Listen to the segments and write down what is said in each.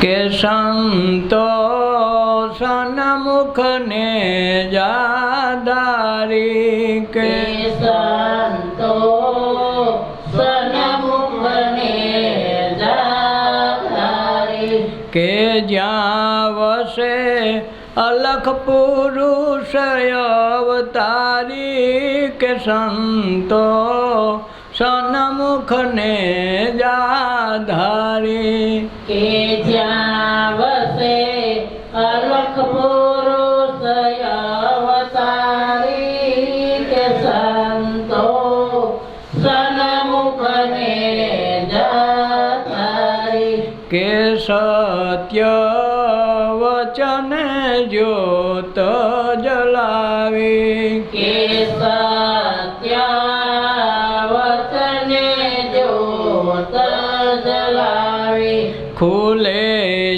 કે સંતો સન્મુખ ને જાધારી કે સંતો સન્મુખ ને જાધારી કે જ્યાં વસે અલખ પુરુષ અવતારી કે સંતો સન્મુખ ને જાધારી કે જ્યાં વસે અલખ પુરુષ અવતારી કે સંતો સન્મુખ ને જાધારી કે સત્ય વચન જ્યોત જલાવી કે સત્ય વચને જ્યોત જલાવી ખુલે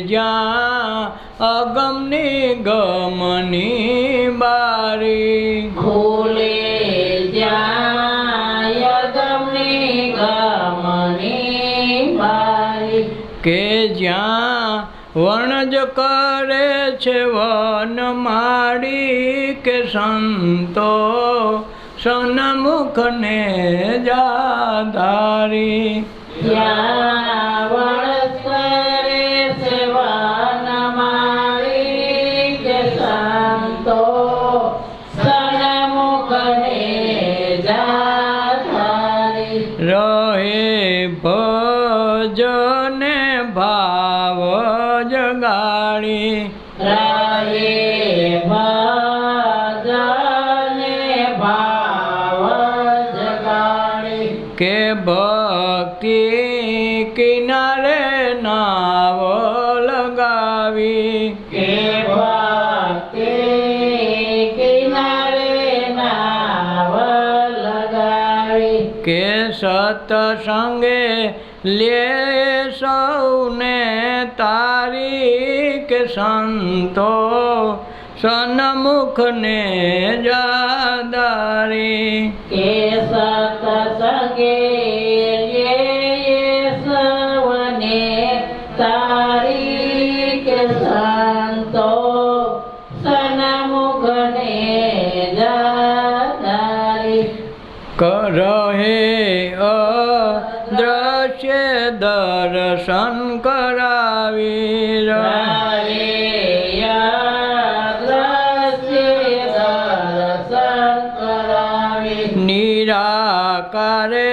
જ્યાં અગમની ગમની બારી ખુલે જ્યાં યગમની ગમની બારી કે જ્યાં વણજ કરે છે વન માડી કે સંતો સન્મુખ ને જાધારી જ્યાં વણજ કરે છે વન માડી કે સંતો સન્મુખ ને જાધારી રહે ભજને ભાવ જગાડી રહે ભજને ભાવ જગાડી કે ભક્તિ કિનારે નાવ લગાવી કે ભક્તિ કિનારે નાવ લગાવી કે સત્સંગે લે સૌને તારી કે સંતો સન્મુખ ને જાધારી કે સત્સંગે લે સૌને તારી કે સંતો સન્મુખ ને જાધારી રહે અદ્રશ્ય દર્શન કરાવી નિરાકારે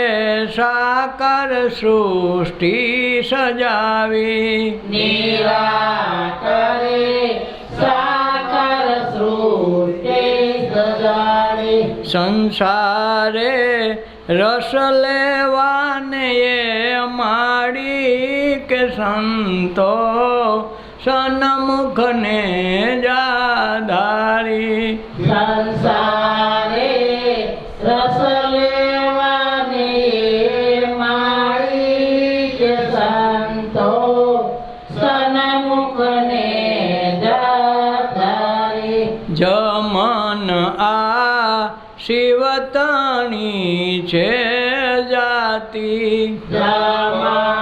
સાકાર સૃષ્ટિ સજાવી નિરાકારે સાકાર સૃષ્ટિ સજાવી સંસારે રસ લેવાને એ માડી કે સંતો સન્મુખ ને જાધારી સંસારે રસ લેવાને માડી કે સંતો સન્મુખ ને જાધારી જમન આ શિવતણી છે જાતિ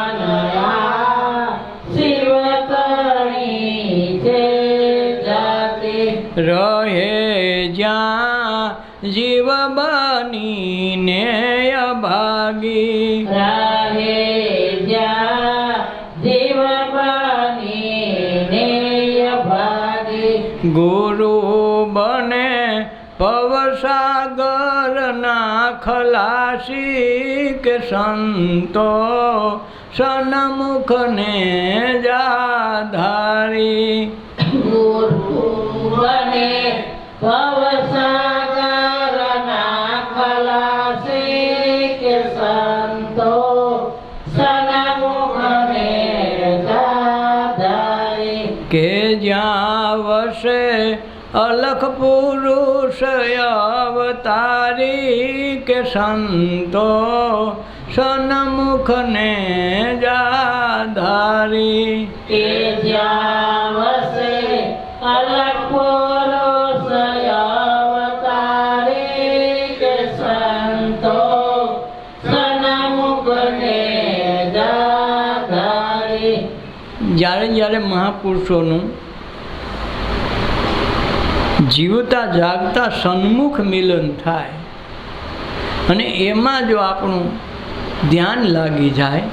જમાનયા શિવતણી છે જાતિ રહે જ્યાં જીવ બનીને અભાગી રહે જ્યાં જીવ બનીને અભાગી ગુરુ બને ભવસાગર ના ખલાસી કે સંતો સન્મુખ ને જાધારી ગુરુ બને ભવસાગર ના ખલાસી કે સંતો સન્મુખ ને જાધારી કે જ્યાં વસે અલખ પુરુષ અવતારી કે સંતો સન્મુખ ને જાધારી કે જ્યાં વસે અલખ પુરુષ અવતારી કે સંતો સન્મુખ ને જાધારી જ્યારે જ્યારે મહાપુરુષોનું જીવતા જાગતા સન્મુખ મિલન થાય અને એમાં જો આપણું ધ્યાન લાગી જાય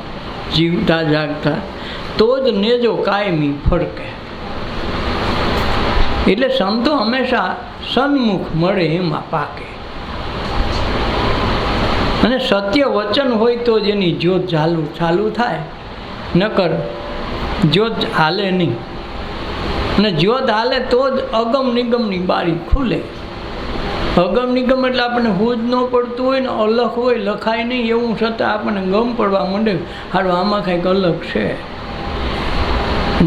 જીવતા જાગતા, તો જ નેજો કાયમી ફરકે. એટલે સંતો હંમેશા સન્મુખ મળે એમાં પાકે. અને સત્ય વચન હોય તો જ એની જ્યોત ચાલુ થાય, નકર જ્યોત હાલે નહીં. અને જ્યોત હાલે તો જ અગમ નિગમની બારી ખુલે. અગમ નિગમ એટલે આપણને હુજ ન પડતું હોય ને, અલખ હોય, લખાય નહીં એવું, છતાં આપણને ગમ પડવા માંડે, હારું આમાં કંઈક અલગ છે.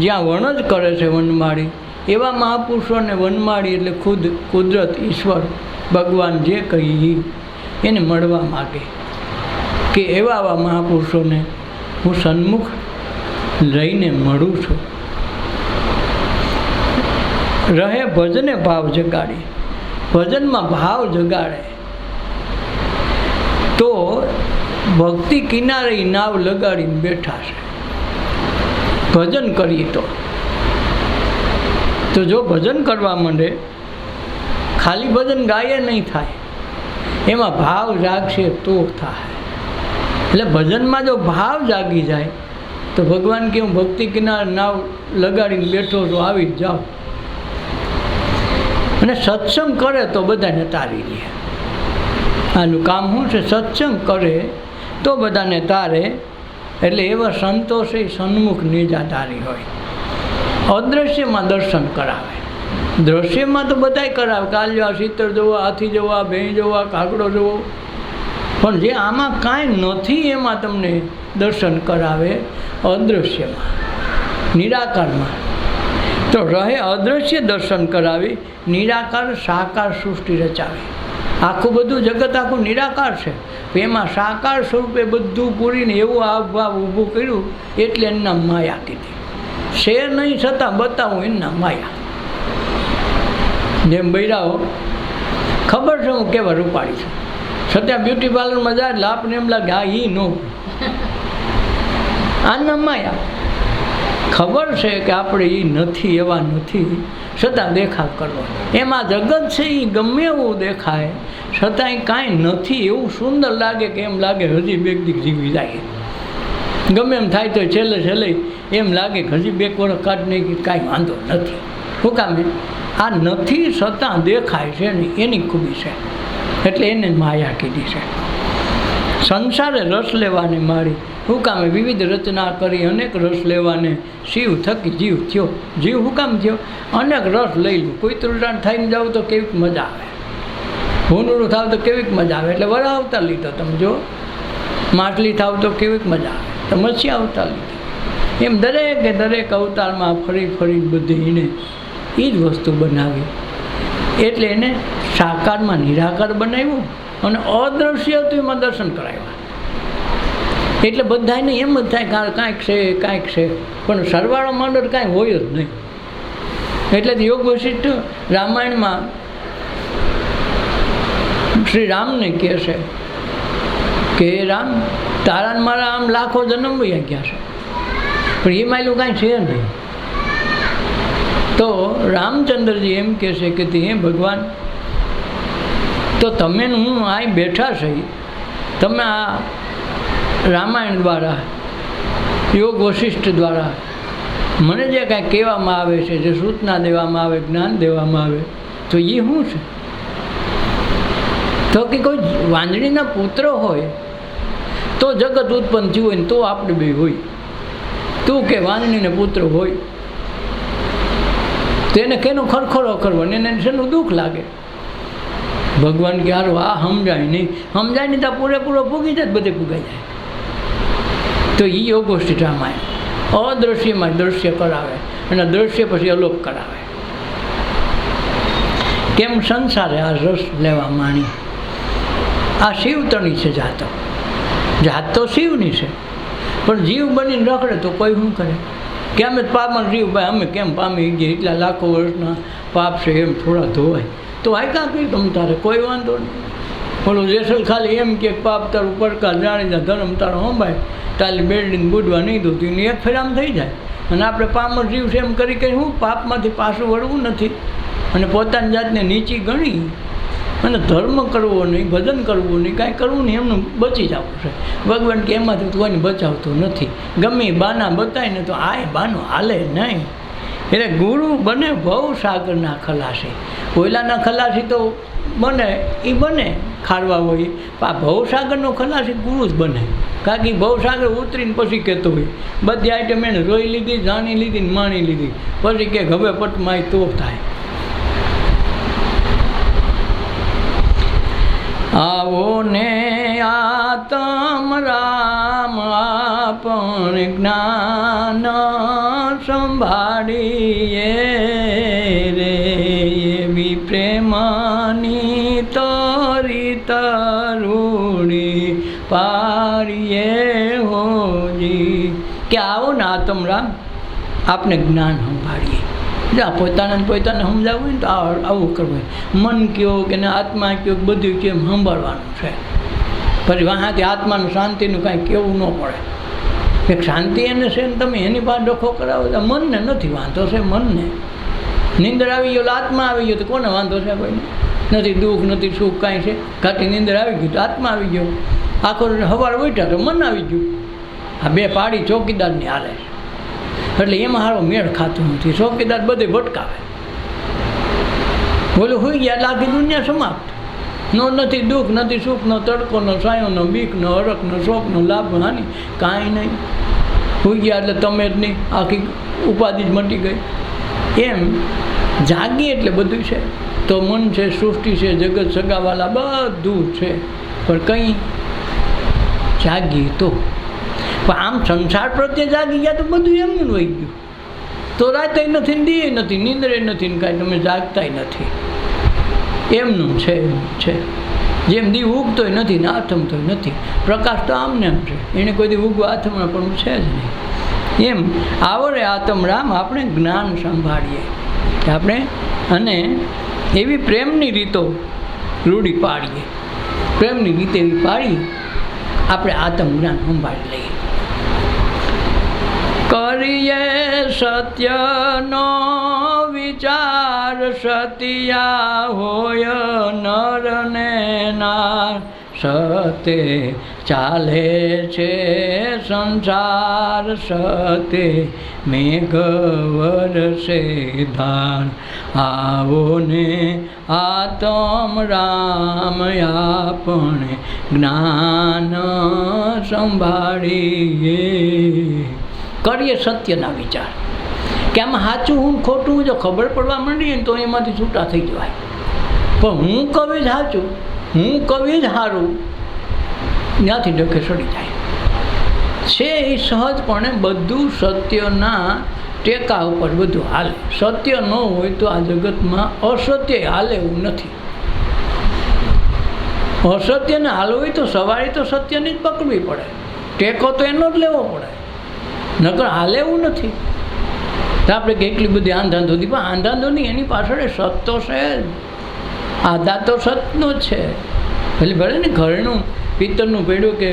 જ્યાં વણ જ કરે છે વનમાળી, એવા મહાપુરુષોને વનમાળી એટલે ખુદ કુદરત, ઈશ્વર, ભગવાન જે કહી એને મળવા માગે. કે એવા મહાપુરુષોને હું સન્મુખ લઈને મળું છું. રહે ભજને ભાવ જગાડી, ભજનમાં ભાવ જગાડે તો ભક્તિ કિનારે નાવ લગાડીને બેઠા છે. ભજન કરીએ તો જો ભજન કરવા માંડે, ખાલી ભજન ગાયે નહીં થાય, એમાં ભાવ જાગશે તો થાય. એટલે ભજનમાં જો ભાવ જાગી જાય તો ભગવાન કે હું ભક્તિ કિનારે નાવ લગાડીને બેઠો છું, આવી જ જાઓ. અને સત્સંગ કરે તો બધાને તારી લે. આનું કામ શું છે? સત્સંગ કરે તો બધાને તારે. એટલે એવા સંતો છે સન્મુખ નિજાધારી હોય. અદૃશ્યમાં દર્શન કરાવે, દ્રશ્યમાં તો બધાય કરાવે. કાલ જોવા, શીતળ જોવા, હાથી જોવા, ભેં જોવા, કાગડો જોવો, પણ જે આમાં કાંઈ નથી એમાં તમને દર્શન કરાવે અદૃશ્યમાં, નિરાકારમાં. તો રહે અદૃશ્ય દર્શન કરાવી, નિરાકાર સાકાર સૃષ્ટિ રચાવી. આખું બધું જગત આખું નિરાકાર છે, એમાં સાકાર સ્વરૂપે બધું પૂરીને એવું હાવભાવ ઊભું કર્યું, એટલે એના માયા કીધી. શેર નહીં છતાં બતાવું એના માયા. જેમ બૈરાઓ ખબર છે હું કેવા રૂપાળી છું, છતાં બ્યુટી પાર્લરમાં જાય એટલે આપણને એમ લાગે આ ઈ નો, આના માયા. ખબર છે કે આપણે એ નથી, એવા નથી, છતાં દેખાવ કરવો. એમાં જગત છે એ ગમે એવું દેખાય, છતાં એ કાંઈ નથી એવું સુંદર લાગે કે એમ લાગે હજી બે દીક જીવી જાય. ગમે એમ થાય તો છેલ્લે એમ લાગે કે હજી બે વર્ષ કાઢ નહીં, કે કાંઈ વાંધો નથી. શું કામે? આ નથી છતાં દેખાય છે ને, એની ખૂબી છે. એટલે એને માયા કીધી છે. સંસારે રસ લેવાને મારી, શું કામે? વિવિધ રચના કરી અનેક રસ લેવાને, શિવ થકી જીવ થયો. જીવ શું કામ થયો? અનેક રસ લઈ લો. કોઈ ત્રુટાણ થઈને જાવ તો કેવીક મજા આવે, ભૂંડળું થાવ તો કેવીક મજા આવે. એટલે વરા અવતાર લીધો તમે જો, માટલી થાવ તો કેવીક મજા આવે, તો મચ્છી અવતાર લીધો. એમ દરેક અવતારમાં ફરી બધી એને એ જ વસ્તુ બનાવી. એટલે એને સાકારમાં નિરાકાર બનાવ્યું અને અદૃશ્ય હતું એમાં દર્શન કરાવ્યા. એટલે બધાને એમ જ થાય કાંઈક છે, પણ સરવાળો માંડો કાંઈ હોય જ નહીં. એટલે યોગ વશિષ્ઠ રામાયણમાં શ્રી રામને કહે છે કે રામ, તારા મારા આમ લાખો જન્મ વયા ગયા છે, પણ એમાં એટલું કાંઈ છે નહીં. તો રામચંદ્રજી એમ કહે છે કે હે ભગવાન, તો તમે હું અહીં બેઠા છે, તમે આ રામાયણ દ્વારા, યોગ વશિષ્ઠ દ્વારા મને જે કાંઈ કહેવામાં આવે છે, જે સૂચના દેવામાં આવે, જ્ઞાન દેવામાં આવે, તો એ શું છે? તો કે કોઈ વાંદડીના પુત્ર હોય તો જગત ઉત્પન્ન થયું હોય ને તો આપણે બે હોય. તું કે વાંદડીને પુત્ર હોય તો એને કેનો ખરખરો કરવાનો, એને શેનું દુઃખ લાગે? ભગવાન કે હારું આ સમજાય નહીં તો પૂરેપૂરો પૂગી જાય, બધે પૂગાઈ જાય. તો એ યોગોષ્ઠી રામાયણ અદૃશ્યમાં દ્રશ્ય કરાવે અને દ્રશ્ય પછી અલોપ કરાવે. કેમ સંસારે આ રસ લેવા માંડી? આ શિવતણી છે જાત તો શિવની છે, પણ જીવ બનીને રખડે તો કોઈ શું કરે કે અમે પાપમાં જીવ ભાઈ અમે કેમ પામી ગયા, એટલા લાખો વર્ષના પાપ છે એમ થોડા ધોવાય તો આ કાં કહ્યું તમ તારે કોઈ વાંધો નહીં. ઓલું જેસલ ખાલી એમ કે પાપ તારું પડકાર જાણી જાય, ધર્મ તારો સંભાય, તાલી બેલ્ડીને બુડવા નહીં દઉં તો એને એક ફેરામ થઈ જાય. અને આપણે પામર જીવ છે એમ કરી કંઈ હું પાપમાંથી પાછું વળવું નથી અને પોતાની જાતને નીચી ગણી અને ધર્મ કરવો નહીં, ભજન કરવું નહીં, કાંઈ કરવું નહીં, એમનું બચી જવું છે. ભગવાન કે એમાંથી કોઈને બચાવતો નથી. ગમે બાના બતાવીને તો આ બાનો હાલે નહીં. એટલે ગુરુ બને ભવસાગરના ખલાસી. કોયલાના ખલાસી તો બને એ બને ખારવા હોય, આ ભવસાગરનો ખલાસી ગુરુ જ બને. કારણ કે ભવસાગર ઉતરીને પછી કહેતો હોય બધી આઈટમ એને જોઈ લીધી, જાણી લીધી ને માણી લીધી, પછી કે હવે પટમાં તો થાય. આવો ને આતમ રામ આપણ જ્ઞાન સંભાળીએ રે, એવી પ્રેમની તરી તરુણી પાડીએ હોજી. કે આવો ને આતમ રામ આપને જ્ઞાન સંભાળીએ. પોતાને સમજાવવું ને તો આવું કરવું. મન કયો કે આત્મા કયો બધું કેમ સંભાળવાનું છે. પછી વાંથી આત્માનું શાંતિનું કાંઈ કહેવું ન પડે. એક શાંતિ એને છે ને તમે એની પાસે ડખો કરાવો તો મનને નથી વાંધો છે. મનને નીંદર આવી ગયો આત્મા આવી ગયો તો કોને વાંધો છે? કોઈને નથી. દુઃખ નથી, સુખ કાંઈ છે. ઘાટી નીંદર આવી ગયું તો આત્મા આવી ગયો. આખો સવાર ઉઠ્યા તો મન આવી ગયું. આ બે પાડી ચોકીદારની હાલે છે. એટલે એમાં સારો મેળ ખાતું નથી. ચોકીદાર બધે ભટકાવે. બોલો હોઈ ગયા એટલે આખી દુનિયા સમાપ્ત. નો નથી દુઃખ, નથી સુખ, નો તડકો, નો સાયો, નો બીક, નો હરખ, નો શોખ, નો લાભ, હાનિ કાંઈ નહીં. હોઈ ગયા એટલે તમે જ નહીં, આખી ઉપાધિ જ મટી ગઈ. એમ જાગી એટલે બધું છે. તો મન છે, સૃષ્ટિ છે, જગત સગાવાલા બધું છે. પણ કંઈ જાગી તો પણ આમ સંસાર પ્રત્યે જાગી ગયા તો બધું એમનું વહી ગયું. તો રાતે નથી ને દીએ નથી, નીંદરે નથી ને કાંઈ તમે જાગતાય નથી. એમનું છે. એમનું છે. જેમ દીવ ઉગતોય નથી ને આથમતોય નથી. પ્રકાશ તો આમને એમ છે. એને કોઈ દી ઉગવા આથમણા પણ છે જ નહીં. એમ આવડે આતમ રામ આપણે જ્ઞાન સંભાળીએ આપણે, અને એવી પ્રેમની રીતો રૂઢી પાડીએ. પ્રેમની રીતે એવી પાડી આપણે આત્મ જ્ઞાન સંભાળી લઈએ. કરીએ સત્યનો વિચાર, સત્યા હોય નર ને નાર. સતે ચાલે છે સંસાર, સતે મેઘ વરસે ધાર. આવો ને આતમ રામ આપણે જ્ઞાન સંભાળીએ. કરીએ સત્યના વિચાર કે આમાં સાચું હું ખોટું જો ખબર પડવા માંડીએ ને તો એમાંથી છૂટા થઈ જવાય. પણ હું કવિ જ સાચું, હું કવિ જ સારું, ત્યાંથી ડખે સડી જાય છે. એ સહજપણે બધું સત્યના ટેકા ઉપર બધું હાલે. સત્ય ન હોય તો આ જગતમાં અસત્ય હાલે એવું નથી. અસત્યને હાલવું હોય તો સવારે તો સત્યની જ પકડવી પડે. ટેકો તો એનો જ લેવો પડે, નકર હાલે એવું નથી. તો આપણે કેટલી બધી આંધાંધો હતી, પણ આંધાંધો નહીં, એની પાછળ સત તો છે જ. આધા તો સતનો જ છે. એટલે ભલે ને ઘરનું પિત્તળનું ભેડું કે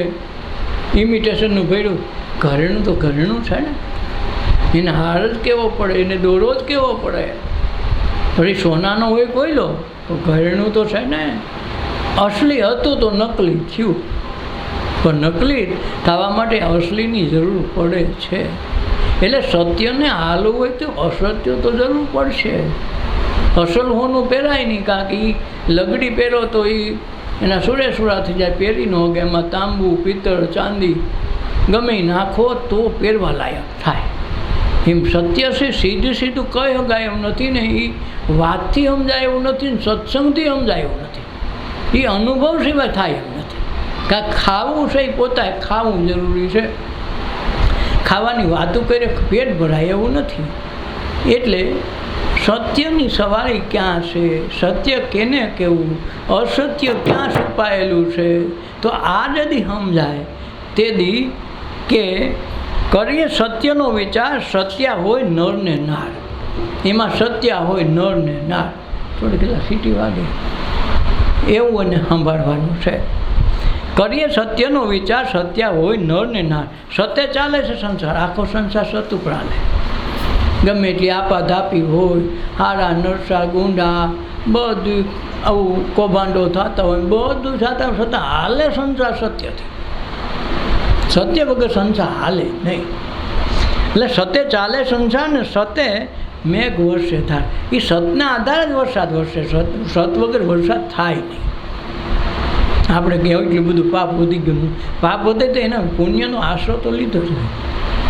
ઇમિટેશનનું ભેડું, ઘરેણું તો ઘરેણું છે ને. એને હાર જ કેવો પડે, એને દોરો જ કેવો પડે. પછી સોનાનો હોય કોઈ લો તો ઘરેણું તો છે ને. અસલી હતું તો નકલી થયું, પણ નકલી થવા માટે અસલીની જરૂર પડે છે. એટલે સત્યને હાલવું હોય તો અસત્ય તો જરૂર પડશે. અસલ હોનું પહેરાય નહીં, કારણ કે એ લગડી પહેરો તો એ એના સુરેસુરા થઈ જાય, પહેરી ન હોય. એમાં તાંબુ, પિત્તળ, ચાંદી ગમે નાખો તો પહેરવા લાયક થાય. એમ સત્ય છે સીધું સીધું કંઈ હગાય એમ નથી ને. એ વાતથી સમજાય એવું નથી ને સત્સંગથી સમજાય એવું નથી. એ અનુભવ સિવાય થાય એમ નથી. કાંઈક ખાવું છે એ પોતાએ ખાવું જરૂરી છે. ખાવાની વાતો કરે પેટ ભરાય એવું નથી. એટલે સત્યની સવારી ક્યાં છે, સત્ય કેને કહેવું, અસત્ય ક્યાં છુપાયેલું છે, તો આ જદી સમજાય તે દી કે કરીએ સત્યનો વિચાર. સત્ય હોય નર ને નાર, એમાં સત્ય હોય નર ને નાર. થોડી કેટલા સીટી વાગે એવું એને સંભાળવાનું છે. કરીએ સત્યનો વિચાર, સત્ય હોય નર ને નાર. સત્ય ચાલે છે સંસાર, આખો સંસાર સત ઉપર હાલે. ગમે એટલી આપાધાપી હોય, હારા નરસા ગુંડા બધું આવું કૌભાંડો થતા હોય, બધું થતા છતાં હાલે સંસાર સત્યથી. સત્ય વગર સંસાર હાલે નહીં. એટલે સત્ય ચાલે સંસાર ને સત્ય મેઘ વર્ષે થાય. એ સતના આધારે જ વરસાદ વરસે. સત વગર વરસાદ થાય નહીં. આપણે કહેવાય એટલું બધું પાપ વધી ગયું. પાપ વધે તો એના પુણ્યનો આશરો તો લીધો જ નહીં.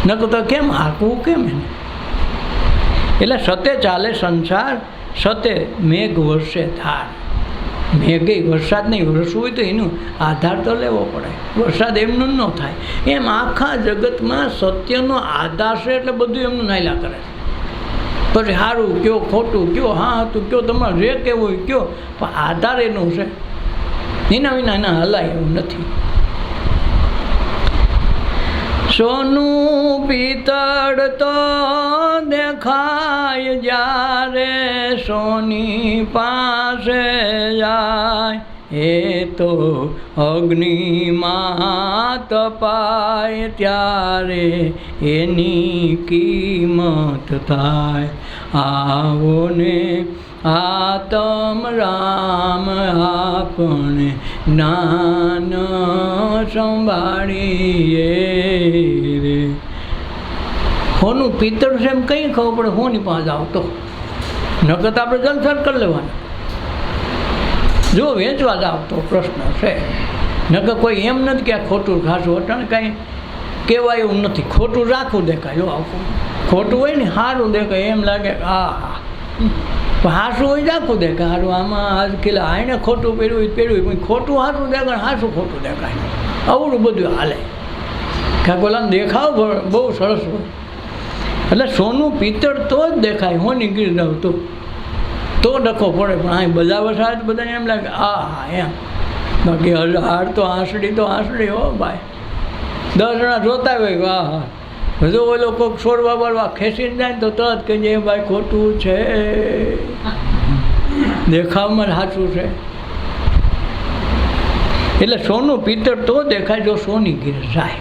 નકર તો કેમ હાંકવું કેમ એને? એટલે સત્ય ચાલે સંસાર, સત્ય મેઘ વર્ષે થાય. મેઘે વરસાદ નહીં વરસવું હોય તો એનો આધાર તો લેવો પડે. વરસાદ એમનું ન થાય. એમ આખા જગતમાં સત્યનો આધાર છે એટલે બધું એમનું નાયલા કરે છે. પછી સારું કયો, ખોટું કયો, હા હતું કયો, તમારે જે કહેવું હોય કયો, પણ આધાર એનો છે. એના વિના એના હલાય એવું નથી. સોનું પિત્તળ તો દેખાય જ્યારે સોની પાસે જાય, એ તો અગ્નિમાં તપાય ત્યારે એની કિંમત થાય. આવો ને આતમ રામ આપણે જ્ઞાન સંભાળીએ રે. હોનું પિત્તળ છે એમ કંઈ ખબર પડે હોની પાસે આવતો. નકર તો આપણે જલસર કરી લેવાના. જો વેચવા જ આવતો પ્રશ્ન છે. નકર કોઈ એમ નથી કે આ ખોટું ખાસું અટાણે કાંઈ કહેવાય એવું નથી. ખોટું રાખવું દેખાય. જો આવું ખોટું હોય ને સારું દેખાય એમ લાગે હા હા, હાસું હોય રાખવું દેખાય. સારું આમાં આજ કિલ્લા આને ખોટું પહેર્યું પણ ખોટું હાસું દેખાય, હાસું ખોટું દેખાય. આવડું બધું હાલે. કાંઈક ઓલાને દેખાવ બહુ સરસ હોય. એટલે સોનું પિત્તળ તો જ દેખાય. હું નીકળી જાઉં તો ડખો પડે. પણ અહીં બધા વસાત બધાને એમ લાગે આ હા એમ. બાકી હાર તો આંસડી હો ભાઈ. 10 જણા જોતા હોય વાહ હા, હજુ ઓલો કોઈક સોરવા બારવા ખેંચીને જાય તો તરત કહીએ ભાઈ ખોટું છે, દેખાવમાં સાચું છે. એટલે સોનું પિત્તળ તો દેખાય જો સોની ગીર જાય.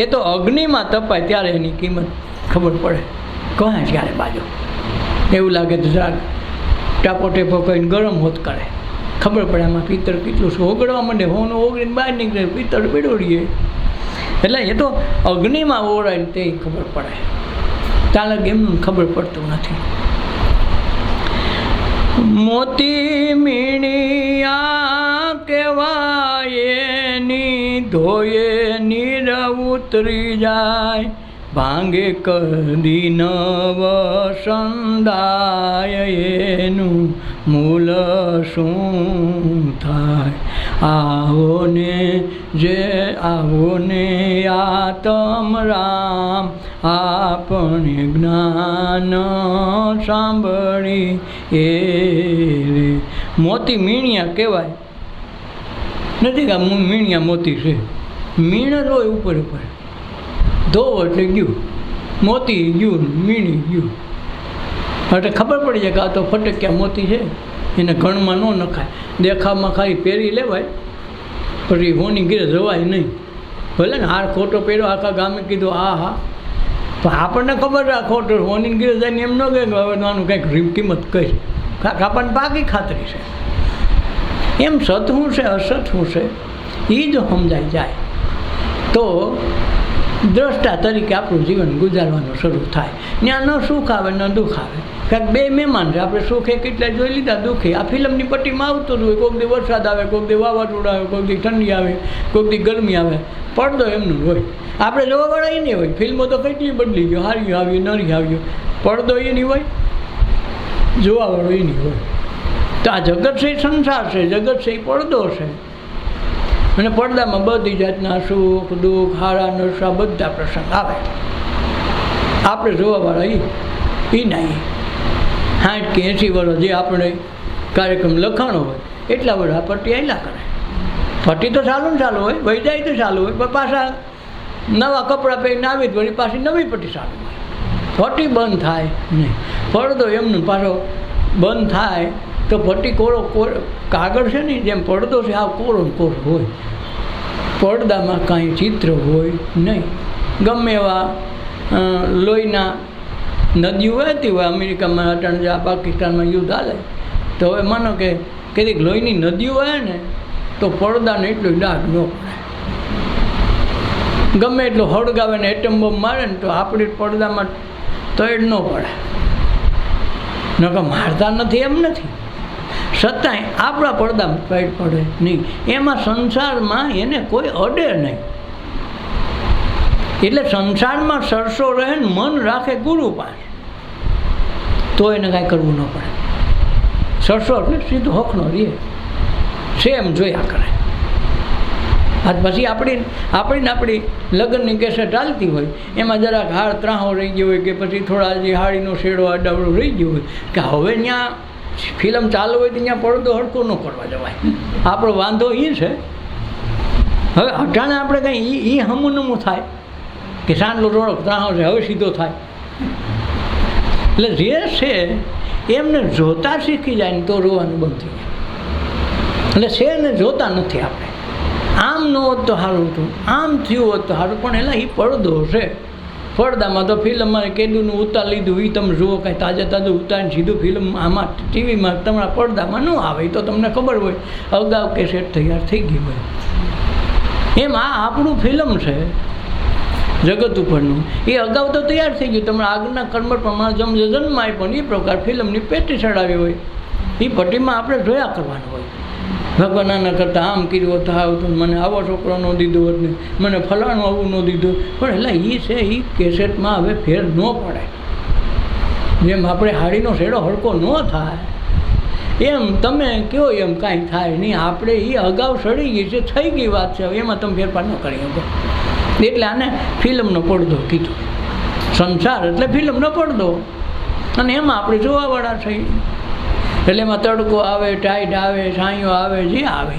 એ તો અગ્નિમાં તપાય ત્યારે એની કિંમત ખબર પડે. કહે ત્યારે બાજુ એવું લાગે તો જરાક ટાપો ટેપો કહીને ગરમ હોત કરે. ખબર પડે આમાં પિત્તળ કેટલું છે. ઓગળવા માંડે, હોનું ઓગળીને બહાર નીકળે, પિત્તળ પીડોડીએ. એટલે એ તો અગ્નિમાં ઓળાય ને તે ખબર પડે. ચાલે એમનું ખબર પડતું નથી. મોતી મીણિયા કહેવાય એની ધોયે નીર ઉતરી જાય, ભાંગે કદી નવ સંદાય એનું મૂલ શું થાય. આવો ને આતમ રામ આપણે જ્ઞાન સાંભળી એ રે. મોતી મીણિયા કહેવાય નથી કે મીણિયા મોતી છે. મીણ જ હોય ઉપર ઉપર. ધો એટલે ગયું, મોતી ગયું, મીણી ગયું. એટલે ખબર પડી જાય કે આ તો ફટક્યા મોતી છે, એને ઘણમાં ન નખાય. દેખાવમાં ખાલી પહેરી લેવાય, પછી હોની ઘીરે જવાય નહીં. ભલે ને હાર ખોટો પહેર્યો, આખા ગામે કીધું હા હા, પણ આપણને ખબર છે આ ખોટો. હોની ઘીરે જઈને એમ ન કહે કે હવે આનું કંઈક કિંમત કહી, આપણને પાકી ખાતરી છે. એમ સત શું છે અસત શું છે એ જો સમજાઈ જાય તો દ્રષ્ટા તરીકે આપણું જીવન ગુજારવાનું શરૂ થાય. ત્યાં ન સુખ આવે ન દુઃખ આવે. કાંઈક બે મહેમાન છે, આપણે સુખે કેટલા જોઈ લીધા, દુઃખે આ ફિલ્મની પટ્ટીમાં આવતું જ હોય. કોઈક દી વરસાદ આવે, કોઈક દી વાવાઝોડા આવે, કોઈક દી ઠંડી આવે, કોઈક દી ગરમી આવે. પડદો એમનું હોય. આપણે જોવાવાળા એ નહીં હોય. ફિલ્મો તો કેટલી બદલી ગયો, હારી આવ્યું, નરી આવ્યું. પડદો એની હોય, જોવાવાળો એની હોય. તો આ જગત છે સંસાર છે, જગત છે એ પડદો છે. અને પડદામાં બધી જાતના સુખ દુઃખ હારા નરસા બધા પ્રસંગ આવે. આપણે જોવાવાળા એ નહીં. 60 કે 80 વર્ષ જે આપણે કાર્યક્રમ લખાણો હોય એટલા વર્ષ આ પટ્ટી આયલા કરે. પટ્ટી તો ચાલુ ને ચાલુ હોય, વહી જાય તો ચાલુ હોય, પણ પાછા નવા કપડાં પહેરીને આવી જ વળી પાછી નવી પટ્ટી ચાલુ હોય. પટ્ટી બંધ થાય નહીં. પડદો એમનું પાછો બંધ થાય તો પટ્ટી કોરો કાગળ છે ને જેમ પડદો છે આ કોરો કોરો હોય. પડદામાં કાંઈ ચિત્ર હોય નહીં. ગમે એવા લોહીના નદીઓ વહેતી હોય, અમેરિકામાં અટાણ જે આ પાકિસ્તાનમાં યુદ્ધ હાલે તો હવે માનો કે કદીક લોહીની નદીઓ વહે ને તો પડદાને એટલું ડાઘ ન પડે. ગમે એટલું હળગાવે ને એટમ બોમ્બ મારે ને તો આપણી પડદામાં તોડ ન પડે. નકર મારતા નથી એમ નથી, છતાંય આપણા પડદામાં તોડ પડે નહીં. એમાં સંસારમાં એને કોઈ અડે નહીં. એટલે સંસારમાં સરસો રહે ને મન રાખે ગુરુ પાસે તો એને કાંઈ કરવું ન પડે. સરસો એટલે સીધો હકનો રહે સેમ જોયા કરે. આજ પછી આપણી લગ્નની કેસેટ ચાલતી હોય એમાં જરાક હાડ ત્રાહો રહી ગયો હોય કે પછી થોડા જે હાડીનો શેડો આડાવડો રહી ગયો હોય કે હવે ત્યાં ફિલ્મ ચાલુ હોય તો ત્યાં પડદો હડકો ન કરવા જવાય. આપણો વાંધો એ છે હવે અટાણે આપણે કંઈ એ હમુનમું થાય કે સાંડલો થોડોક ત્રાહો છે હવે સીધો થાય. એટલે જે છે એમને જોતા શીખી જાય ને તો રોવાનું બંધ થઈ જાય. એટલે છે ને જોતા નથી આપણે. આમ ન હોત તો સારું હતું, આમ થયું હોત તો સારું, પણ એલા એ પડદો છે. પડદામાં તો ફિલ્મમાં કેદુનું ઉતાર લીધું એ તમે જુઓ, કાંઈ તાજું ઉતારીને સીધું ફિલ્મ આમાં ટીવીમાં તમારા પડદામાં ન આવે તો તમને ખબર હોય અગાઉ કેસેટ તૈયાર થઈ ગઈ હોય. એમ આ આપણું ફિલ્મ છે જગત ઉપરનું, એ અગાઉ તો તૈયાર થઈ ગયું. તમારા આગળના કર્મ પ્રમાણે જન્મ આવી પણ એ પ્રકાર ફિલ્મની પેટી ચડાવી હોય એ પટ્ટીમાં આપણે જોયા કરવાનું હોય. ભગવાન આના કરતાં આમ કર્યું હોત આવતું, મને આવો છોકરો ન દીધો હોત ને મને ફલાણું આવું ન દીધું. પણ એટલે એ છે એ કેસેટમાં હવે ફેર ન પડે. જેમ આપણે હાડીનો શેડો હડકો ન થાય એમ તમે કહો એમ કાંઈ થાય નહીં. આપણે એ અગાઉ સડી ગઈ છે, થઈ ગઈ વાત છે, એમાં તમે ફેરફાર ન કરી શકો. એટલે આને ફિલ્મનો પડદો કીધું. સંસાર એટલે ફિલ્મનો પડદો અને એમાં આપણે જોવાવાળા થઈ. એટલે એમાં તડકો આવે, ટાઈટ આવે, છાંયો આવે, જે આવે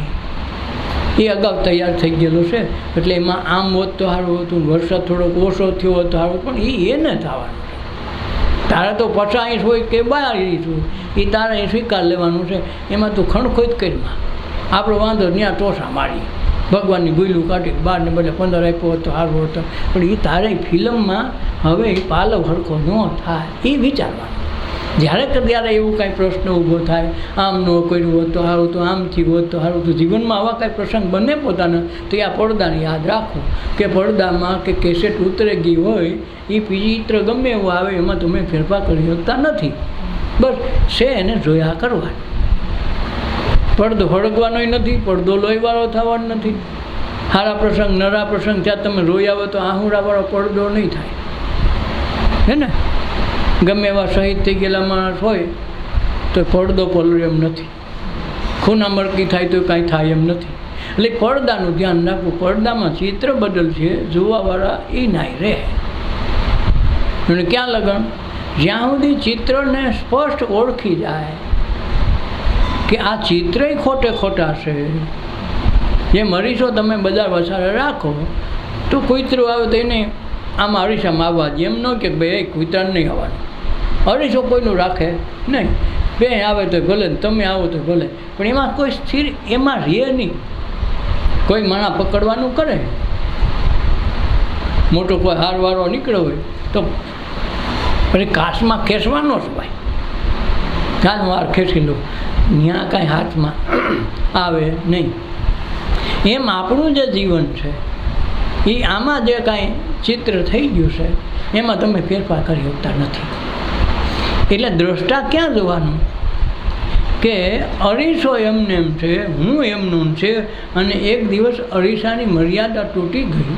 એ અગાઉ તૈયાર થઈ ગયેલો છે. એટલે એમાં આમ હોત તો સારું હતું, વરસાદ થોડોક ઓછો થયો હોત તો સારું, પણ એને થવાનું છે. તારે તો 50 હોય કે 42 હોય એ તારે સ્વીકાર લેવાનું છે. એમાં તું ખણખોદ કરીમાં આપણો વાંધો ત્યાં ટોસા મારીએ, ભગવાનની ભૂલું કાઢી 12 ને બદલે 15 આપ્યો હોત તો સારું હતો. પણ એ તારે ફિલ્મમાં હવે એ પાલવ હરખો ન થાય એ વિચારવાનું. જ્યારે ત્યારે એવું કાંઈ પ્રશ્ન ઊભો થાય, આમ ન કર્યું હોત તો સારું, તો આમથી હોત તો સારું, તો જીવનમાં આવા કાંઈ પ્રસંગ બને પોતાના તો આ પડદાને યાદ રાખો કે પડદામાં કે કેસેટ ઉતરી ગઈ હોય એ ચિત્ર ગમે એવું આવે એમાં તમે ફેરફાર કરી શકતા નથી. બસ છે એને જોયા કરવા. પડદો હળગવાનોય નથી, પડદો લોહીવાળો થવાનો નથી. સારા પ્રસંગ નરા પ્રસંગ ત્યાં તમે રોઈ આવો તો આહુડાવાળો પડદો નહીં થાય, હે ને. ગમે એવા શહીદ થઈ ગયેલા માણસ હોય તો પડદો પલળે એમ નથી, ખૂના મરકી થાય તો કાંઈ થાય એમ નથી. એટલે પડદાનું ધ્યાન રાખવું. પડદામાં ચિત્ર બદલશે, જોવાવાળા એ નાય રહે. અને ક્યાં લગન? જ્યાં સુધી ચિત્રને સ્પષ્ટ ઓળખી જાય કે આ ચિત્રય ખોટે ખોટા છે. જે અરીસો તમે બજાર વસારે રાખો તો કૂતરું આવે તો એને આમાં અરીસામાં આવવા દે, એમ ન કે ભાઈ કૂતરાને નહીં આવવાનું. અરીસો કોઈનું રાખે નહીં, બે આવે તો ભલે, તમે આવો તો ભલે, પણ એમાં કોઈ સ્થિર એમાં રહે નહીં. કોઈ માણા પકડવાનું કરે, મોટો કોઈ હારવારો નીકળ્યો હોય તો પછી કાચમાં ખેંચવાનો જ ભાઈ, કાચ વાર ખેંચી લો, ત્યાં કાંઈ હાથમાં આવે નહીં. એમ આપણું જે જીવન છે એ આમાં જે કાંઈ ચિત્ર થઈ ગયું છે એમાં તમે ફેરફાર કરી શકતા નથી. એટલે દ્રષ્ટા ક્યાં જોવાનું કે અરીસો એમને એમ છે, હું એમનું છે, અને એક દિવસ અરીસાની મર્યાદા તૂટી ગઈ.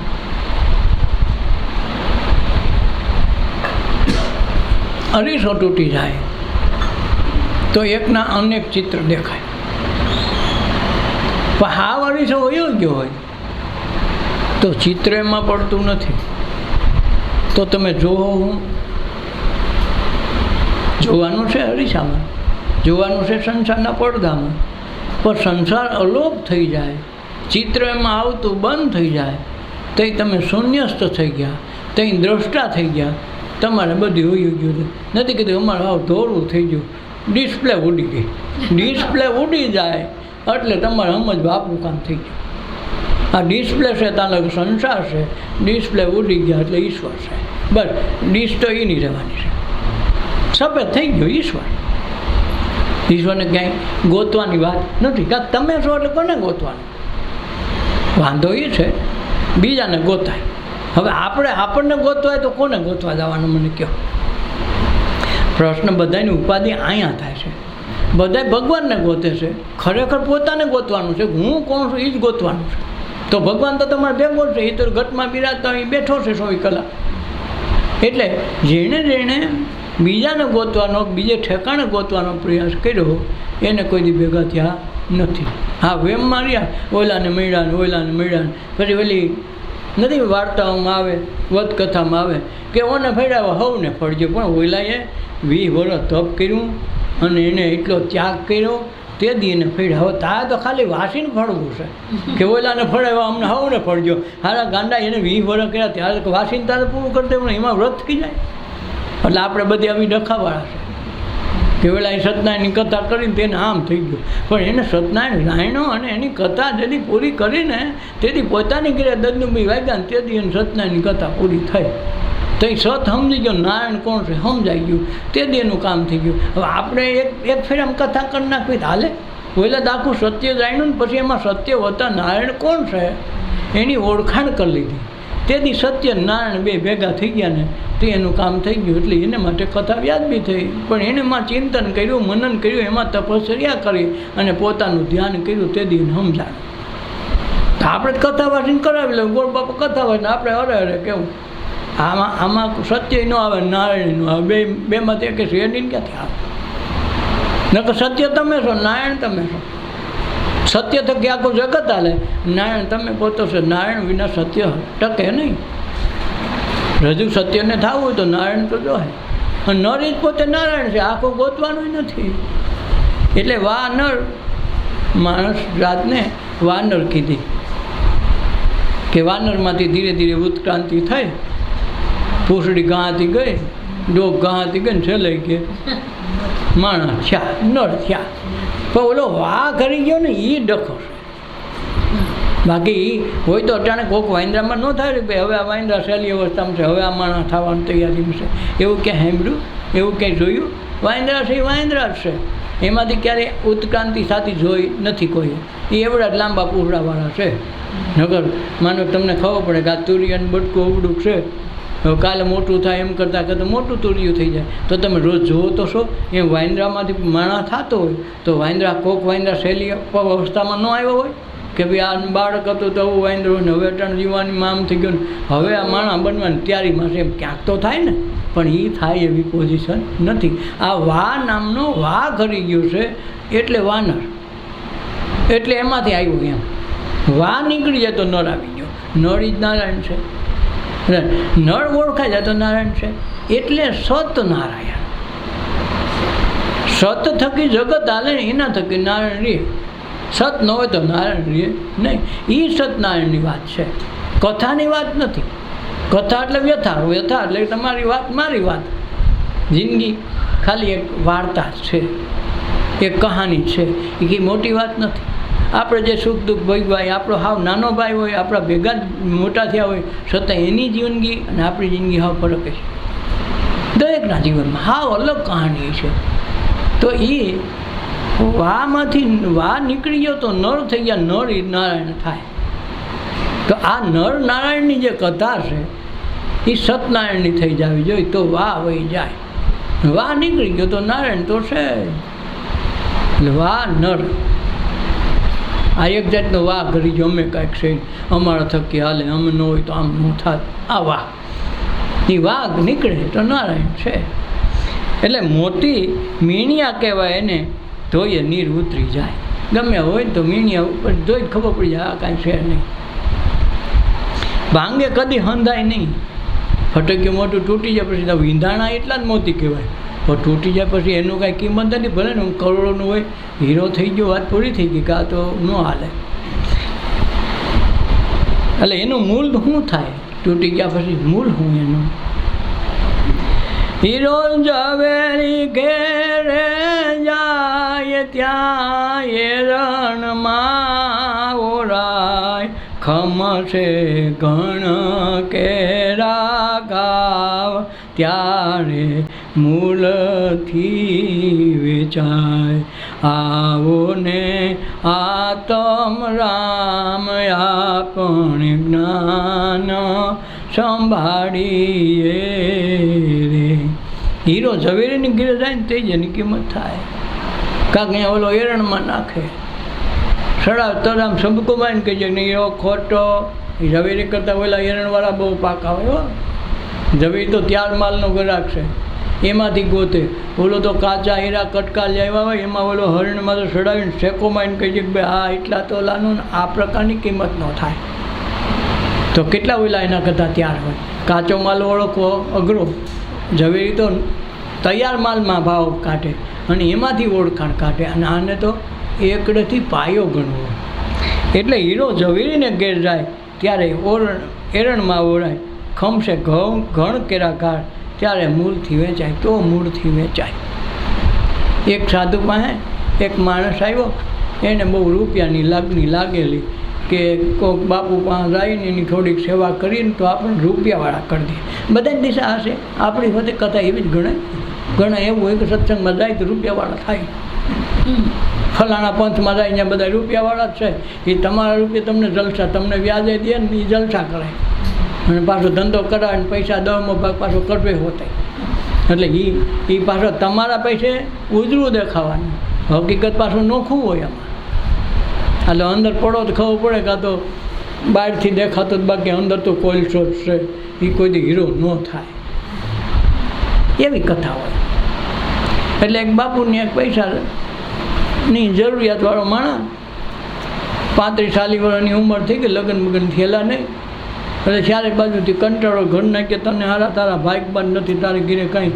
અરીસો તૂટી જાય તો એકના અનેક ચિત્ર દેખાય. પણ હાવ અરીસો વયો ગયો હોય તો ચિત્ર એમાં પડતું નથી. તો તમે જોવાનું છે અરીસામાં, જોવાનું છે સંસારના પડદામાં. પણ સંસાર અલોપ થઈ જાય, ચિત્ર એમાં આવતું બંધ થઈ જાય તો તમે શૂન્યસ્ત થઈ ગયા, ત્યાં દ્રષ્ટા થઈ ગયા. તમારે બધું હોઈ ગયું નથી કીધું, અમારે આવ ધોળું થઈ ગયું, ડિસ્પ્લે ઉડી ગઈ. ડિસ્પ્લે ઉડી જાય એટલે તમારે સમજવા આપણું કામ થઈ ગયું. આ ડિસ્પ્લે છે ત્યાં સંસાર છે, ડિસ્પ્લે ઉડી ગયા એટલે ઈશ્વર છે. બસ ડીશ તો એની રહેવાની છે. સફેદ થઈ ગયો ઈશ્વર. ઈશ્વરને ક્યાંય ગોતવાની વાત નથી. કાંક તમે છો એટલે કોને ગોતવાનું? વાંધો એ છે બીજાને ગોતાય. હવે આપણને ગોતવાય તો કોને ગોતવા જવાનું મને કહો? પ્રશ્ન બધાની ઉપાધિ અહીંયા થાય છે. બધા ભગવાનને ગોતે છે, ખરેખર પોતાને ગોતવાનું છે. હું કોણ છું એ જ ગોતવાનું છે. તો ભગવાન તો તમારે ભેગો છે, એ તો ઘટમાં બિરાજતા એ બેઠો છે 24 કલાક. એટલે જેણે બીજાને ગોતવાનો, બીજે ઠેકાણે ગોતવાનો પ્રયાસ કર્યો એને કોઈ દી ભેગા થયા નથી. હા, વેમ માર્યા, ઓલાને મળ્યા. પછી ઓલી નથી વાર્તાઓમાં આવે, વદકથામાં આવે કે ઓને ફેડાવા હવને ફળજો. પણ ઓલાએ 20 વર્ષ તપ કર્યું અને એને એટલો ત્યાગ કર્યો, તે દી એને ફેડ્યા. હવે તારે તો ખાલી વાસીને ફળવું છે કે ઓલાને ફળાવ્યા અમને હવને ફળજો. હારા ગાંડા એને 20 વર્ષ કર્યા ત્યારે વાસીને તારે પૂરું કરી દેવું, એમાં વ્રત થઈ જાય. એટલે આપણે બધી આવી ડખાવાળા છે કે ઓલા એ સત્યનારાયણની કથા કરીને તેને આમ થઈ ગયું. પણ એને સત્યનારાયણ રાયણો અને એની કથા જેથી પૂરી કરીને તેથી પોતાની ક્રિયા દદનુભાઈ વાગ્યા ને તેથી એને સત્યનારાયણની કથા પૂરી થઈ. તો એ સત સમજી ગયો નારાયણ કોણ છે, સમજાઈ ગયું, તે દી એનું કામ થઈ ગયું. હવે આપણે એક ફેર આમ કથા કરી નાખવી હાલે? પહેલાં તો આખું સત્ય જાણ્યું ને પછી એમાં સત્ય હોતા નારાયણ કોણ છે એની ઓળખાણ કરી લીધી. તેથી સત્ય નારાયણ બે ભેગા થઈ ગયા ને તે એનું કામ થઈ ગયું. એટલે એને માટે કથા વ્યાજબી થઈ. પણ એને માં ચિંતન કર્યું, મનન કર્યું, એમાં તપશ્ચર્યા કરી અને પોતાનું ધ્યાન કર્યું, તે દી સમજાયું. તો આપણે જ કથા વાંચીને કરાવી લઉં, ગોળ બાપા કથા વાંચીને આપણે અરે કેવું આમાં સત્ય ન આવે, નારાયણ ન આવે. બેમાં તે કે શેરની ક્યાંથી આવે? ન તો સત્ય તમે છો, નારાયણ તમે છો. સત્ય થકી આખું જગત હાલે, નારાયણ તમે પોતો છો. નારાયણ વિના સત્ય ટકે નહીં. રજૂ સત્યને થવું હોય તો નારાયણ તો જોહે. અને નર જ પોતે નારાયણ છે, આખું ગોતવાનું નથી. એટલે વાનર, માણસ જાતને વાનર કીધી કે વાનરમાંથી ધીરે ધીરે ઉત્ક્રાંતિ થઈ. પૂંછડી ગાંથી ગઈ, ડોક ગાંથી ગઈ ને છેલ્લે કે માણસ થયા, નર થયા. પણ ઓલો વાહ કરી ગયો ને એ ડખો છે. બાકી હોય તો અટાણે કોઈક વાંદરામાં ન થાય કે હવે આ વાંદરા સહેલી અવસ્થામાં છે, હવે આ માણસ થવાની તૈયારીમાં છે. એવું ક્યાંય સાંભળ્યું, એવું ક્યાંય જોયું? વાંદરા છે એ વાંદરા જ છે. એમાંથી ક્યારેય ઉત્ક્રાંતિ સાથી જોઈ નથી કોઈ. એ એવડા જ લાંબા પૂંછડાવાળા છે. નગર માનો તમને ખબર પડે કે આ તુરિયાનું બટકું અવડું છે, હવે કાલે મોટું થાય એમ કરતાં મોટું તુરિયું થઈ જાય. તો તમે રોજ જુઓ તો છો એમ વાંદરામાંથી માણસ થતો હોય તો કોક વાંદરા સહેલી અવસ્થામાં ન આવ્યો હોય કે ભાઈ આ બાળક હતું તો આવું વાંદરો ને હવે અટાણ જીવવાની આમ થઈ ગયું, હવે આ માણસ બનવાની તૈયારીમાં છે, એમ ક્યાંક તો થાય ને. પણ એ થાય એવી પોઝિશન નથી. આ વા નામનો વા કરી ગયો છે એટલે વાનર, એટલે એમાંથી આવ્યું. એમ વા નીકળી જાય તો નર આવી ગયો. નર જ નારાયણ છે. નળ ઓળખાઈ જાય તો નારાયણ છે. એટલે સતનારાયણ. સત થકી જગત હાલે ને એના થકી નારાયણ રે. સત ન હોય તો નારાયણ રે નહીં. એ સતનારાયણની વાત છે, કથાની વાત નથી. કથા એટલે વ્યથા, વ્યથા એટલે તમારી વાત મારી વાત. જિંદગી ખાલી એક વાર્તા છે, એક કહાની છે, એ કંઈ મોટી વાત નથી. આપણે જે સુખ દુઃખ ભોગવાય, આપણો હાવ નાનો ભાઈ હોય, આપણા ભેગા જ મોટા થયા હોય, છતાં એની જિંદગી અને આપણી જિંદગી હાવ ફરક છે. દરેકના જીવનમાં હાવ અલગ કહાની છે. તો એ વામાંથી વા નીકળી ગયો તો નર થઈ ગયા, નર એ નારાયણ થાય. તો આ નર નારાયણની જે કથા છે એ સતનારાયણની થઈ જવી જોઈએ તો વા વહી જાય. વા નીકળી ગયો તો નારાયણ તો છે. એટલે વા નર આ એક જાતનો વાહ કરી ગયો. અમે કાંઈક છે અમારા થકી હાલે, અમે ન હોય તો આમ ન થાય. આ વાહ એ વાઘ નીકળે તો નારાયણ છે. એટલે મોટી મીણિયા કહેવાય એને, ધોઈએ નીર ઉતરી જાય. ગમે હોય તો મીણિયા ઉપર જોઈ ખબર પડી જાય આ કાંઈ છે નહીં. ભાંગે કદી હંધાય નહીં. ફટક્યું મોટું તૂટી જાય પછી તો વિંધાણા એટલા જ મોતી કહેવાય. પણ તૂટી જાય પછી એનું કાંઈ કિંમત નથી. ભલે ને કરોડોનું હોય, હીરો થઈ ગયો, વાત પૂરી થઈ ગઈ, કે આ તો ન હાલે. એટલે એનું મૂળ શું થાય? તૂટી ગયા પછી મૂળ શું એનું? હીરો ઝવેરી ઘેરે જાય ત્યાં એ રણમાં ઓરાય, ખમશે ઘણ કેરા ગા ત્યારે મૂળથી વેચાય. આવો ને આતમ રામ આપણે જ્ઞાન સંભાળીએ રે. હીરો ઝવેરીની ઘીરે જાય ને તે જ એની કિંમત થાય. કાંક અહીંયા ઓલો એરણમાં નાખે સડાવ તર આમ સબકુમાઈને કહે છે નહીં એવો ખોટો. એ ઝવેરી કરતાં ઓલા એરણવાળા બહુ પાકા હોય હો. ઝવેરી તો ત્યાર માલનો ગ્રાહક છે, એમાંથી ગોતે. ઓલો તો કાચા હીરા કટકા લેવા હોય એમાં ઓલો હરણમાં તો સડાવીને શેકો મારીને કહે છે કે ભાઈ આ એટલા તોલાનું આ પ્રકારની કિંમત ન થાય. તો કેટલા ઓલા એના કરતાં તૈયાર હોય. કાચો માલ ઓળખવો અઘરો, ઝવેરી તો તૈયાર માલમાં ભાવ કાઢે અને એમાંથી ઓળખાણ કાઢે. અને આને તો એકડેથી પાયો ગણવો. એટલે હીરો ઝવેરીને ઘેર જાય ત્યારે એરણમાં ઓળાય. ખમશે ઘણ કેરાકાર ત્યારે મૂળથી વેચાય. તો મૂળથી વેચાય. એક સાધુ પાસે એક માણસ આવ્યો, એને બહુ રૂપિયાની લાગણી લાગેલી કે કોઈક બાપુ પાસે જઈને એની થોડીક સેવા કરીને તો આપણે રૂપિયાવાળા કરી દઈએ. બધાની દિશા હશે, આપણી સાથે કથા એવી જ ગણાય. ઘણા એવું હોય કે સત્સંગમાં જાય તો રૂપિયાવાળા થાય. ફલાણા પંથમાં જાય ત્યાં બધા રૂપિયાવાળા જ છે. એ તમારા રૂપિયા તમને જલસા, તમને વ્યાજે દે ને એ જલસા કરે અને પાછો ધંધો કરાવે ને પૈસા 10મો ભાગ પાછો કટવે હોતા. એટલે એ પાછો તમારા પૈસે ઉજળું દેખાવાનું, હકીકત પાછું નોખું હોય એમાં. એટલે અંદર પડો તો ખબર પડે કાં તો બહારથી દેખાતો જ, બાકી અંદર તો કોલસો જ છે. એ કોઈ હીરો ન થાય એવી કથા હોય. એટલે એક બાપુની એક પૈસાની જરૂરિયાતવાળો માણસ 35-40 વર્ષની ઉંમર થઈ ગઈ, લગ્ન બગન થયેલા નહીં. એટલે ચારે બાજુથી કંટાળો ઘરના કે તને હારા તારા ભાગબાન નથી, તારે ઘીરે કંઈ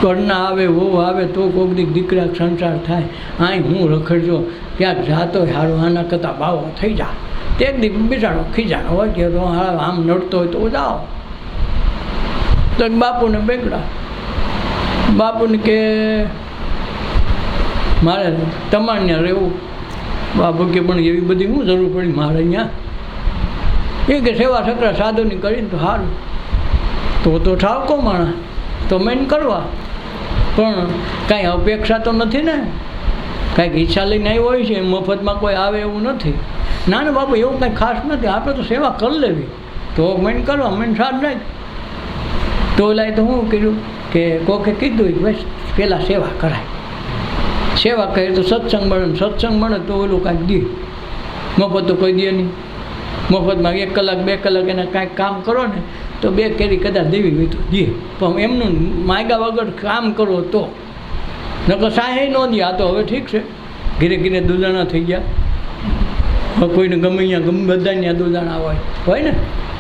ઘરના આવે વહુ આવે તો કોઈક દીકરા સંસાર થાય. અહીં હું રખડજો ક્યાંક જાતો સારું, આના કરતાં બાવો થઈ જા. તે એક દી બિચારો ખીજાણો હોય કે તો આમ નડતો હોય તો જાઓ. તો બાપુને બેગડા. બાપુને કે મારે તમારે ત્યાં રહેવું. બાપુ કે પણ એવી બધી શું જરૂર પડી મારે અહીંયા? એ કે સેવા સકરા સાધુની કરીને તો સારું. તો ઠાવકો માણસ તો મેન કરવા, પણ કાંઈ અપેક્ષા તો નથી ને. કાંઈક ઈચ્છા લઈને આવ્યો હોય છે, મફતમાં કોઈ આવે એવું નથી. ના ને બાપુ એવું કાંઈ ખાસ નથી, આપણે તો સેવા કરી લેવી. તો મેન કરવા, મેન સાથ નહીં. તો લાય તો શું કર્યું કે કોકે કીધું બસ પહેલાં સેવા કરાય. સેવા કરે તો સત્સંગ મળે, સત્સંગ મળે તો ઓલું કાંઈક દે. મફત તો કોઈ દે નહીં. મફતમાં 1 કલાક 2 કલાક એને કાંઈક કામ કરો ને તો 2 કેરી કદાચ દેવી હોય તો દે. પણ એમનું માગ્યા વગર કામ કરો તો નકર સાહે ન દે. આ તો હવે ઠીક છે, ઘીરે ઘીરે દુધાણા થઈ ગયા. હવે કોઈને ગમે અહીંયા બધાને દુધાણા હોય ને.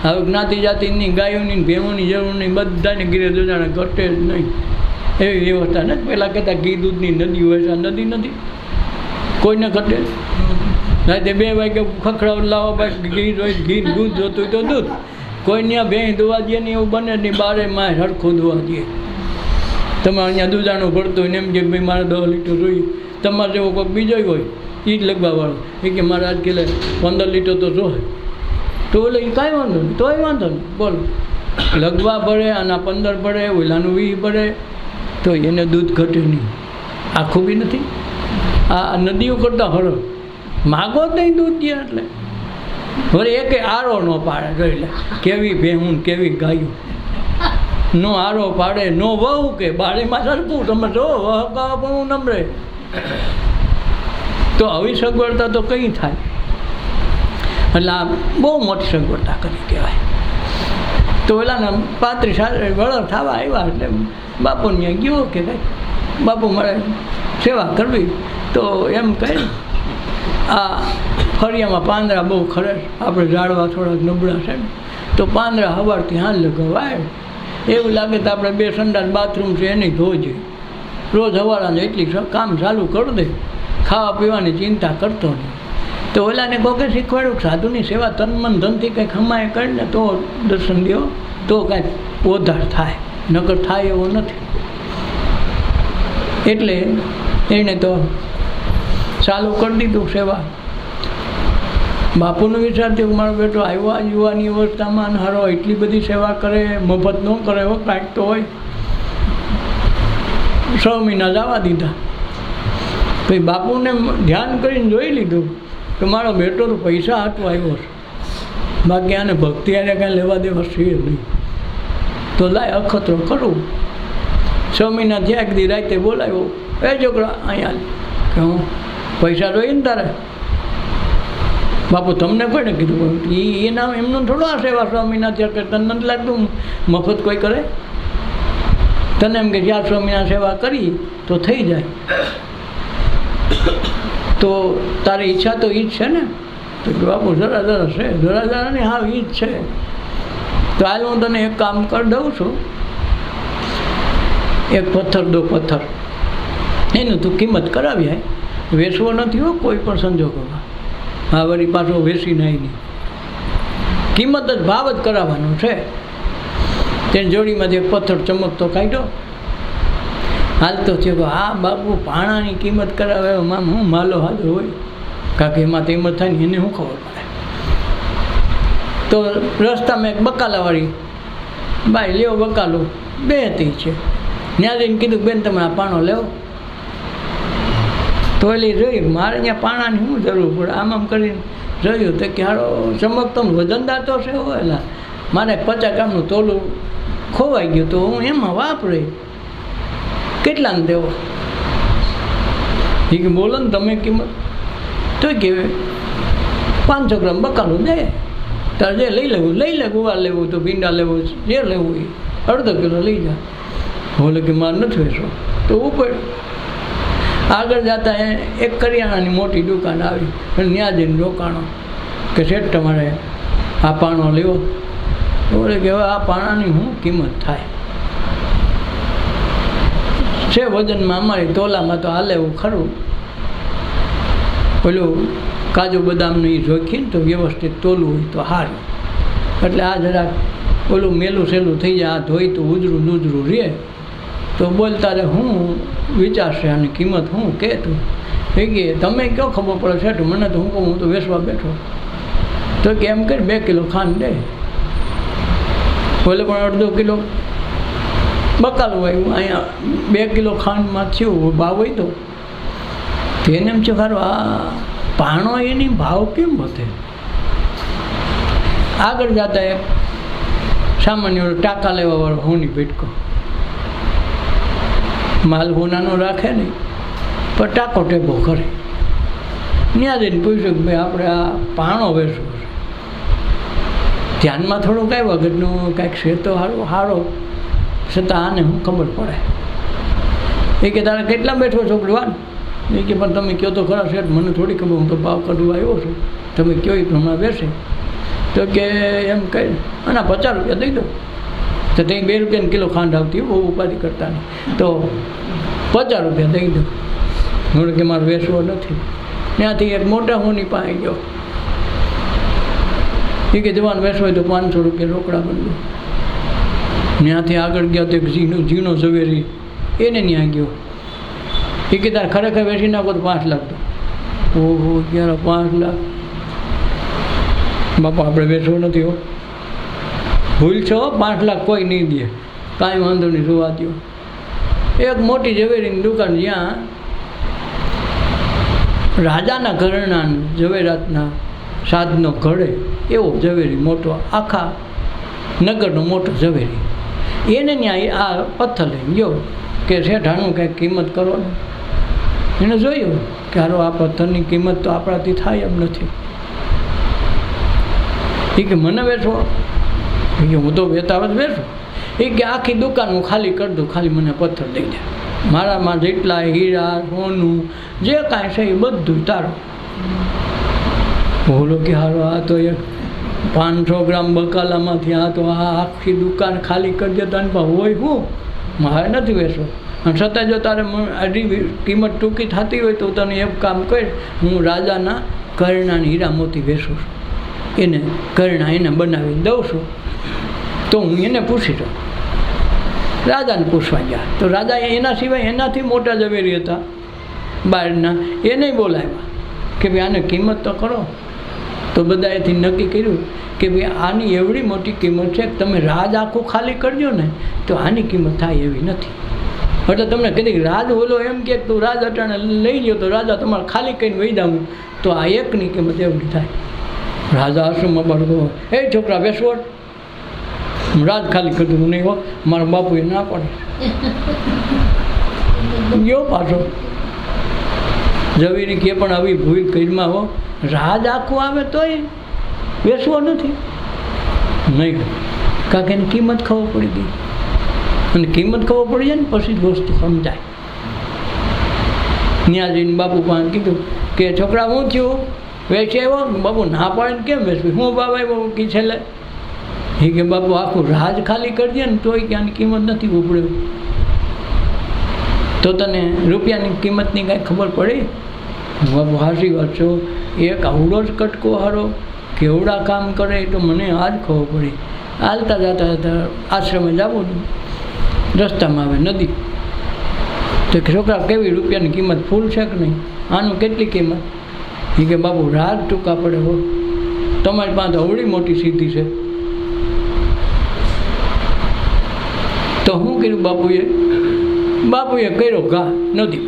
હવે જ્ઞાતિ જાતિની ગાયોની ભેંસોની જરૂર નહીં, બધાને ઘીરે દુધાણા ઘટે જ નહીં. એવી વ્યવસ્થા નથી. પહેલાં કહેતા ઘી દૂધની નદી હોય છે, આ નદી નથી, કોઈને ઘટે. રાતે 2 વાગે ખખડાવ લાવો ભાઈ, ઘી હોય ઘી, દૂધ જોતું હોય તો દૂધ. કોઈને ત્યાં ભેંસ દોવા દે ને એવું બને નહીં, 12 માસ હરખું દોવા દે. તમારે અહીંયા દૂધાણું ભરતું હોય ને એમ કે ભાઈ મારે 10 લીટર જોઈએ. તમારે જેવો કોઈક બીજો હોય એ જ લગવાવાળો એ કે મારે આજ કિલે 15 લીટર તો જોઈએ. તો એટલે એ કાંઈ વાંધો નહીં, તોય વાંધો નહીં. બોલો લગવા પડે, આના 15 પડે, ઓલાનું 20 પડે, તો એને દૂધ ઘટે નહીં. આ ખૂબી નથી. આ નદીઓ કરતાં હરો માગો જ નહીં દૂધ દે. એટલે વળી એકે આરો ન પાડે. જોઈ લે કેવી ભેહું કેવી ગાયું નો આરો પાડે, નો વહુ કે બાળીમાં સરખું. તમે જો વહકા પણ નમરે તો આવી સગવડતા તો કંઈ થાય. એટલે આ બહુ મોટી સગવડતા કરી કહેવાય. તો ઓલાને 35 વળર થવા આવ્યા એટલે બાપુને ત્યાં ગયો કે ભાઈ બાપુ મારે સેવા કરવી. તો એમ કહે આ ફળિયામાં પાંદડા બહુ ખરે, આપણે ઝાડવા થોડાક નબળા છે ને, તો પાંદડા સવારથી હાલ લગાવાય. એવું લાગે તો આપણે 2 સંડાસ બાથરૂમ છે એની ધોજે. રોજ સવારાને એટલી કામ ચાલુ કરી દે, ખાવા પીવાની ચિંતા કરતો નહીં. તો ઓલાને કોકે શીખવાડ્યું સાધુની સેવા તન મન ધનથી કંઈક હમાય કરીને તો દર્શન દો તો કાંઈક ઓધાર થાય, નકર થાય એવો નથી. એટલે એણે તો ચાલુ કરી દીધું સેવા. બાપુનો વિચાર થયો કે મારો બેટો આવ્યો આ યુવાની અવસ્થામાં અને હારો એટલી બધી સેવા કરે, મફત ન કરે એવો કાંઈક તો હોય. 6 મહિના જવા દીધા. પછી બાપુને ધ્યાન કરીને જોઈ લીધું કે મારો બેટો તો પૈસા હાટવા આવ્યો છે, બાકી આને ભક્તિ આને કાંઈ લેવા દેવા છે નહીં. તો લાય અખતરો કરું. 6 મહિના થયા એક દી રાતે બોલાવ્યો, એ છોકરા અહીંયા કે હું પૈસા જોઈએ ને તારે. બાપુ તમને કોઈને કીધું? એ નામ એમનું થોડો આ સેવા 6 મહિના થયા કે તને નથી લાગતું મફત કોઈ કરે? તને એમ કે 4 મહિના સેવા કરી તો થઈ જાય, તો તારી ઈચ્છા તો ઈ જ છે ને? તો બાપુ જરા છે, જરા ને હા ઈ જ છે. તો હાલ હું તને એક કામ કરી દઉં છું, એક પથ્થર દો પથ્થર, એનું તું કિંમત કરાવી આય. વેચવો નથી હો કોઈ પણ સંજોગોમાં. હા વળી પાછો વેચી નહીં, કિંમત જ ભાવ જ કરાવવાનો છે. તેની જોડીમાંથી એક પથ્થર ચમકતો કાઢ્યો, હાલતો થયો કે હા બાપુ પાણાની કિંમત કરાવે એમાં હું માલો હાજો હોય, કારણ કે એમાં તો એમ જ થાય ને એને શું ખબર પડે. તો રસ્તામાં એક બકાલાવાળી બાઈ લેવો બકાલો 2 હતી છે, ત્યાં જઈને કીધું બેન તમે આ પાણો લેવો. તો એલી જોઈ મારે અહીંયા પાણાની શું જરૂર પડે, આમ કરીને જોયું તો કે હારો ચમકતો વજનદાર તો છે એલા, મારે 50 ગ્રામનું તોલું ખોવાઈ ગયું તો હું એમાં વાપરે, કેટલાને દેવો? એ કે બોલો ને તમે કિંમત. તો કે 500 ગ્રામ બકાલું દે, તારે જે લઈ લેવું લઈ લે, ગુવાર લેવું તો ભીંડા લેવું જે લેવું એ અડધો કિલો લઈ જા. બોલે કે મારે નથી વેચો. તો ઉપર આગળ જતા એક કરિયાણાની મોટી દુકાન આવી અને ત્યાં જઈને રોકાણો કે શેઠ તમારે આ પાણો લેવો. બોલે કે હવે આ પાણાની શું કિંમત થાય છે? વજનમાં અમારી તોલામાં તો હાલે એવું ખરું, પેલું કાજુ બદામનું એ જોખીને તો વ્યવસ્થિત તોલવું હોય તો સારું. એટલે આ જરાક ઓલું મેલું સેલું થઈ જાય, આ ધોઈ તો ઉજરું નૂજરું રહે. તો બોલ તારે શું વિચારશે આની કિંમત શું કે તું? એ કે તમે કયો ખબર પડે છે? મને તો હું કહું, હું તો વેચવા બેઠો. તો કે એમ કરી 2 કિલો ખાંડ દે. બોલે પણ અડધો કિલો બકાલું આવ્યું, અહીંયા 2 કિલો ખાંડમાં થયું ભાવ હોય તો એને એમ છે ખરું આ પાણો એની ભાવ કેમ વધે? આગળ જતા એક સામાન્ય ટાંકા લેવાવાળો હોની ભેટકો, માલ હોનાનો રાખે નહીં પણ ટાંકો ટેકો કરે. ત્યાં જઈને પૂછ્યું કે ભાઈ આપણે આ પાણો વેચવો છે, ધ્યાનમાં થોડું કાંઈ વગરનું કાંઈક છે તો સારો છતાં આને શું ખબર પડે. એ કે તારે કેટલા બેઠો છોકરીવાન? એ કે પણ તમે કહો તો ખરા શેઠ, મને થોડી ખબર, હું તો ભાવ કાઢવા આવ્યો છું, તમે કહો એ પ્રમાણે બેસે. તો કે એમ કહી અને 50 રૂપિયા દઈ દો. તો ત્યાં 2 રૂપિયાની કિલો ખાંડ આવતી, બહુ ઉપાધિ કરતા નહીં, તો 50 રૂપિયા દઈ દો. હું કે મારે વેચવો નથી. ત્યાંથી એક મોટા હોની પાસે ગયો, એ કે જવાન વેચવો હોય તો 500 રૂપિયા રોકડા બનવું. ત્યાંથી આગળ ગયા તો એક ઝીણો ઝવેરી એને ત્યાં ગયો. એ કે તારે ખરેખર વેચી નાખો તો 5 લાખ દો. ઓહો 5 લાખ બાપા આપણે વેચવો નથી હો, ભૂલ છો, 5 લાખ કોઈ નહીં દે, કાંઈ વાંધો નહીં, જોવા દો. એક મોટી ઝવેરીની દુકાન જ્યાં રાજાના ઘરેણા ઝવેરાતના સાધનો ઘડે એવો ઝવેરી મોટો, આખા નગરનો મોટો ઝવેરી. એને ત્યાં આ પથ્થર લઈને ગયો કે શેઠ આનું કંઈક કિંમત કરો ને. એને જોયું કે હારો આ પથ્થરની કિંમત તો આપણાથી થાય એમ નથી. એ કે મને વેચવો? એ કે હું તો વેતાવ જ વેચું. એ કે આખી દુકાન હું ખાલી કરી દઉં, ખાલી મને પથ્થર દઈ દે. મારામાં જેટલા હીરા સોનું જે કાંઈ છે એ બધું તારું. બોલો કે હારો આ તો એક 500 ગ્રામ બકાલામાંથી આ તો આ આખી દુકાન ખાલી કરી દેતા ને હોય હું મારે નથી વેચવો. અને છતાં જો તારે આટલી કિંમત ટૂંકી થતી હોય તો તને એક કામ કર, હું રાજાના ઘરેણાની હીરા મોતી વેચું છું, એને ઘરેણા એને બનાવી દઉં છું, તો હું એને પૂછી દઉં. રાજાને પૂછવા ગયા તો રાજાએ એના સિવાય એનાથી મોટા ઝવેરી હતા બહારના, એને બોલાવ્યા કે ભાઈ આને કિંમત તો કરો. તો બધાએથી નક્કી કર્યું કે ભાઈ આની એવડી મોટી કિંમત છે કે તમે રાજ આખું ખાલી કરજો ને તો આની કિંમત થાય એવી નથી. એટલે તમને કીધી રાજ ઓલો એમ કે તું રાજ અટાણે લઈ ગયો તો રાજા તમારે ખાલી કરીને વહી જાઉં તો આ એકની કિંમત એવડી થાય. રાજા આશ્રમમાં બાળકો એ છોકરા બેસવડ રાજ ખાલી કરતું નહીં હો, મારા બાપુએ ના પડે ગયો પાછો. ઝવેરી કે પણ આવી ભૂલ કરીમાં હો, રાજ આખું આવે તોય બેસવો નથી નહીં, કારણ કે એની કિંમત ખબર પડી ગઈ. અને કિંમત ખબર પડી જાય ને પછી જ વસ્તુ સમજાય. ત્યાં જઈને બાપુ પાસે કીધું કે છોકરા હું થયું વેચે આવ્યો? બાપુ ના પાડે કેમ વેચવી? હું બાબા આવ્યો કી છેલ્લે એ કે બાપુ આખું રાજ ખાલી કરી દે ને તોય કે આની કિંમત નથી ઉપડ્યું. તો તને રૂપિયાની કિંમતની કાંઈ ખબર પડી? બાપુ હાસી વાત છો, એક આવડો જ કટકો હારો કેવડા કામ કરે તો મને આ જ ખબર પડી. હાલતા જતા હતા આશ્રમે જવું રસ્તામાં આવે નદી, તો છોકરા કેવી રૂપિયાની કિંમત ફૂલ છે કે નહીં, આનું કેટલી કિંમત? એ કે બાપુ રાજ ટૂંકા પડે હો, તમારી પાસે અવળી મોટી સિદ્ધિ છે. તો શું કર્યું બાપુએ કર્યો ઘા નદી.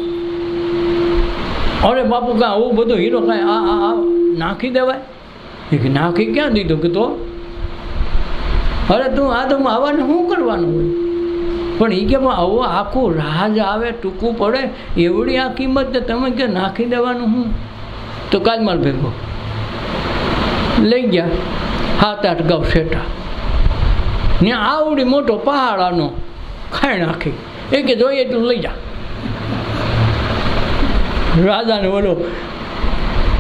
અરે બાપુ કાં આવું બધો હીરો કાંઈ આ નાખી દેવાય? એ કે નાખી ક્યાં દીધો? કે તો અરે તું આ તો આવવાને શું કરવાનું હોય? પણ એ કે આવો આખું રાજ આવે ટૂંકું પડે એવડી આ કિંમત ને તમે કે નાખી દેવાનું હું? તો કાલ માર ભેગો લઈ ગયા 7-8 ગાઉ શેઠા ને આવડી મોટો પહાડ આનો ખાઈ નાખી. એ કે જોઈએ તું લઈ જા. રાજાને ઓલો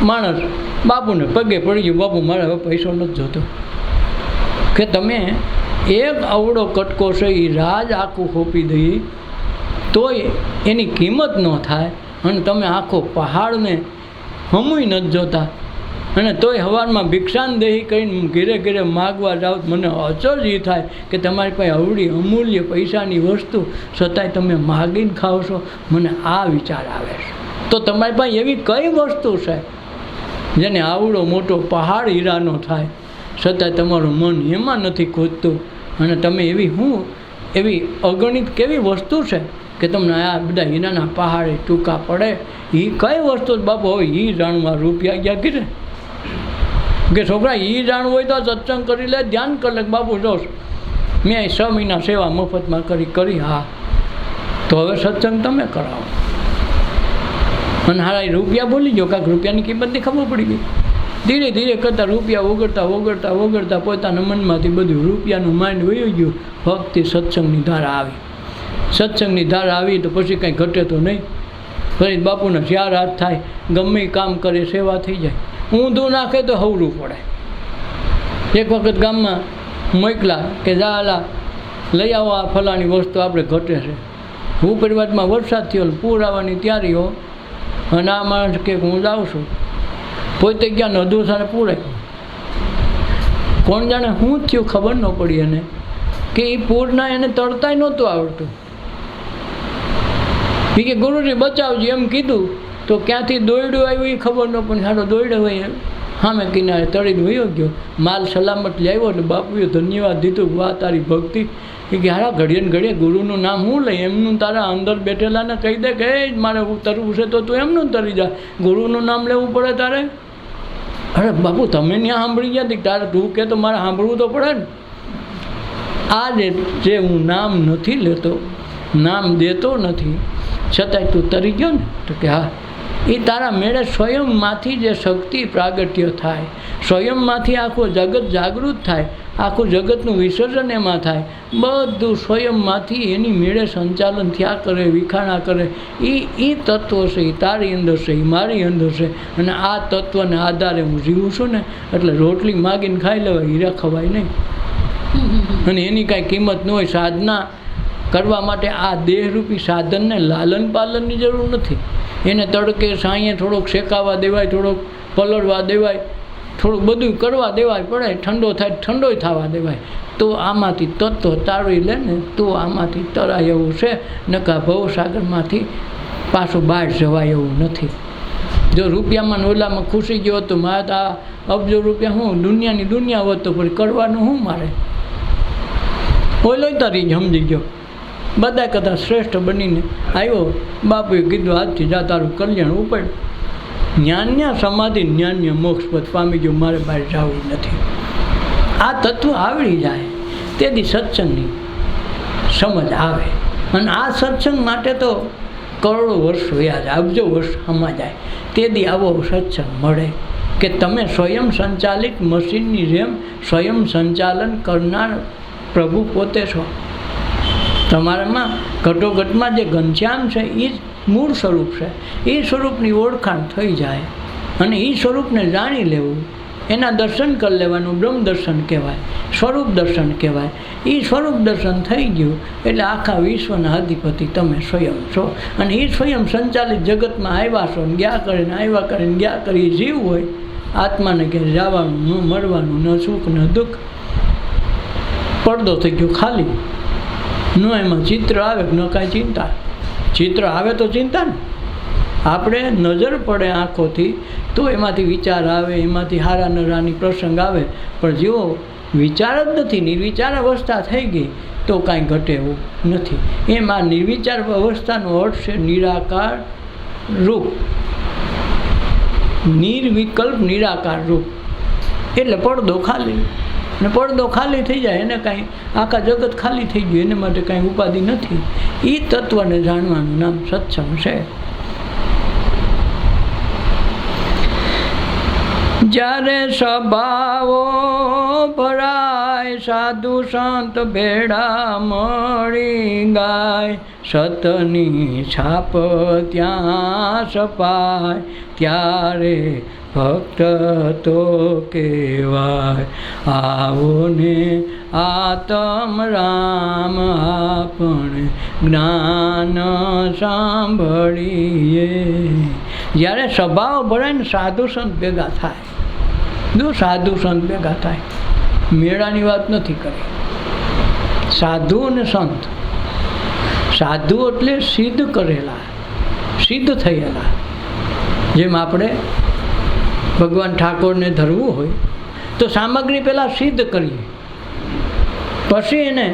માણસ બાપુને પગે પડી ગયો, બાપુ મારે હવે પૈસો નથી જોતો. કે તમે એક આવડો કટકો છે એ રાજ આખું ખોપી દઈ તોય એની કિંમત ન થાય, અને તમે આખો પહાડને હમુય નથી જોતા, અને તોય હવારમાં ભિક્ષાન દેહી કરીને ઘેરે ઘેરે માગવા જાઓ. મને અચરજ એ થાય કે તમારી પાસે આવડી અમૂલ્ય પૈસાની વસ્તુ છતાંય તમે માગીને ખાઓ છો. મને આ વિચાર આવે છે. તો તમારી પાસે એવી કઈ વસ્તુ છે જેને આવડો મોટો પહાડ હીરાનો થાય છતાંય તમારું મન એમાં નથી ખોજતું, અને તમે એવી અગણિત કેવી વસ્તુ છે કે તમને આ બધા હીરાના પહાડે ટૂંકા પડે? એ કઈ વસ્તુ બાપુ હવે એ જાણવા રૂપિયા ગયા કીધે કે છોકરા એ જાણવું હોય તો સત્સંગ કરી લે, ધ્યાન કરી લે. બાપુ જોશ મેં 6 મહિના સેવા મફતમાં કરી. હા તો હવે સત્સંગ તમે કરાવો. અને હારા રૂપિયા ભૂલી ગયો, કાંઈક રૂપિયાની કિંમતની ખબર પડી ગઈ. ધીરે ધીરે કરતાં રૂપિયા ઓગળતા પોતાના મનમાંથી બધું રૂપિયાનું માઇન્ડ વયું ગયું. ભક્તિ સત્સંગની ધારા આવી તો પછી કાંઈ ઘટે તો નહીં. ફરી બાપુને 4 હાથ થાય, ગમે કામ કરે સેવા થઈ જાય. ઊંધું નાખે તો હવરું પડે. એક વખત ગામમાં મોકલા કે જા લઈ આવો આ ફલાણી વસ્તુ આપણે ઘટે છે. હું પરિવારમાં વરસાદ થયો, પૂર આવવાની તૈયારી હો, અને આ માણસ કે હું જાઉં છું. પોતે ગયા નદોસાને પૂરાય. કોણ જાણે શું થયું ખબર ન પડી એને, કે એ પૂરના એને તરતાય નહોતું આવડતું. એ કે ગુરુજી બચાવજો એમ કીધું તો ક્યાંથી દોયડું આવ્યું એ ખબર ન પડી. સારો દોયડો હોય સામે કિનારે તળીને વયો ગયો. માલ સલામત લાવ્યો એટલે બાપુએ ધન્યવાદ દીધું, વાહ તારી ભક્તિ. એ કે હારા ઘડીએ ને ઘડીએ ગુરુનું નામ હું લઈ, એમનું તારા અંદર બેઠેલાને કહી દે કે મારે તરવું છે તો તું એમનું તરી જા, ગુરુનું નામ લેવું પડે તારે? અરે બાપુ તમે ત્યાં સાંભળી ગયા હતી, તારે તું કે તો મારે સાંભળવું તો પડે ને. આ જે હું નામ નથી લેતો, નામ દેતો નથી, છતાંય તું તરી ગયો ને? તો કે હા. એ તારા મેળે સ્વયંમાંથી જે શક્તિ પ્રાગટ્ય થાય, સ્વયંમાંથી આખું જગત જાગૃત થાય, આખું જગતનું વિસર્જન એમાં થાય, બધું સ્વયંમાંથી એની મેળે સંચાલન થયા કરે, વિખાણા કરે. એ તત્વ છે, એ તારી અંદર છે, એ મારી અંદર છે. અને આ તત્વને આધારે હું જીવું છું ને, એટલે રોટલી માગીને ખાઈ લેવાય, હીરા ખવાય નહીં. અને એની કાંઈ કિંમત ન હોય. સાધના કરવા માટે આ દેહરૂપી સાધનને લાલન પાલનની જરૂર નથી. એને તડકે સાંયે થોડોક શેકાવા દેવાય, થોડોક પલળવા દેવાય, થોડુંક બધું કરવા દેવાય પડે. ઠંડો થાય ઠંડોય થવા દેવાય. તો આમાંથી તત્વ તાળી લે ને તો આમાંથી તરાય એવું છે, નકા ભવસાગરમાંથી પાછું બહાર જવાય એવું નથી. જો રૂપિયામાં ને ઓલામાં ખુશી ગયો તો મારે તો આ અબજો રૂપિયા હું દુનિયાની દુનિયા હોત તો પછી કરવાનું શું મારે? ઓલો તારી સમજી ગયો, બધા કદાચ શ્રેષ્ઠ બનીને આવ્યો, બાપુએ કીધું આજથી જા તારું કલ્યાણ ઉપડ, જ્ઞાનના સમાધિ જ્ઞાનના મોક્ષ પદ પામી ગયો, મારે બહાર જવું નથી. આ તત્વ આવડી જાય તેથી સત્સંગની સમજ આવે. અને આ સત્સંગ માટે તો કરોડો વર્ષ વયા જાય, અબજો વર્ષ હમા જાય તેથી આવો સત્સંગ મળે કે તમે સ્વયં સંચાલિત મશીનની જેમ સ્વયં સંચાલન કરનાર પ્રભુ પોતે છો. તમારામાં ઘટોઘટમાં જે ઘનશ્યામ છે એ જ મૂળ સ્વરૂપ છે. એ સ્વરૂપની ઓળખાણ થઈ જાય અને એ સ્વરૂપને જાણી લેવું, એના દર્શન કરી લેવાનું બ્રહ્મ દર્શન કહેવાય, સ્વરૂપ દર્શન કહેવાય. એ સ્વરૂપ દર્શન થઈ ગયું એટલે આખા વિશ્વના અધિપતિ તમે સ્વયં છો. અને એ સ્વયં સંચાલિત જગતમાં આવ્યા છો ને ગયા કરીને આવ્યા કરીને ગયા કરી જીવ હોય, આત્માને કે જવાનું ન મળવાનું, ન સુખ ન દુઃખ, પડદો થઈ ગયો ખાલી. ન એમાં ચિત્ર આવે ન કાંઈ ચિંતા. ચિત્ર આવે તો ચિંતા ને, આપણે નજર પડે આંખોથી તો એમાંથી વિચાર આવે, એમાંથી હારા નરાની પ્રસંગ આવે. પણ જેવો વિચાર જ નથી, નિર્વિચાર અવસ્થા થઈ ગઈ તો કાંઈ ઘટે એવું નથી. એમ આ નિર્વિચાર અવસ્થાનો અર્થ છે નિરાકાર રૂપ, નિર્વિકલ્પ નિરાકાર રૂપ. એટલે પડદો ખાલી, ને પડદો ખાલી થઈ જાય એને કાંઈ આખા જગત ખાલી થઈ ગયું, એને માટે કાંઈ ઉપાધિ નથી. એ તત્વને જાણવાનું નામ સત્સંગ છે. જ્યારે સભાઓ ભરાય સાધુ સંત ભેળા મળી ગાય, સતની છાપ ત્યાં સપાય, ત્યારે ભક્ત તો કહેવાય. આવો ને આતમ રામ આપણે જ્ઞાન સાંભળીએ. જ્યારે સભાઓ ભરાય ને સાધુ સંત ભેગા થાય, જો સાધુ સંત ભેગા થાય, મેળાની વાત નથી કરી. સાધુ અને સંત, સાધુ એટલે સિદ્ધ કરેલા, સિદ્ધ થયેલા. જેમ આપણે ભગવાન ઠાકોરને ધરવું હોય તો સામગ્રી પહેલાં સિદ્ધ કરીએ, પછી એને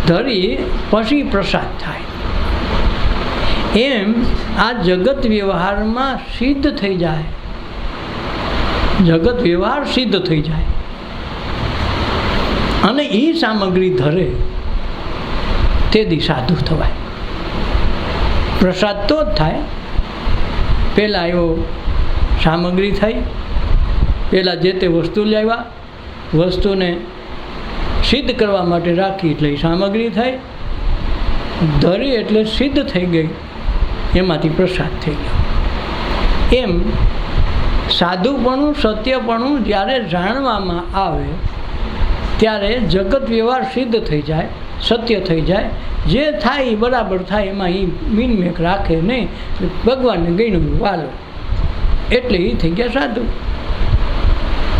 ધરી પછી પ્રસાદ થાય. એમ આ જગત વ્યવહારમાં સિદ્ધ થઈ જાય, જગત વ્યવહાર સિદ્ધ થઈ જાય અને એ સામગ્રી ધરે તેથી સાધુ થવાય. પ્રસાદ તો જ થાય. પહેલાં એવો સામગ્રી થઈ, પહેલાં જે તે વસ્તુ લાવ્યા, વસ્તુને સિદ્ધ કરવા માટે રાખી એટલે સામગ્રી થઈ, ધરી એટલે સિદ્ધ થઈ ગઈ, એમાંથી પ્રસાદ થઈ ગયો. એમ સાધુપણું સત્યપણું જ્યારે જાણવામાં આવે ત્યારે જગત વ્યવહાર સિદ્ધ થઈ જાય, સત્ય થઈ જાય. જે થાય એ બરાબર થાય, એમાં એ મીનમેક રાખે નહીં, ભગવાનને ગણ્યું વાલો એટલે એ થઈ ગયા સાધુ.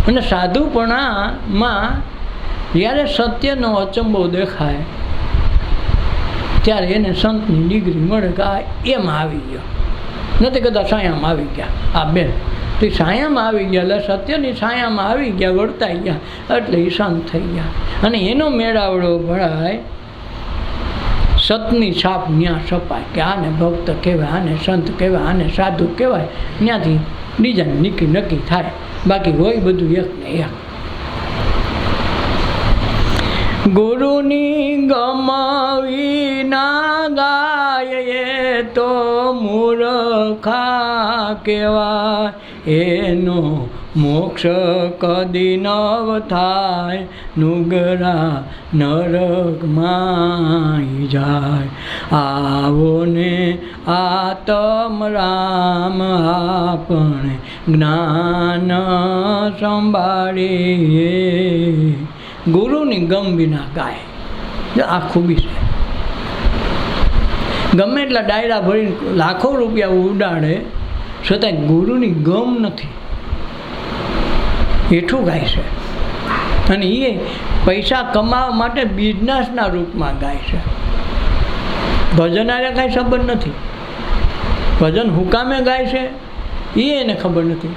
અને સાધુપણામાં જ્યારે સત્યનો અચંબો દેખાય ત્યારે એને સંતની ડિગ્રી મળે કે આ એમાં આવી ગયો, નથી કદાચ સાયામાં આવી ગયા. આ બેન તો સાયામાં આવી ગયા એટલે સત્યની છાયામાં આવી ગયા, વર્તાઈ ગયા એટલે એ સંત થઈ ગયા. અને એનો મેળાવડો ભરાય, સતની છાપ ત્યાં છપાય કે આને ભક્ત કહેવાય, આને સંત કહેવાય, આને સાધુ કહેવાય. ત્યાંથી બીજાને નક્કી થાય, બાકી હોય બધું એક ને એક. ગુરુની ગમાવી ના ગાય એ તો મૂર્ખા કહેવાય, એનો મોક્ષ કદી નવ થાય, નુગરા નરકમાં જાય. આવો ને આતમ રામ આપણે જ્ઞાન સંભાળીએ. ગુરુની ગમ વિના ગાય, આ ખૂબી છે. ગમે એટલા ડાયરા ભરીને લાખો રૂપિયા ઉડાડે છતાંય ગુરુની ગમ નથી, એઠું ગાય છે. અને એ પૈસા કમાવા માટે બિઝનેસના રૂપમાં ગાય છે. ભજન આરે કાંઈ સંબંધ નથી. ભજન હુકામે ગાય છે, એને ખબર નથી.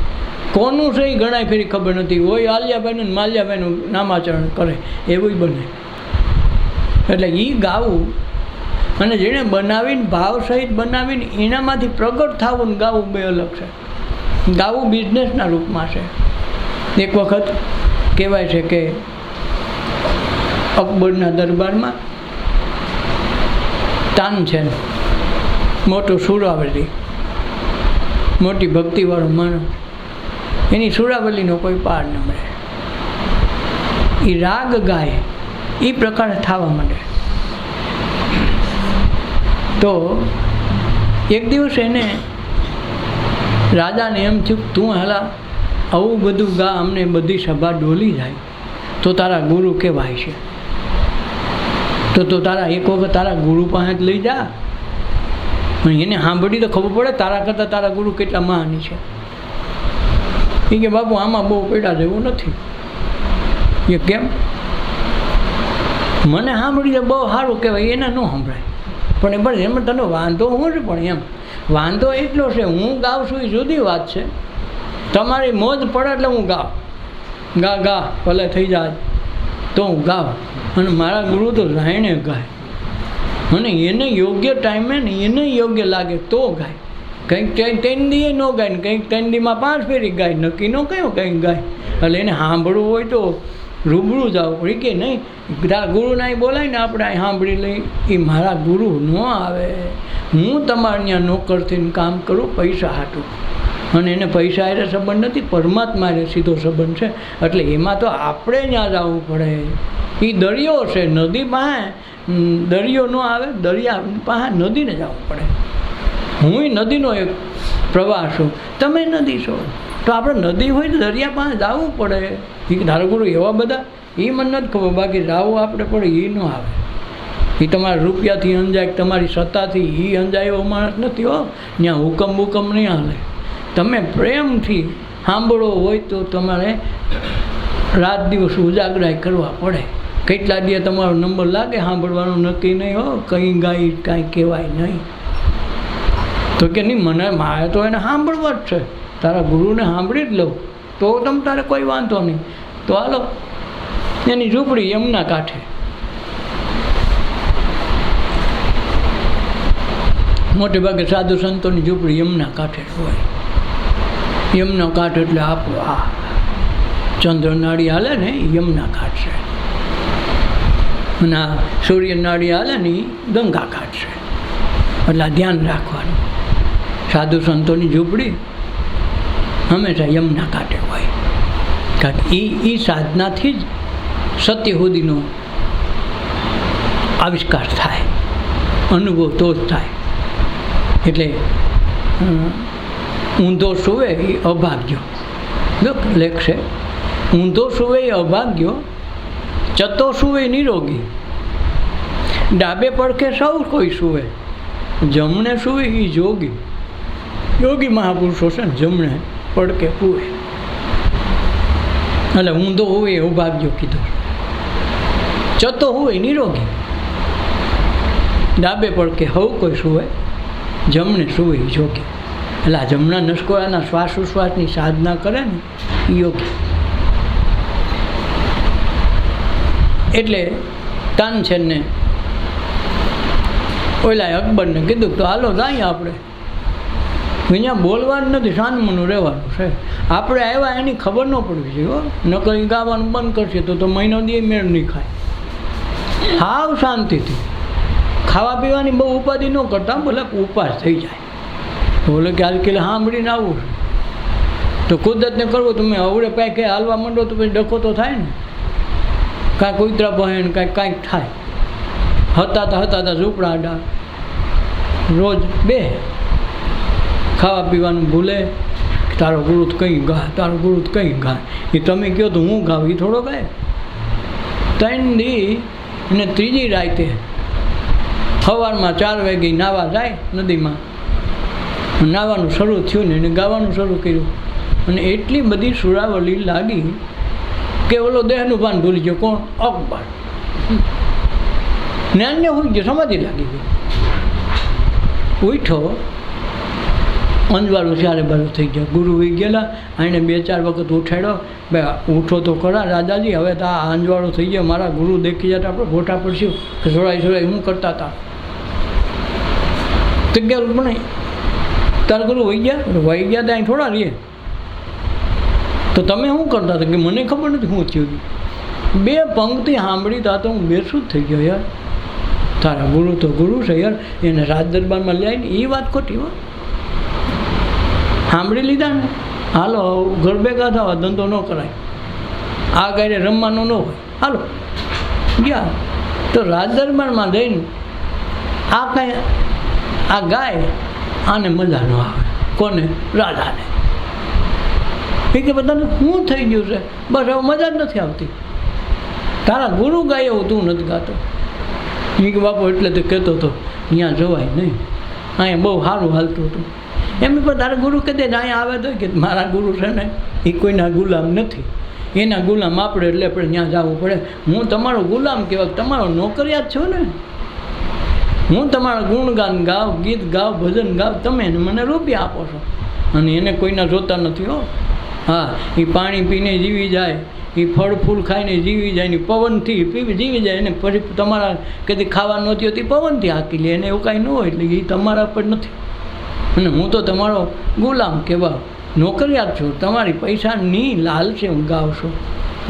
કોનું છે એ ઘણાય ફેરી ખબર નથી. હોય આલિયાભાઈનું ને માલ્યાભાઈનું નામાચરણ કરે એવું બને. એટલે એ ગાવું અને જેણે બનાવીને ભાવ સહિત બનાવીને એનામાંથી પ્રગટ થવું ને ગાવું બે અલગ છે. ગાવું બિઝનેસના રૂપમાં છે. એક વખત કહેવાય છે કે અકબરના દરબારમાં તાનસેન મોટું સુરાવલી, મોટી ભક્તિવાળો માણસ, એની સુરાવલીનો કોઈ પાર ન મળે. એ રાગ ગાય એ પ્રકારે થવા માંડે. તો એક દિવસ એને રાજાને એમ થયું, તું હાલા આવું બધું ગા, અમને બધી સભા ડોલી જાય તો તારા ગુરુ કહેવાય છે. તો તારા એક વખત તારા ગુરુ પાસે જ લઈ જા, એને સાંભળી તો ખબર પડે તારા કરતાં તારા ગુરુ કેટલા મહાની છે. એ કે બાપુ આમાં બહુ પેડા જેવું નથી. એ કેમ? મને સાંભળી તો બહુ સારું કહેવાય, એને ન સંભળાય. પણ એ બસ એમાં તને વાંધો શું છે? પણ એમ વાંધો એટલો છે, હું ગાઉં છું એ જુદી વાત છે. તમારી મોજ પડે એટલે હું ગાઉં, ગા ભલે થઈ જાય તો હું ગાઉં. અને મારા ગુરુ તો રાયણે ગાય, અને એને યોગ્ય ટાઈમે ને એને યોગ્ય લાગે તો ગાય. કંઈક ત્રણ દીએ ન ગાય ને કંઈક 3 દીમાં 5 ફેરી ગાય, નક્કી ન કયો કંઈક ગાય. એટલે એને સાંભળવું હોય તો રૂબરૂ જાવ પડી કે નહીં. તારા ગુરુને અહીં બોલાય ને આપણે અહીં સાંભળી લઈ. એ મારા ગુરુ ન આવે. હું તમારે ત્યાં નોકરથી કામ કરું પૈસા હાટું, અને એને પૈસા એ સંબંધ નથી, પરમાત્મા એ સીધો સંબંધ છે. એટલે એમાં તો આપણે ત્યાં જવું પડે. એ દરિયો છે, નદી પાસે દરિયો ન આવે, દરિયા પાસે નદીને જવું પડે. હું નદીનો એક પ્રવાહ છું, તમે નદી છો, તો આપણે નદી હોય તો દરિયા પાસે જવું પડે. એ ધારો ગુરુ એવા બધા એ મને નથી ખબર, બાકી જવું આપણે પડે એ ન આવે. એ તમારા રૂપિયાથી અંજાય, તમારી સત્તાથી એ અંજાય એવો માણસ નથી હો. ત્યાં હુકમ નહીં હાલે. તમે પ્રેમથી સાંભળો હોય તો તમારે રાત દિવસ ઉજાગરા કરવા પડે. કેટલા દિવસ તમારો નંબર લાગે સાંભળવાનું નક્કી નહીં હો. કંઈ ગાય કાંઈ કહેવાય નહીં. તો કે નહીં, મને મારે તો એને સાંભળવા જ છે, તારા ગુરુને સાંભળી જ લઉં તો તારે કોઈ વાંધો નહીં. તો હાલો એની ઝૂંપડી યમુના કાંઠે. મોટે ભાગે સાધુ સંતોની ઝૂંપડી યમુના કાંઠે હોય. યમુના કાંઠ એટલે આપણો આ ચંદ્રનાળી હાલે ને એ યમુના ઘાટ છે, અને આ સૂર્યનાળી હાલે ને એ ગંગા ઘાટ છે. એટલે આ ધ્યાન રાખવાનું. સાધુ સંતોની ઝૂંપડી હંમેશા યમુના કાંઠે હોય, કારણ કે એ સાધનાથી જ સત્ય સુધીનો આવિષ્કાર થાય, અનુભવ તો જ થાય. એટલે ઊંધો સુવે એ અભાગ્યો. જો લેખ છે, ઊંધો સુવે એ અભાગ્યો, ચતો સુવે નિરોગી, ડાબે પડખે સૌ કોઈ સુવે, જમણે સુવે એ જોગી. યોગી મહાપુરુષો છે ને જમણે પડકે પૂવે. એટલે ઊંધો હોય એ અભાગ્યો કીધું, ચતો હોય નિરોગી, ડાબે પડકે સૌ કોઈ સુવે, જમણે સુવે એ જોગી. એટલે આ જમણા નસકોરાના શ્વાસોશ્વાસની સાધના કરે ને એ યોગી. એટલે તાનસેનને ઓલા અકબરને કીધું તો હાલો જાય આપણે, અહીંયા બોલવાનું નથી, શાનમનું રહેવાનું છે. આપણે આવ્યા એની ખબર ન પડવી જોઈએ હો. નકર ગાવાનું બંધ કરશે તો મહિનો દી મેળ નહીં ખાય. હાવ શાંતિથી ખાવા પીવાની બહુ ઉપાધિ ન કરતા, ભલે ઉપવાસ થઈ જાય. બોલે કે હાલ કિલ્લે સાંભળીને આવું છે તો કુદરતને કરવું, તમે અવડે પાકે હાલવા માંડો તો પછી ડખો તો થાય ને, કાંઈક કૂતરા બહેન કાંઈક થાય. હતા ઝૂંપડા આડા રોજ બે ખાવા પીવાનું ભૂલે. તારો ગુરુ કંઈ ગાય, તારો ગુરુ કંઈ ગાય. એ તમે કહો તો હું ગાઉં, એ થોડો ગાય. 3 દી અને ત્રીજી રાતે સવારમાં 4 વાગે નાહવા જાય નદીમાં. નાહવાનું શરૂ થયું ને એને ગાવાનું શરૂ કર્યું, અને એટલી બધી સુરાવલી લાગી કે ઓલો દેહનું ભાન ભૂલી ગયો. કોણ? અકબર. જ્ઞાનને હોઈ ગયો, સમાધિ લાગી ગઈ. ઉઠો અંજવાળું ચારે બાજુ થઈ ગયા. ગુરુ વહી ગયેલા. એને 2-4 વખત ઉઠાડ્યો. ભાઈ ઉઠો તો ખરા રાજાજી, હવે તો આ અંજવાળું થઈ ગયા, મારા ગુરુ દેખી જાય તો આપણે ગોઠા પડશું કે છોડાઈ શું કરતા હતા. તો ગયા પણ તારા ગુરુ વહી ગયા તો અહીં થોડા રહીએ. તો તમે શું કરતા હતા? કે મને ખબર નથી શું થયું. 2 પંક્તિ સાંભળી તા તો હું બેસું જ થઈ ગયો. યાર તારા ગુરુ તો ગુરુ છે યાર, એને રાજ દરબારમાં લઈ આવીને એ વાત ખોટી હો. સાંભળી લીધા ને, હાલો ઘર ભેગા થવા, ધંધો ન કરાય, આ ગાયરે રમવાનો ન હોય, હાલો ગયા. તો રાજ દરબારમાં જઈને આ કાંઈ આ ગાય આને મજા ન આવે. કોને? રાજાને. એ કે બધાને શું થઈ ગયું છે? બસ હવે મજા જ નથી આવતી. તારા ગુરુ ગાય એવું તું નથી ગાતો. એ કે બાપુ એટલે તો કહેતો હતો ત્યાં જવાય નહીં, અહીંયા બહુ સારું હાલતું હતું. એમ પણ તારા ગુરુ કહે દે અહીંયા આવે તો કે મારા ગુરુ છે ને એ કોઈના ગુલામ નથી, એના ગુલામ આપણે, એટલે આપણે ત્યાં જવું પડે. હું તમારો ગુલામ કહેવાય, તમારો નોકરિયાત છો ને. હું તમારા ગુણગાન ગાવ, ગીત ગાવ, ભજન ગાવ, તમે મને રૂપિયા આપો છો, અને એને કોઈના જોતા નથી હો. હા, એ પાણી પીને જીવી જાય, એ ફળ ફૂલ ખાઈને જીવી જાય, ને પવનથી જીવી જાય. એને પછી તમારા કદી ખાવા નહોતી હોતી પવનથી હાકી લે, એને એવું કાંઈ ન હોય. એટલે એ તમારા પર નથી. અને હું તો તમારો ગુલામ કહેવા, નોકરિયાત છું. તમારી પૈસાની લાલચે હું ગાવ છું.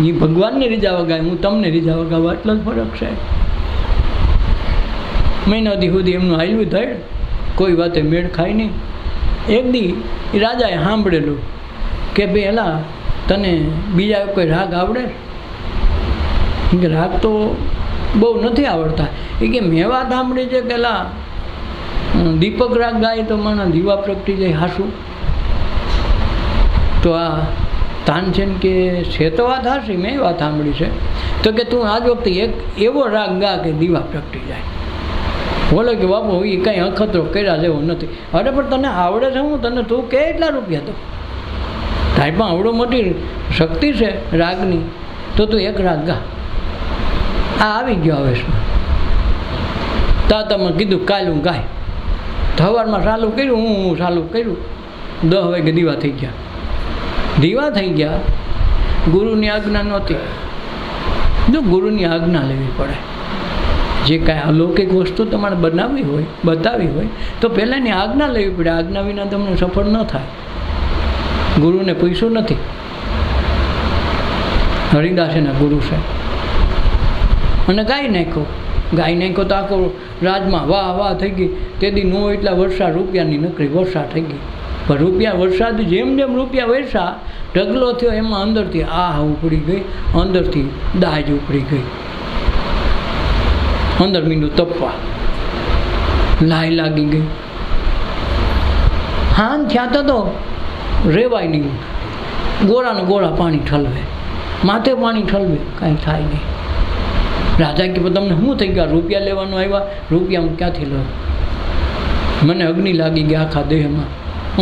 એ ભગવાનને રીઝાવા ગાય, હું તમને રીઝાવા ગાવા, એટલો જ ફરક છે. મહિનાથી સુધી એમનું હાલ્યું થાય, કોઈ વાતે મેળ ખાય નહીં. એક દી રાજાએ સાંભળેલું કે ભાઈ એલા તને બીજા કોઈ રાગ આવડે? કે રાગ તો બહુ નથી આવડતા. એ કે મેં વાત સાંભળી છે કે એલા દીપક રાગ ગાય તો મારા દીવા પ્રગટી જાય હાસું. તો આ તાનસેન કે છે તો વાત હાસી, મેં વાત સાંભળી છે. તો કે તું આજ વખતે એક એવો રાગ ગા કે દીવા પ્રગટી જાય. બોલે કે બાપુ એ કાંઈ અખતરો કર્યા જેવો નથી. અરે પણ તને આવડે છે હું તને તું કે એટલા રૂપિયા તો તારી પણ આવડો મોટી શક્તિ છે રાગની, તો તું એક રાગ ગા. આ આવી ગયો હવેશમાં. તા તમે કીધું કાલ હું ગાય. સવારમાં ચાલુ કર્યું, હું ચાલુ કર્યું, 10 વાગે દીવા થઈ ગયા. દીવા થઈ ગયા. ગુરુની આજ્ઞા નહોતી. જો ગુરુની આજ્ઞા લેવી પડે. જે કાંઈ અલૌકિક વસ્તુ તમારે બનાવવી હોય, બતાવવી હોય, તો પહેલાંની આજ્ઞા લેવી પડે. આજ્ઞા વિના તમને સફળ ન થાય. ગુરુને પૂછ્યું નથી. હરિદાસ એના ગુરુ છે, અને ગાઈ નાખ્યો તો આખો રાજમાં વાહ વાહ થઈ ગઈ. તેથી નો એટલા વર્ષા રૂપિયાની નકરી વર્ષા થઈ ગઈ. પણ રૂપિયા વરસાદ જેમ જેમ રૂપિયા વરસા ઢગલો થયો, એમાં અંદરથી આહ ઉપડી ગઈ, અંદરથી દાજ ઉપડી ગઈ. અંદર મીંડું તપવા લાઈ લાગી ગઈ. હાન થયા તો રેવાય નહીં. ગોળાને ગોળા પાણી ઠલવે, માથે પાણી ઠલવે, કાંઈ થાય નહીં. રાજા કે તમને શું થઈ ગયા? રૂપિયા લેવાનું આવ્યા? રૂપિયા હું ક્યાંથી લઉં? મને અગ્નિ લાગી ગયા આખા દેહમાં.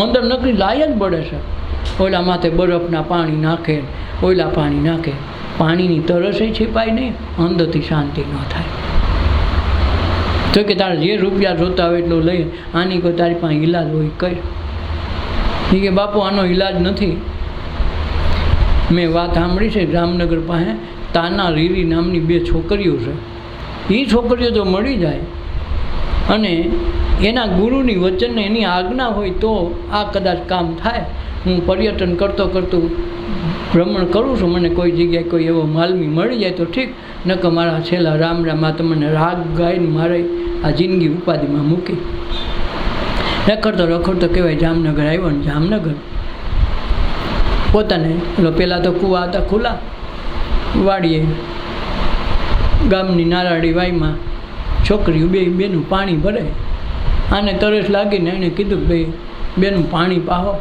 અંદર નકરી લાય જ પડે છે. ઓલા માથે બરફના પાણી નાખે, ઓલા પાણી નાખે. પાણીની તરસે છીપાય નહીં, અંદરથી શાંતિ ન થાય. તો કે તારે જે રૂપિયા જોતા હોય એટલું લઈ, આની કોઈ તારી પાસે ઈલાજ હોય કઈ? એ કે બાપુ આનો ઈલાજ નથી. મેં વાત સાંભળી છે જામનગર પાસે તાના રીરી નામની 2 છોકરીઓ છે. એ છોકરીઓ જો મળી જાય અને એના ગુરુની વચનને એની આજ્ઞા હોય તો આ કદાચ કામ થાય. હું પર્યટન કરતો ભ્રમણ કરું છું, મને કોઈ જગ્યાએ કોઈ એવો માલમી મળી જાય તો ઠીક, નકર મારા છેલ્લા રામ તમને રાગ ગાઈને મારે આ જિંદગી ઉપાધિમાં મૂકી. રખડતો કહેવાય જામનગર આવ્યો ને જામનગર પોતાને પહેલાં તો કૂવા હતા ખુલ્લા, વાડીએ ગામની નારાળી વાઈમાં છોકરીઓ બેનું પાણી ભરે. આને તરસ લાગીને એણે કીધું કે ભાઈ બેનું પાણી પાવો.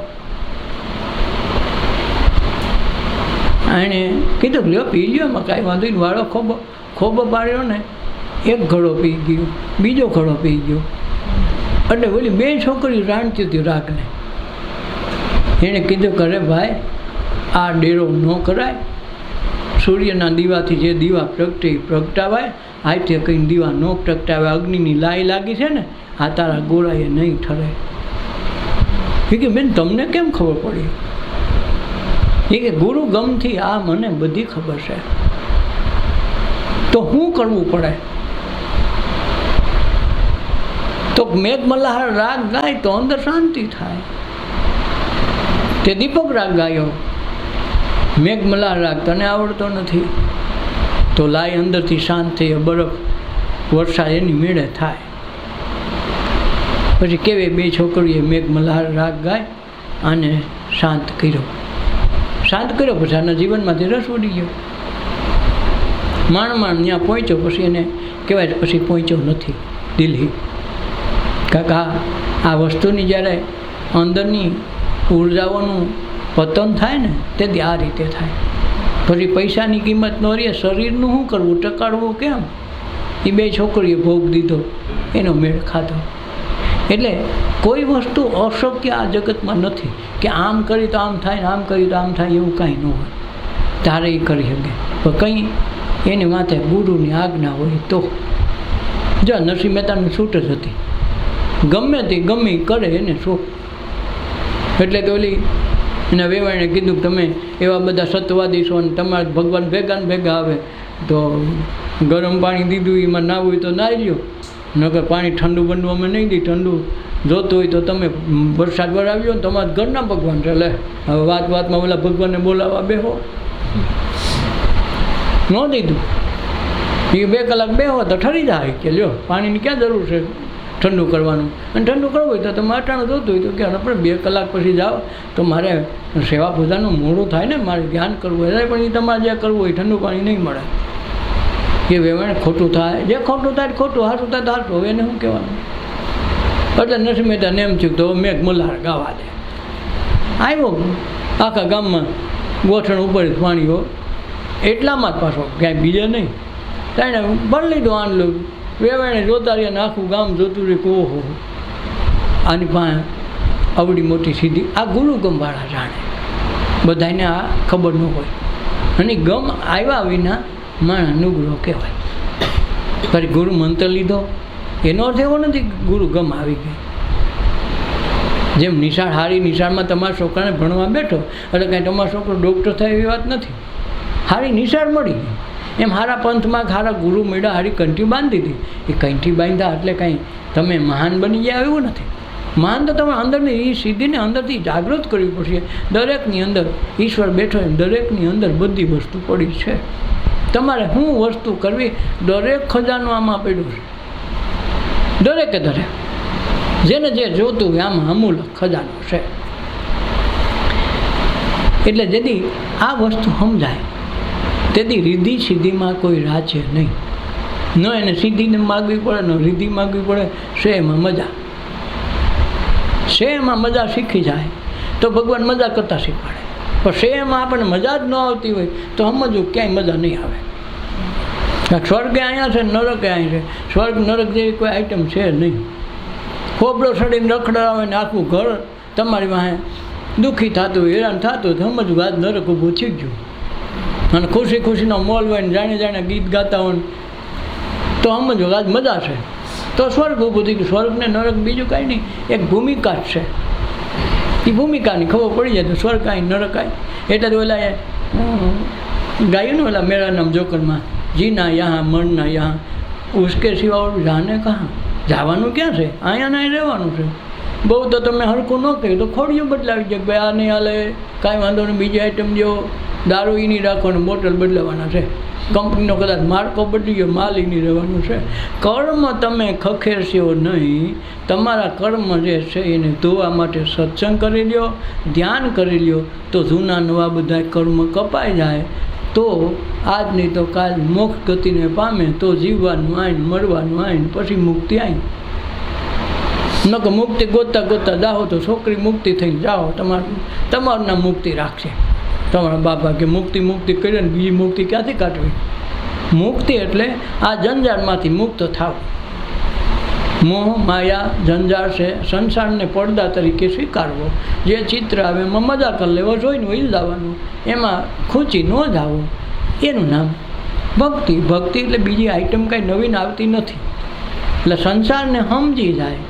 એણે કીધું લ્યો પી લ્યો, એમાં કાંઈ વાંધો નહીં. વાળો ખોબો પાડ્યો ને, એક ઘડો પી ગયો, બીજો ઘડો પી ગયો. એટલે ઓલી 2 છોકરીઓ રાંધતી હતી રાખને. એણે કીધું કે અરે ભાઈ આ ડેરો ન કરાય. સૂર્યના દીવાથી જે દીવા પ્રગટે પ્રગટાવાય, આથી કંઈ દીવા ન પ્રગટાવે. અગ્નિની લાઈ લાગી છે ને, આ તારા ગોળાએ નહીં ઠરે. એ કે બેન તમને કેમ ખબર પડી? એ કે ગુરુ ગમથી આ મને બધી ખબર છે, તો શું કરવું પડે? તો મેઘ મલ્હાર રાગ ગાય તો અંદર શાંતિ થાય. તે દીપક રાગ ગાયો, મેઘ મલ્હાર રાગ તને આવડતો નથી તો લાય અંદરથી શાંત થઈ, બરફ વર્ષા એની મેળે થાય. પછી કેવી બે છોકરીએ મેઘ મલ્હાર રાગ ગાય અને શાંત કર્યો. પછી આના જીવનમાંથી રસ ઉડી ગયો. માણ ત્યાં પહોંચ્યો, પછી એને કહેવાય પછી પહોંચ્યો નથી દિલ્હી. કાકા આ વસ્તુની જ્યારે અંદરની ઉર્જાઓનું પતન થાય ને તેથી આ રીતે થાય. પછી પૈસાની કિંમત ન રહે, શરીરનું શું કરવું, ટકાડવું કેમ? એ બે છોકરીએ ભોગ દીધો, એનો મેળ ખાધો. એટલે કોઈ વસ્તુ અશક્ય આ જગતમાં નથી કે આમ કરી તો આમ થાય ને આમ કરી તો આમ થાય, એવું કાંઈ ન હોય. તારે એ કરી શકે પણ કંઈ એની માથે ગુરુની આજ્ઞા હોય તો. જો નરસિંહ મહેતાની છૂટ જ હતી, ગમે તે ગમે કરે એને શોખ. એટલે તો ઓલી એના વેવાણે કીધું કે તમે એવા બધા સત્યવાદી છો ને તમારે ભગવાન ભેગા ને ભેગા આવે તો ગરમ પાણી દીધું એમાં ના હોય તો નાહી લો, નકર પાણી ઠંડુ બંડુ અમે નહીં દી. ઠંડુ જોતું હોય તો તમે વરસાદ વરાવ્યો ને તમારા ઘરના ભગવાન છે. લે હવે વાતમાં ઓલા ભગવાનને બોલાવવા બેહો, ન દીધું. એ 2 કલાક બેહો તો ઠરી જાય કે લ્યો પાણીની ક્યાં જરૂર છે ઠંડુ કરવાનું. અને ઠંડુ કરવું હોય તો તમે અટાણું જોતું હોય તો કે આપણે 2 કલાક પછી જાઓ તો મારે સેવા પૂજાનું મોડું થાય ને, મારે ધ્યાન કરવું હોય પણ એ તમારે જે કરવું હોય ઠંડુ પાણી નહીં મળે. એ વેવાણે ખોટું થાય, જે ખોટું થાય ખોટું, હાથું થાય તો હાથું. હવે એને શું કહેવાનું? એટલે નરસિંહ મહેતાને એમ થયું તો મેઘ મલ્હાર ગાવા દે. આવ્યો આખા ગામમાં ગોઠણ ઉપર પાણીઓ, એટલામાં જ પાછો ક્યાંય બીજે નહીં. તાણે ભરી લીધું આંડલું. વેવાણે જોતા રહ્યા ને આખું ગામ જોતું રહ્યું. ઓહો આની પાસે અવડી મોટી સીધી. આ ગુરુ ગમવાળા જાણે, બધાને આ ખબર ન હોય. અને ગમ આવ્યા વિના માણસ નુગરો કહેવાય. ફરી ગુરુ મંત્ર લીધો એનો અર્થ એવો નથી ગુરુ ગમ આવી ગઈ. જેમ નિશાળ હારી નિશાળમાં તમારા છોકરાને ભણવા બેઠો એટલે કાંઈ તમારો છોકરો ડૉક્ટર થાય એવી વાત નથી. હારી નિશાળ મળી ગઈ. એમ હારા પંથમાં હારા ગુરુ મળ્યા, હારી કંઠી બાંધી હતી. એ કંઠી બાંધ્યા એટલે કાંઈ તમે મહાન બની ગયા એવું નથી. મહાન તો તમારે અંદરની એ સિદ્ધિને અંદરથી જાગૃત કરવી પડશે. દરેકની અંદર ઈશ્વર બેઠો એમ દરેકની અંદર બધી વસ્તુ પડી છે. તમારે શું વસ્તુ કરવી, દરેક ખજાનો આમાં પડ્યું છે. દરેકે દરેક જેને જે જોતું હોય આમાં અમૂલક ખજાનો છે. એટલે જેથી આ વસ્તુ સમજાય તેથી રીધિ સિદ્ધિમાં કોઈ રાજ્ય નહીં. ન એને સિદ્ધિને માગવી પડે, ન રીધિ માગવી પડે. એમાં મજા શીખી જાય તો ભગવાન મજા કરતા શીખવાડે. પણ એમાં આપણને મજા જ ન આવતી હોય તો સમજવું ક્યાંય મજા નહીં આવે. સ્વર્ગ અહીંયા છે, નરક અહીંયા છે. સ્વર્ગ નરક જેવી કોઈ આઈટમ છે નહીં. ખોબડો સડીને રખડાવે ને આખું ઘર તમારી પાસે દુઃખી થતું હોય, હેરાન થતું હોય તો સમજવું આજ નરક ઊભું થઈ ગયું. અને ખુશી ખુશીનો મોલ હોય ને જાણે જાણે ગીત ગાતા હોય તો સમજવું આજ મજા છે. તો સ્વર્ગ ઊભું થઈ ગયું. સ્વર્ગ ને નરક બીજું કાંઈ નહીં, એક ભૂમિકા જ છે. એ ભૂમિકાની ખબર પડી જાય તો સ્વર્ગ કાંઈ નરક કાંઈ. એટલે તો ઓલા ગાયું ને ઓલા મેરા નામ જોકરમાં, જીના યહાં મરના યહાં ઉસકે સિવા જાને કહા. જવાનું ક્યાં છે? અહીંયા ના રહેવાનું છે. બહુ તો તમે હરખું ન કહ્યું તો ખોડિયું બદલાવી જાય. ભાઈ આ નહીં હાલે, કાંઈ વાંધો નહીં, બીજી આઈટમ જો દારૂ એ નહીં રાખવાનું, બોટલ બદલાવાના છે. કંપનીનો કદાચ માર્કો બદલી ગયો, માલ એ નહીં રહેવાનું છે. કર્મ તમે ખખેરશો નહીં. તમારા કર્મ જે છે એને ધોવા માટે સત્સંગ કરી લ્યો, ધ્યાન કરી લ્યો તો જૂના નવા બધા કર્મ કપાઈ જાય. તો આજ નહીં તો કાલ મોક્ષ ગતિને પામે. તો જીવવાનું આઈન, મળવાનું આઈન, પછી મુક્તિ આઈન. નકર મુક્તિ ગોતતા ગોતતા જાઓ તો છોકરી મુક્તિ થઈને જાઓ, તમારું નામ મુક્તિ રાખશે. તમારા બાપા કે મુક્તિ કરીને બીજી મુક્તિ ક્યાંથી કાઢવી? મુક્તિ એટલે આ જંજાળમાંથી મુક્ત થાવ. મોહ માયા જંજાળ છે, સંસારને પડદા તરીકે સ્વીકારવો. જે ચિત્ર આવે એમાં મજા કરી લેવો, જોઈને વહી જવાનું, એમાં ખૂંચી ન જાવો. એનું નામ ભક્તિ. ભક્તિ એટલે બીજી આઈટમ કાંઈ નવીન આવતી નથી. એટલે સંસારને સમજી જાય,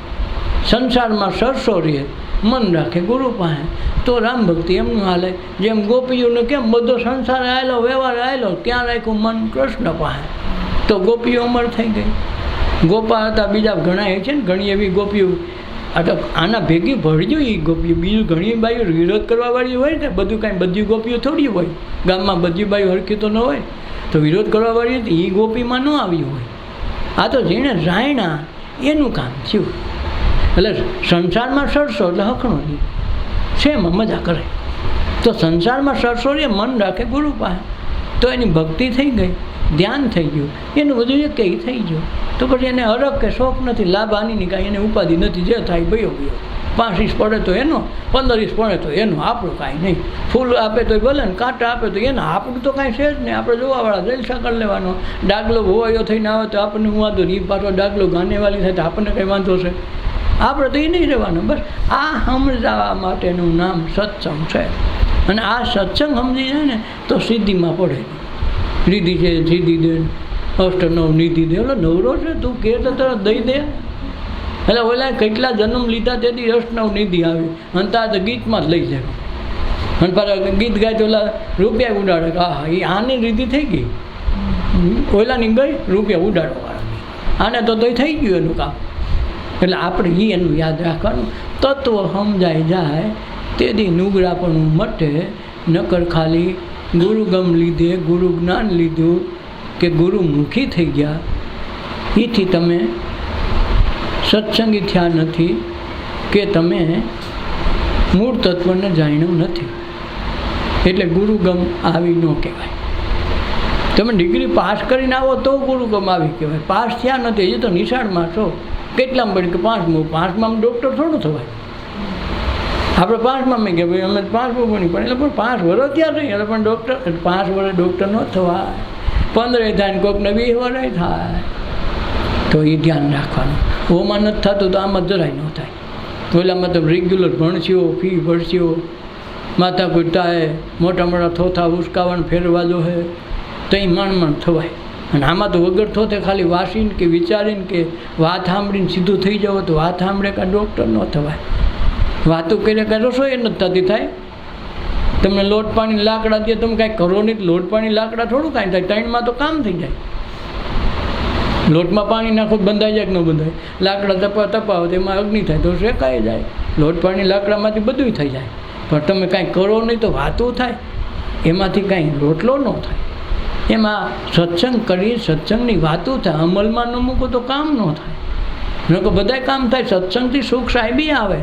સંસારમાં સરસો રહે મન રાખે ગુરુ પાસે તો રામ ભક્તિ એમનું હાલે. જેમ ગોપીઓને કેમ બધો સંસાર આવેલો વ્યવહાર આવેલો, ક્યાં રાખ્યું મન? કૃષ્ણ પાસે. તો ગોપીઓ અમર થઈ ગઈ. ગોપા હતા બીજા ઘણા છે ને, ઘણી એવી ગોપીઓ. આના ભેગી ભળજો એ ગોપીઓ. બીજું ઘણી બાઈઓ વિરોધ કરવાવાળી હોય ને, બધું કાંઈ બધી ગોપીઓ થોડી હોય. ગામમાં બધી બાઈઓ હરખી તો ન હોય, તો વિરોધ કરવાવાળી હતી એ ગોપીમાં ન આવી હોય. આ તો જેણે રાયણા એનું કામ થયું. એટલે સંસારમાં સરસો એટલે હખણો નહીં, શેમાં મજા કરે. તો સંસારમાં સરસો એ મન રાખે ગુરુ પાસે, તો એની ભક્તિ થઈ ગઈ, ધ્યાન થઈ ગયું, એનું બધું એક કંઈ થઈ ગયું. તો પછી એને હરખ કે શોખ નથી, લાભ હાનિની કાંઈ એને ઉપાધિ નથી. જે થાય ભયો ગયો. 5 ઇંચ પડે તો એનો, 15 ઇંચ પડે તો એનો, આપણું કાંઈ નહીં. ફૂલ આપે તો ભલે ને, કાંટા આપે તો એનો, આપણું તો કાંઈ છે જ નહીં. આપણે જોવાવાળા જલસા કરી લેવાનો. ડાગલો ભોવાયો થઈને આવે તો આપણને હું વાંધો નહીં, પાછો ડાગલો ગાનેવાળી થાય તો આપણને કંઈ વાંધો છે? આપણે તો એ નહીં રહેવાનું. બસ આ સમજાવવા માટેનું નામ સત્સંગ છે. અને આ સત્સંગ સમજી જાય ને તો સિદ્ધિમાં પડે. રીધિ છે, સિદ્ધિ દે, અષ્ટનવ નિધિ દે. એટલે નવરો છે તું કે તો તરત દઈ દે. એટલે ઓલા કેટલા જન્મ લીધા તેથી અષ્ટનવ નિધિ આવી, અને તાર તો ગીતમાં જ લઈ જાય. અને પાછા ગીત ગાય તો ઓલા રૂપિયા ઉડાડે. હા, એ આની રીતિ થઈ ગઈ, ઓલાની ગઈ રૂપિયા ઉડાડવાવાળાની. આને તો થઈ ગયું એનું કામ. એટલે આપણે એનું યાદ રાખવાનું. તત્વ સમજાઈ જાય તેથી નુગરાપણું મટે. નકર ખાલી ગુરુગમ લીધે, ગુરુ જ્ઞાન લીધું કે ગુરુમુખી થઈ ગયા, એથી તમે સત્સંગી થયા નથી કે તમે મૂળ તત્વને જાણ્યું નથી. એટલે ગુરુગમ આવી ન કહેવાય. તમે ડિગ્રી પાસ કરીને આવો તો ગુરુગમ આવી કહેવાય. પાસ થયા નથી, હજી તો નિશાળમાં છો. કેટલામાં પડી કે 5માં ડૉક્ટર થોડું થવાય. આપણે 5માં મેં કે ભાઈ અમે 5મું ભણી, પણ એટલે પણ 5 વર્ષ ત્યાં રહી, એટલે પણ ડૉક્ટર 5 વર્ષ ડૉક્ટર ન થવાય. 15 થાય ને કોઈકને 20 વર્ષ થાય. તો એ ધ્યાન રાખવાનું. ઓમાં નથી થતું તો આમાં જરાય ન થાય. ઓલામાં તો રેગ્યુલર ભણશો, ફી ભરશો, માથા કૂટતા મોટા મોટા થોથા ઉસકાવણ ફેરવા દો હે, તો એ માંડ થવાય. અને આમાં તો વગર થોતે ખાલી વાસીને કે વિચારીને કે વાત સાંભળીને સીધું થઈ જાવ તો વાત સાંભળે કાં ડૉક્ટર ન થવાય. વાતો કરીએ કાંઈ રસોઈ નથી થતી થાય. તમને લોટ પાણી લાકડા દે, તમે કાંઈ કરો નહીં, લોટ પાણી લાકડા થોડું કાંઈ થાય. 3માં તો કામ થઈ જાય. લોટમાં પાણી નાખો બંધાઈ જાય કે ન બંધાય? લાકડા તપાવો તો એમાં અગ્નિ થાય તો શેકાઈ જાય. લોટ પાણી લાકડામાંથી બધું થઈ જાય. પણ તમે કાંઈ કરો નહીં તો વાતો થાય, એમાંથી કાંઈ રોટલો ન થાય. એમાં સત્સંગ કરી, સત્સંગની વાતો થાય, અમલમાં ન મૂકો તો કામ ન થાય. ન કે બધાય કામ થાય. સત્સંગથી સુખ સાહેબી આવે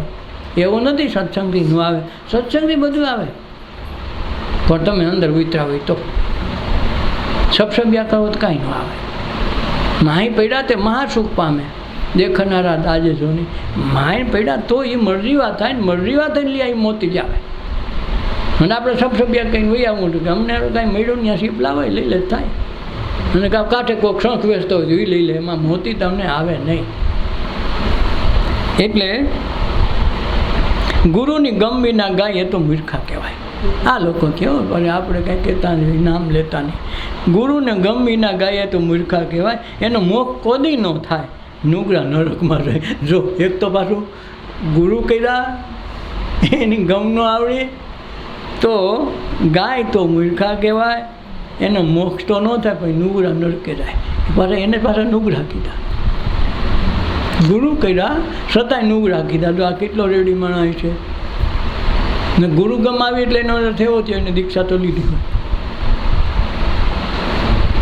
એવું નથી, સત્સંગથી ન આવે. સત્સંગથી બધું આવે, પણ તમે અંદર વિતરા હોય તો સબસબ્યા કરો તો કાંઈ ન આવે. માહી પડ્યા તે મહાસુખ પામે, દેખનારા દાજે જોની. માહી પડ્યા તો એ મરજીવા થાય ને, મરજીવા થઈને લઈ આવી મોતી જ આવે. અને આપણે સબસબ્યા કંઈ વહી આવું કે અમને કાંઈ મળ્યું ત્યાં સીપલા હોય લઈ લે થાય. અને કાંઠે કોઈક શંખ વેચતો હોય એ લઈ લે, એમાં મોતી તમને આવે નહીં. એટલે ગુરુની ગમ વિના ગાય એ તો મૂર્ખા કહેવાય. આ લોકો કેવો પણ આપણે કાંઈ કહેતા નહીં, નામ લેતા નહીં. ગુરુને ગમ વિના ગાય તો મૂર્ખા કહેવાય. એનો મોક્ષ કોદી ન થાય, નુગરા નરકમાં રહે. જો એક તો પાછું ગુરુ કર્યા એની ગમ ન આવડે તો ગાય તો મૂર્ખા કહેવાય, એનો મોક્ષ તો ન થાય, પછી નુગરા નરકે જાય. પાછા એને પાછા નુગરા કીધા. ગુરુ કર્યા છતાંય નુગરા કીધા. તો આ કેટલો રેડી માણસ છે. ને ગુરુ ગમાવી એટલે એનો થયો છે, એને દીક્ષા તો લીધી હોય.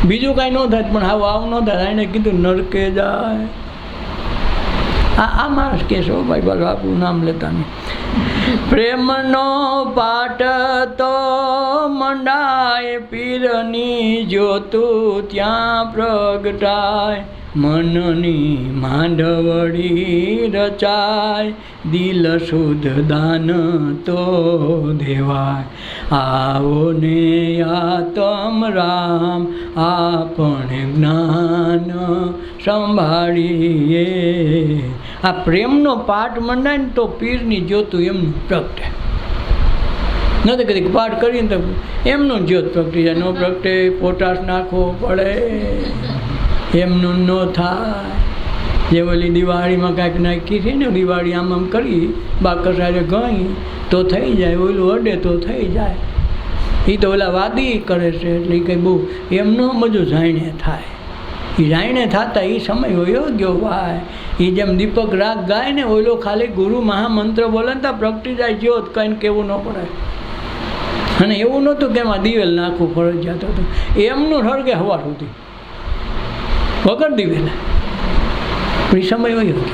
બીજું કાંઈ ન થાય પણ આવ ન થાય. એને કીધું નરકે જાય. આ માણસ કહેશો ભાઈ બાજુ આપણું નામ લેતા નહીં. પ્રેમનો પાઠ તો મંડાય, પીરની જ્યોતું ત્યાં પ્રગટાય. મનની માંડવડી રચાય, દિલ શુદ્ધ દાન તો દેવાય. આવો ને આતમ રામ આપણે જ્ઞાન સંભાળીએ. આ પ્રેમનો પાઠ મંડાય ને તો પીરની જ્યોતું એમનું પ્રગટે. નથી કદી પાઠ કરીને તો એમનું જ્યોત પ્રગટી જાય. ન પ્રગટે પોટાશ નાખવો પડે, એમનું ન થાય. જે ઓલી દિવાળીમાં કાંઈક નાખી છે ને, દિવાળી આમ આમ કરી બાકસારે ગઈ તો થઈ જાય, ઓલું અડે તો થઈ જાય. એ તો ઓલા વાદી કરે છે એટલે એ કંઈ બહુ એમનો બધું જાણે થાય. એ જાણે થતા એ સમય હોયો ગયો ભાઈ. એ જેમ દીપક રાગ ગાય ને, ઓલો ખાલી ગુરુ મહામંત્ર બોલે ને ત્યાં પ્રગટી જાય જ્યોત, કંઈને કેવું ન પડે. અને એવું નહોતું કે એમાં દિવેલ નાખવું ફરજિયાત હતું, એમનું સળગે હવા સુધી વગર દિવેલ. એ સમય હોય ગયો.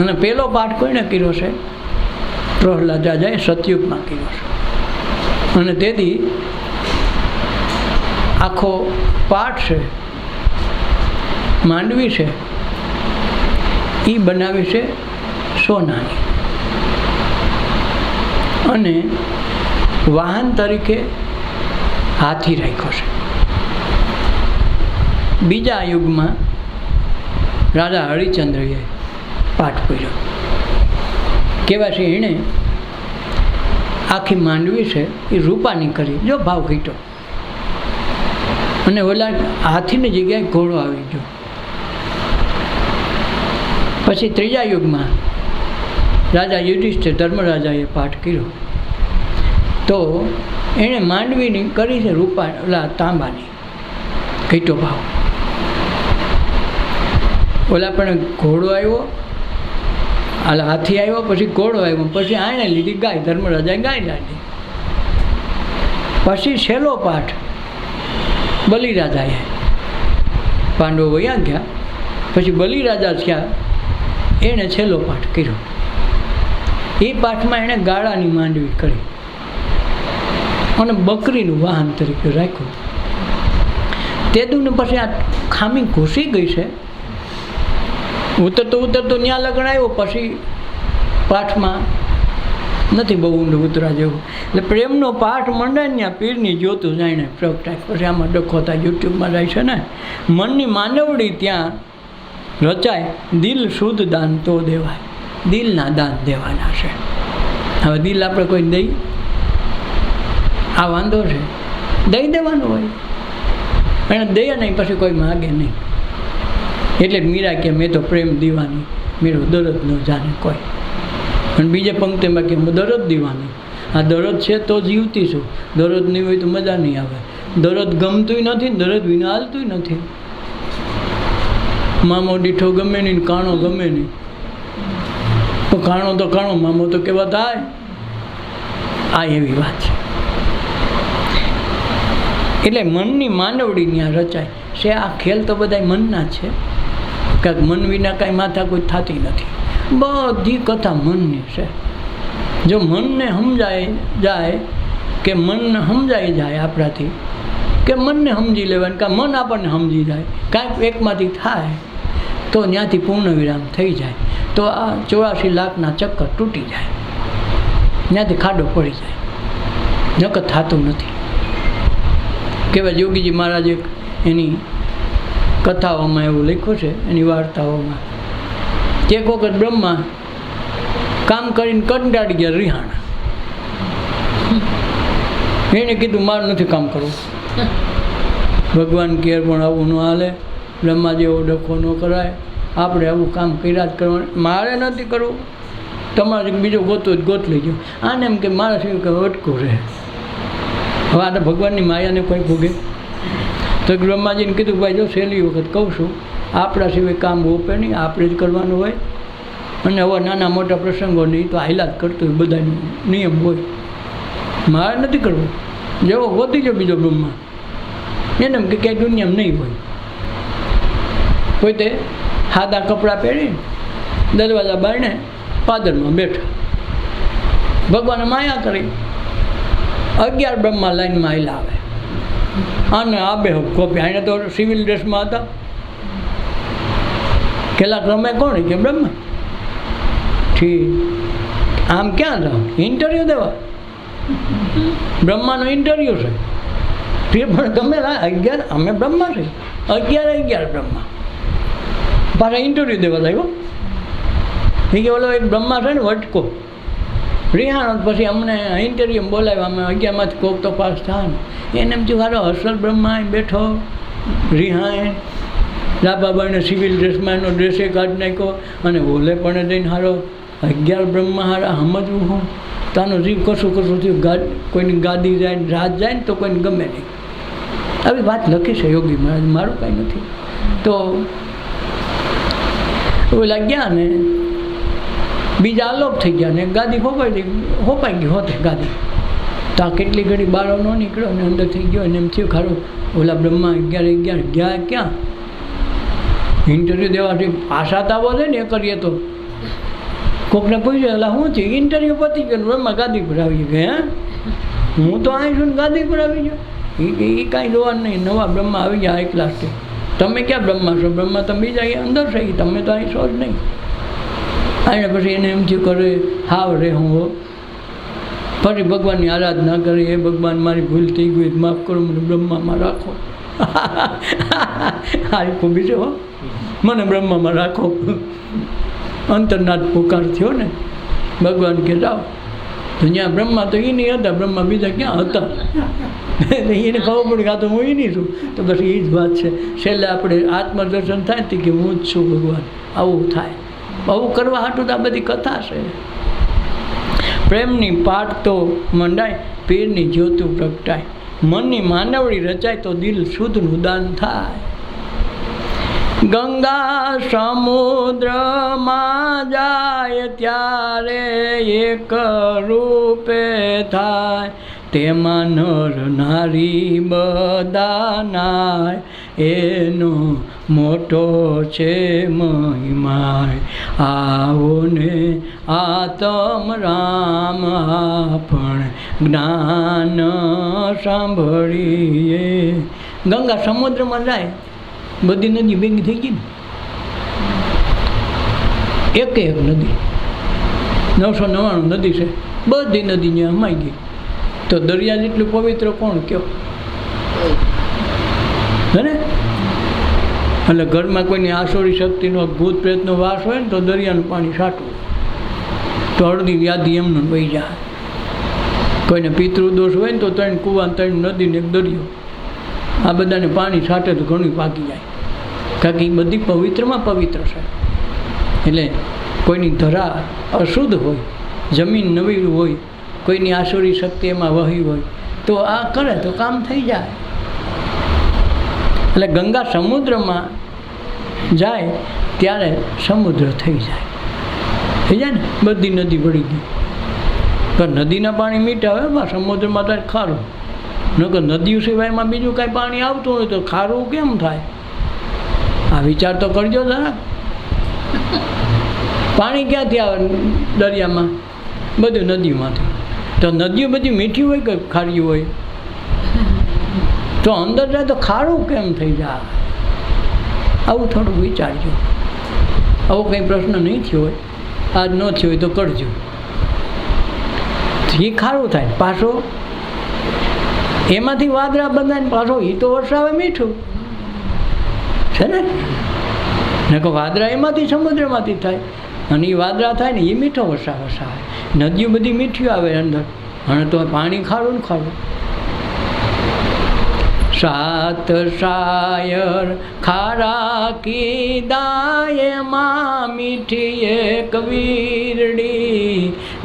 અને પહેલો પાઠ કોઈને કર્યો છે? પ્રહલાદ રાજાએ સતયુગમાં કર્યો છે. અને તેથી આખો પાઠ છે, માંડવી છે, એ બનાવી છે સોનાની. અને વાહન તરીકે હાથી રાખ્યો છે. બીજા યુગમાં રાજા હરિશ્ચંદ્રએ પાઠ કર્યો. કહેવાય છે એણે આખી માંડવી છે એ રૂપાની કરી, જો ભાવ કીટો. અને ઓલા હાથીની જગ્યાએ ઘોડો આવી ગયો. પછી ત્રીજા યુગમાં રાજા યુધિષ્ઠિર ધર્મરાજાએ પાઠ કર્યો તો એણે માંડવીની કરી છે રૂપા ઓલા તાંબાની, કીટો ભાવ. ઓલા પણ ઘોડો આવ્યો, હાલ હાથી આવ્યો, પછી ઘોડો આવ્યો, પછી આણે લીધી ગાય, ધર્મરાજાએ ગાય લાવી. પછી છેલ્લો પાઠ બલિરાજાએ, પાંડવો વયા ગયા પછી બલિરાજા થયા, એણે છેલ્લો પાઠ કર્યો. એ પાઠમાં એણે ગાળાની માંડવી કરી અને બકરીનું વાહન તરીકે રાખ્યું. તેદુને પછી આ ખામી ઘૂસી ગઈ છે. ઉતરતો ત્યાં લગ્ન આવ્યો, પછી પાઠમાં નથી બહુ ઊંડું ઉતરા જેવું. એટલે પ્રેમનો પાઠ મંડાય ત્યાં પીરની જોતું જાણે પ્રગટાય. પછી આમાં ડખો થાય, યુટ્યુબમાં જાય છે ને. મનની માનવડી ત્યાં રચાય, દિલ શુદ્ધ દાન તો દેવાય. દિલના દાન દેવાના છે. હવે દિલ આપણે કોઈ દઈ, આ વાંધો છે, દઈ દેવાનું હોય. એને દઈએ નહીં પછી કોઈ માગે નહીં. એટલે મીરા કે મેં તો પ્રેમ દીવાની, મેરો દરદ ન જાણે કોઈ. અને બીજે પંક્તિમાં કે દરદ દીવાની. આ દરદ છે તો જીવતી છું, દરદ નહીં હોય તો મજા નહીં આવે. દરદ ગમતુંય નથી, દરદ વિના હાલતુંય નથી. મામો દીઠો ગમે નહીં, કાણો ગમે નહીં. તો કાણો તો કાણો, મામો તો કેવા થાય. આ એવી વાત છે. એટલે મનની માનવડી ત્યાં રચાય છે. આ ખેલ તો બધા મનના છે. કાંઈક મન વિના કાંઈ માથા કોઈ થતી નથી. બધી કથા મનની છે. જો મનને સમજાય જાય, કે મનને સમજાઈ જાય આપણાથી, કે મનને સમજી લેવાનું, કે મન આપણને સમજી જાય, કાંઈક એકમાંથી થાય તો ત્યાંથી પૂર્ણ વિરામ થઈ જાય. તો આ 84 લાખના ચક્કર તૂટી જાય, ત્યાંથી ખાડો પડી જાય. નકર થતું નથી. કહેવાય યોગીજી મહારાજે એની કથાઓમાં એવું લખ્યું છે, એની વાર્તાઓમાં, કે એક વખત બ્રહ્મા કામ કરીને કંટાળી ગયા રિહાણા. એને કીધું મારે નથી કામ કરવું. ભગવાન કહે પણ આવું ન હાલે, બ્રહ્મા જેવો ડખો ન કરાય, આપણે આવું કામ કર્યા જ કરવાનું. મારે નથી કરવું, તમારે બીજો ગોતો જ ગોત લેજો. આને એમ કે મારા સિવાય કંઈ અટકું રહે. હવે આ ભગવાનની માયાને કોઈ ભોગે. તો બ્રહ્માજીને કીધું ભાઈ જો છેલ્લી વખત કહું છું, આપણા સિવાય કામ ઓપે નહીં, આપણે જ કરવાનું હોય. અને હવે નાના મોટા પ્રસંગો નહીં તો હાઈલા જ કરતો હોય, બધાનો નિયમ હોય. મારે નથી કરવું. જેવો ગોતી જો બીજો બ્રહ્મા, એને એમ કે ક્યાંય દુનિયામાં નહીં હોય. કોઈ તે સાદા કપડાં પહેરીને દરવાજા બારણે પાદરમાં બેઠા, ભગવાને માયા કરી. 11 બ્રહ્મા લાઈનમાં આવેલા આવે. આને આબે કોપી. આને તો સિવિલ ડ્રેસમાં હતા. કેટલાક રમે કોણ કે બ્રહ્મા. ઠીક, આમ ક્યાં જાઓ? ઇન્ટરવ્યૂ દેવા. બ્રહ્માનો ઇન્ટરવ્યૂ છે. તે પણ તમે 11 અમે બ્રહ્મા છે, 11 બ્રહ્મા પાછા ઇન્ટરવ્યૂ દેવા લાગ્યો. એ કે ઓલો એક બ્રહ્મા છે ને વટકો રિહાણો, પછી અમને ઇન્ટરવ્યૂ બોલાવ્યા. અમે 11માંથી કોક તો પાસ થાય ને. એને એમ થયું સારો અસલ બ્રહ્મા બેઠો રિહાય રાબાબાને સિવિલ ડ્રેસમાં એનો ડ્રેસે કાઢી નાખ્યો અને ઓલે પણ જઈને હારો 11 બ્રહ્મા હારા સમજવું હું તાનો જીવ કશું થયું. કોઈની ગાદી જાય ને રાત જાય ને તો કોઈને ગમે નહીં. આવી વાત લખી છે યોગી મહારાજ, મારું કાંઈ નથી. તો ઓલા ગયા ને બીજા આલોપ થઈ ગયા ને ગાદી હોપાઈ ગઈ હોતે ગાદી. તો આ કેટલી ઘડી બારો ન નીકળ્યો ને અંદર થઈ ગયો ને એમ થયું ખારું ઓલા બ્રહ્મા 11 ગયા ક્યાં ઇન્ટરવ્યૂ દેવાથી પાછા તાવો છે ને એ કરીએ તો કોકને પૂછ્યું એટલે શું થયું ઇન્ટરવ્યૂ પતી ગયો બ્રહ્મા ગાદી પર આવી ગયો. હે હું તો અહીં છું ને ગાદી પર આવી ગયો. એ કાંઈ જોવાનું નહીં. નવા બ્રહ્મા આવી ગયા એકલા છે. તમે ક્યાં બ્રહ્મા છો? બ્રહ્મા તમે બીજા અંદર છે, તમે તો અહીં છો જ નહીં. અને પછી એને એમ થયું કરે હાવ રે હું ફરી ભગવાનની આરાધના કરી, એ ભગવાન મારી ભૂલ થઈ ગઈ માફ કરો, મને બ્રહ્મામાં રાખો. હારી ખૂબી છે હો, મને બ્રહ્મામાં રાખો. અંતરનાથ પુકાર થયો ને ભગવાન કે જાઓ. તો ત્યાં બ્રહ્મા તો એ નહીં હતા, બ્રહ્મા બીજા ક્યાં હતા? એને ખબર પડી કે આ તો હું એ નહીં છું. તો બસ એ જ વાત છે. છેલ્લે આપણે આત્મદર્શન થાય કે હું જ છું ભગવાન, આવું થાય. આવું કરવા હાટું તો આ બધી કથા છે. પ્રેમની પાઠ તો મંડાય, પીરની જ્યોતું પ્રગટાય, મનની માનવડી રચાય તો દિલ શુદ્ધનું દાન થાય. ગંગા સમુદ્રમાં જાય ત્યારે એક રૂપે થાય, તેમાં નર નારી બધા નાય, એનો મોટો છે મહિમાય. આવો ને આતમ રામ આપણે જ્ઞાન સાંભળીએ. ગંગા સમુદ્રમાં જાય, બધી નદી ભેગી થઈ ગઈ ને, એક નદી 999 નદી છે, બધી નદી ત્યાં હમાઈ ગઈ. તો દરિયા જેટલું પવિત્ર કોણ કયો? હે ને? એટલે ઘરમાં કોઈની આસોરી શક્તિનો ભૂત પ્રેતનો વાસ હોય ને તો દરિયાનું પાણી છાંટવું તો અડધી વ્યાધિ એમનો વહી જાય. કોઈને પિતૃદોષ હોય ને તો 3 કૂવા 3 નદી ને 1 દરિયો, આ બધાને પાણી છાંટે તો ઘણું પાકી જાય. કારણ કે એ બધી પવિત્રમાં પવિત્ર છે. એટલે કોઈની ધરા અશુદ્ધ હોય, જમીન નવીરું હોય, કોઈની આસુરી શક્તિ એમાં વહી હોય તો આ કરે તો કામ થઈ જાય. એટલે ગંગા સમુદ્રમાં જાય ત્યારે સમુદ્ર થઈ જાય ને, બધી નદી વળી ગઈ. પણ નદીના પાણી મીઠા હોય, એમાં સમુદ્રમાં થાય ખારું. નકર નદીઓ સિવાયમાં બીજું કાંઈ પાણી આવતું હોય તો ખારું કેમ થાય? આ વિચાર તો કરજો જરા. પાણી ક્યાંથી આવે દરિયામાં? બધું નદીમાંથી. તો નદીઓ બધી મીઠી હોય કે ખારી હોય? તો અંદર જાય તો ખારું કેમ થઈ જાય? આવું થોડું વિચારજો. આવો કંઈ પ્રશ્ન નહીં થયો હોય, આજ ન થયો હોય તો કરજો. એ ખારું થાય પાછો એમાંથી વાદળા બંધાય પાછો એ તો વરસાવે મીઠું છે ને. વાદળા એમાંથી સમુદ્રમાંથી થાય અને એ વાદળા થાય ને એ મીઠો વરસાવે. નદીઓ બધી મીઠી આવે અંદર, અને તો પાણી ખારું ને ખારું. સાત શાયર ખારા કીધા, એમાં મીઠી એક વીરડી,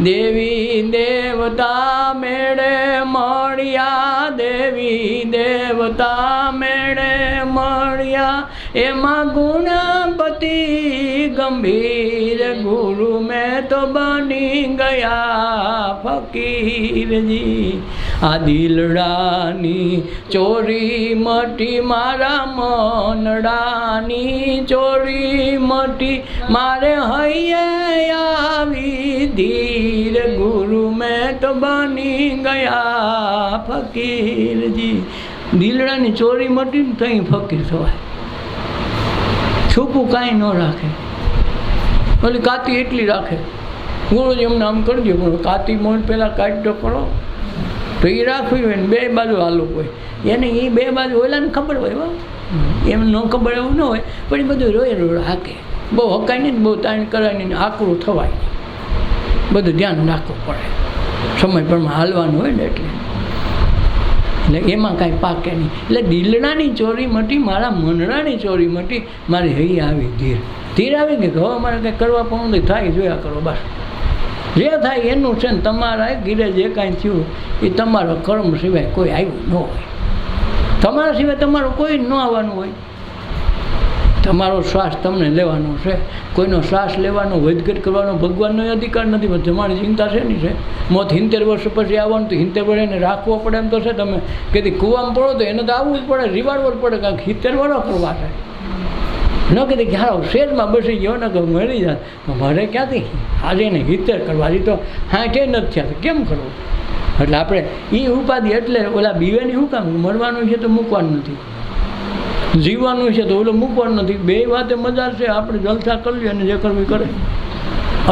દેવી દેવતા મેળે મળ્યા, દેવી દેવતા મેળે મળ્યા, એમાં ગુણપતિ ગંભીર, ગુરુ મેં તો બની ગયા ફકીરજી. આ દિલડાની ચોરી મટી, મારા મનડાની ચોરી મટી, મારે હૈયે આવી ધીર, ગુરુ મેં તો બની ગયા ફકીરજી. દિલડાની ચોરી મટી ને તઈ ફકીર થવાય. છૂપું કાંઈ ન રાખે. ઓલી કાતી એટલી રાખે, ગુરુજી અમને આમ કરજો, પણ કાતી મોન પહેલાં કાઢજો કરો તો એ રાખવી હોય ને બે બાજુ હાલું હોય. એને એ બે બાજુ ઓલાને ખબર હોય, એમ ન ખબર એવું ન હોય, પણ એ બધું રોય હાકે. બહુ હકાય નહીં, બહુ તાણ કરાય નહીં, આકરું થવાય નહીં. બધું ધ્યાન રાખવું પડે, સમય પ્રમાણે હાલવાનું હોય ને. એટલે એટલે એમાં કાંઈ પાકે નહીં. એટલે દિલડાની ચોરી મટી, મારા મનડાની ચોરી મટી, મારી હૈ આવી ધીર આવી ગઈ કે હવે મારે કંઈ કરવા પણ થાય જોયા કરો બસ. જે થાય એનું છે ને તમારા ઘીરે જે કાંઈ થયું એ તમારા કર્મ સિવાય કોઈ આવ્યું ન હોય. તમારા સિવાય તમારું કોઈ ન આવવાનું હોય. તમારો શ્વાસ તમને લેવાનો છે, કોઈનો શ્વાસ લેવાનો વધઘટ કરવાનો ભગવાનનો અધિકાર નથી. પણ તમારી ચિંતા છે નહીં છે. મોત 70 વર્ષ પછી આવવાનું તો 70 વર્ષ એને રાખવો પડે એમ તો છે. તમે કદી કૂવામાં પડો તો એને તો આવવું જ પડે, રીવાડવું જ પડે, કારણ કે 70 વર્ષ કરવા છે. ન કીધું કે હારો શેરમાં બેસી ગયો ને કે મરી જાય તો મારે ક્યાંથી આજે એને 70 કરવા, હજી તો 60 નથી થયા તો કેમ કરવું? એટલે આપણે એ ઉપાધિ એટલે ઓલા બીવેની શું કામ? મરવાનું છે તો મૂકવાનું નથી, જીવવાનું છે તો ઓલો મૂકવાનું નથી. બે વાતે મજા છે. આપણે જલસા કરી અને જે કરવી કરે.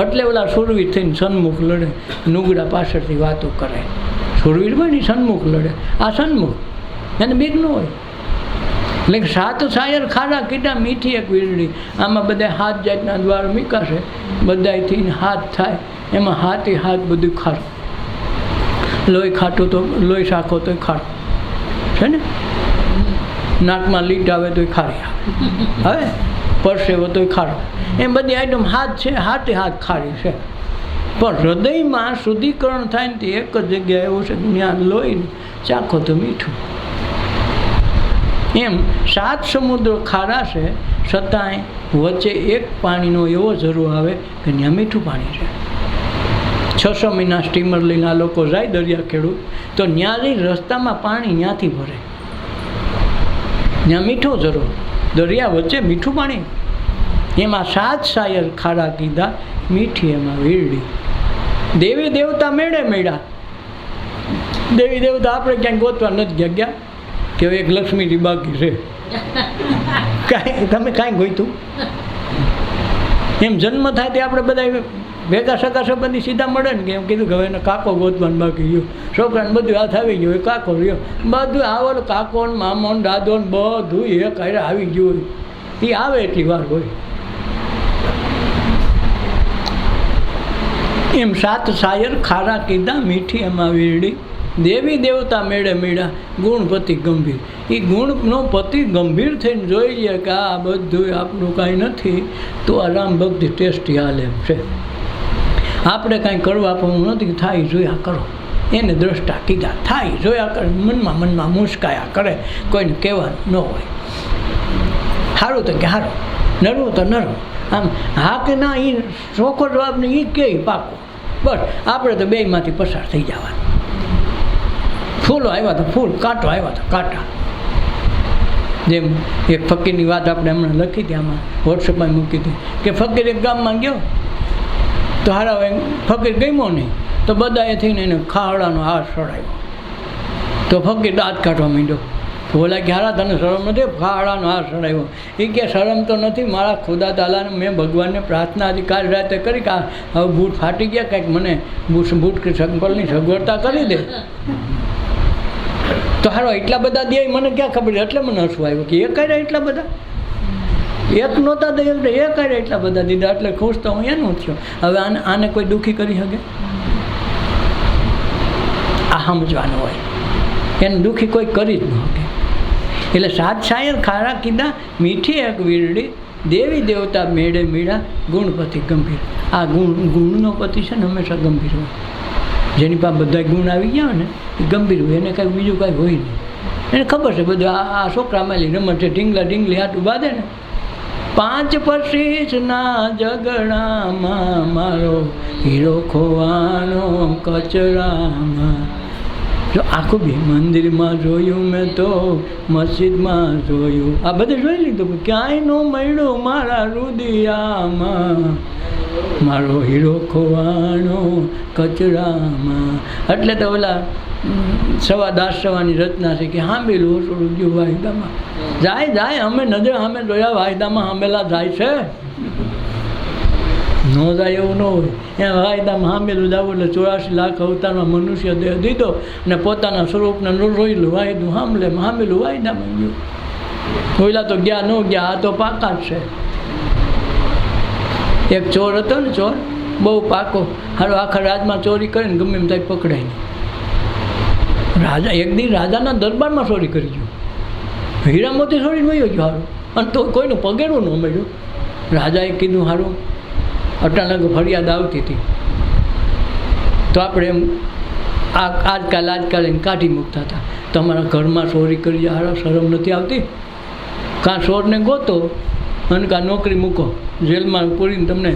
એટલે ઓલા સુરવીર થઈને સન્મુખ લડે, નુગડા પાછળથી વાતો કરે. સુરવીર હોય ને સન્મુખ લડે. આ સન્મુખ એને બીક ન હોય. એટલે 7 શાયર ખારા કીધા મીઠી એક વીરડી. આમાં બધા 7 જાતના દ્વાર મીકાશે, બધાથી હાથ થાય. એમાં હાથી હાથ બધું ખારું. લોહી ખાટું તો લોહી શાખો તોય ખારું છે ને. નાકમાં લીટ આવે તોય ખારી આવે, હવે પરસેવો તોય ખારો. એમ બધી આઈટમ હાથ છે, હાથે હાથ ખારી છે. પણ હૃદયમાં શુદ્ધિકરણ થાય ને તે એક જ જગ્યાએ એવું છે, જ્ઞાન લોહી ચાખો તો મીઠું. એમ 7 સમુદ્ર ખારા છે, છતાંય વચ્ચે એક પાણીનો એવો જરૂર આવે કે ત્યાં મીઠું પાણી છે. 600 મહિના સ્ટીમર લઈને આ લોકો જાય દરિયા ખેડૂત, તો ત્યાંથી રસ્તામાં પાણી ત્યાંથી ભરે. ત્યાં મીઠું જરૂર, દરિયા વચ્ચે મીઠું પાણી. એમાં 7 શાયર ખારા કીધા મીઠી એમાં વીરડી. દેવી દેવતા મેળે મેળા. દેવી દેવતા આપણે ક્યાંય ગોતવા નથી ગયા કે એક લક્ષ્મીજી બાકી છે. કાંઈ તમે કાંઈ ગોઈતું? એમ જન્મ થાય તે આપણે બધા ભેગા સગા સંબંધી સીધા મળે ને કે એમ કીધું કે હવે એને કાકો ગોતવાનું બાકી ગયો. છોકરાને બધું હાથ આવી ગયું, એ કાકો રહ્યો. બધું આવો કાકો ને મામો ને દાદો ને બધું એક હારે આવી ગયું. એ આવે એટલી વાર હોય. એમ 7 શાયર ખારા કીધા મીઠી એમાં વીરડી. દેવી દેવતા મેળે મેળા, ગુણપતિ ગંભીર. એ ગુણનો પતિ ગંભીર થઈને જોઈ લે કે આ બધું આપણું કાંઈ નથી, તો આ રામ ભક્તિ ટેસ્ટી હાલે એમ છે. આપણે કાંઈ કરવા આપવાનું નથી, થાય જોયા કરો. એને દ્રષ્ટા કીધા, થાય જોયા કરે. મનમાં મુસ્કાયા કરે, કોઈને કહેવાનું ન હોય. સારું તો કે સારું, નરવું તો નરવું. આમ હા કે ના એ ચોખ્ખો જવાબ ને એ કે પાકો. બસ આપણે તો બેયમાંથી પસાર થઈ જવાનું. ફૂલો આવ્યા તો ફૂલ, કાંટો આવ્યા તો કાંટા. જેમ એક ફકીરની વાત આપણે હમણાં લખી હતી, આમાં વોટ્સઅપમાં મૂકી હતી કે ફકીર એક ગામમાં ગયો તો હારા ફકીર ગમ્યો નહીં, તો બધાએ થઈને એને ખાવડાનો હાર સડાવ્યો. તો ફકીર દાંત કાઢવા માંડ્યો. તો બોલા કે હારા તને શરમ નથી? ખાવડાનો હાર સડાવ્યો. એ કે શરમ તો નથી, મારા ખુદા તાલાને મેં ભગવાનને પ્રાર્થના હતી કાલ રાતે કરી કે હવે બૂટ ફાટી ગયા, કંઈક મને બૂટ કે ચંપલની સગવડતા કરી દે. તો હારો એટલા બધા દે મને ક્યાં ખબર? એટલે મને હસવું આવ્યું કે એ કર્યા એટલા બધા, એક નહોતા દે એટલે એ કર્યા એટલા બધા દીધા, એટલે ખુશ તો હું એનું થયો. હવે આને કોઈ દુઃખી કરી શકે? આ સમજવાનું હોય, એને દુઃખી કોઈ કરી જ ન શકે. એટલે 7 શાયર ખારા કીધા મીઠી એક વીરડી. દેવી દેવતા મેળે મીડા, ગુણપતિ ગંભીર. આ ગુણનો પતિ છે ને હંમેશા ગંભીર હોય. જેની પાસે બધા ગુણ આવી ગયા ને એ ગંભીર હોય, એને કાંઈ બીજું કાંઈ હોય નહીં. એને ખબર છે બધું આ છોકરામાં રમત છે, ઢીંગલા ઢીંગલી હાટું બાંધે ને. 5 પચીસના ઝઘડામાં મારો હીરો ખોવાનો કચરામાં. જો આખું બી મંદિરમાં જોયું મેં તો મસ્જિદમાં જોયું, આ બધું જોઈ લીધું. ક્યાંય નો મળ્યો મારા રુદિયામાં, મારો હીરો ખોવાનો કચરામાં. એટલે તો ઓલા દાસ સવાની રચના છે કે હાંભેલું ઓછું ગયું વાયદામાં. જાય અમે નજર સામે જોયા, વાયદામાં સાંભેલા જાય છે. ન જાય એવું ન હોય. એ વાયદામાં સાંભેલું જવું એટલે 84 લાખ અવતારમાં મનુષ્ય દેહ દીધો ને પોતાના સ્વરૂપને રોઈલું વાયદું સાંભેલું વાયદામાં ગયું. ઓઈલા તો ગયા ન ગયા, આ તો પાકા જ છે. એક ચોર હતો ને, ચોર બહુ પાકો, હારો આખા રાજમાં ચોરી કરીને ગમે એમ થાય પકડાય નહીં. રાજા એક દી રાજાના દરબારમાં ચોરી કરી ગયો, હીરા મોતી ચોરી ગયો સારું, અને તો કોઈનું પગેરું ન મળ્યું. રાજાએ કીધું સારું અચાનક ફરિયાદ આવતી હતી તો આપણે એમ આજકાલ એને કાઢી મૂકતા હતા. તમારા ઘરમાં ચોરી કરી હારા શરમ નથી આવતી? કાં ચોરને ગોતો અને કાં નોકરી મૂકો, જેલમાં પૂરીને તમને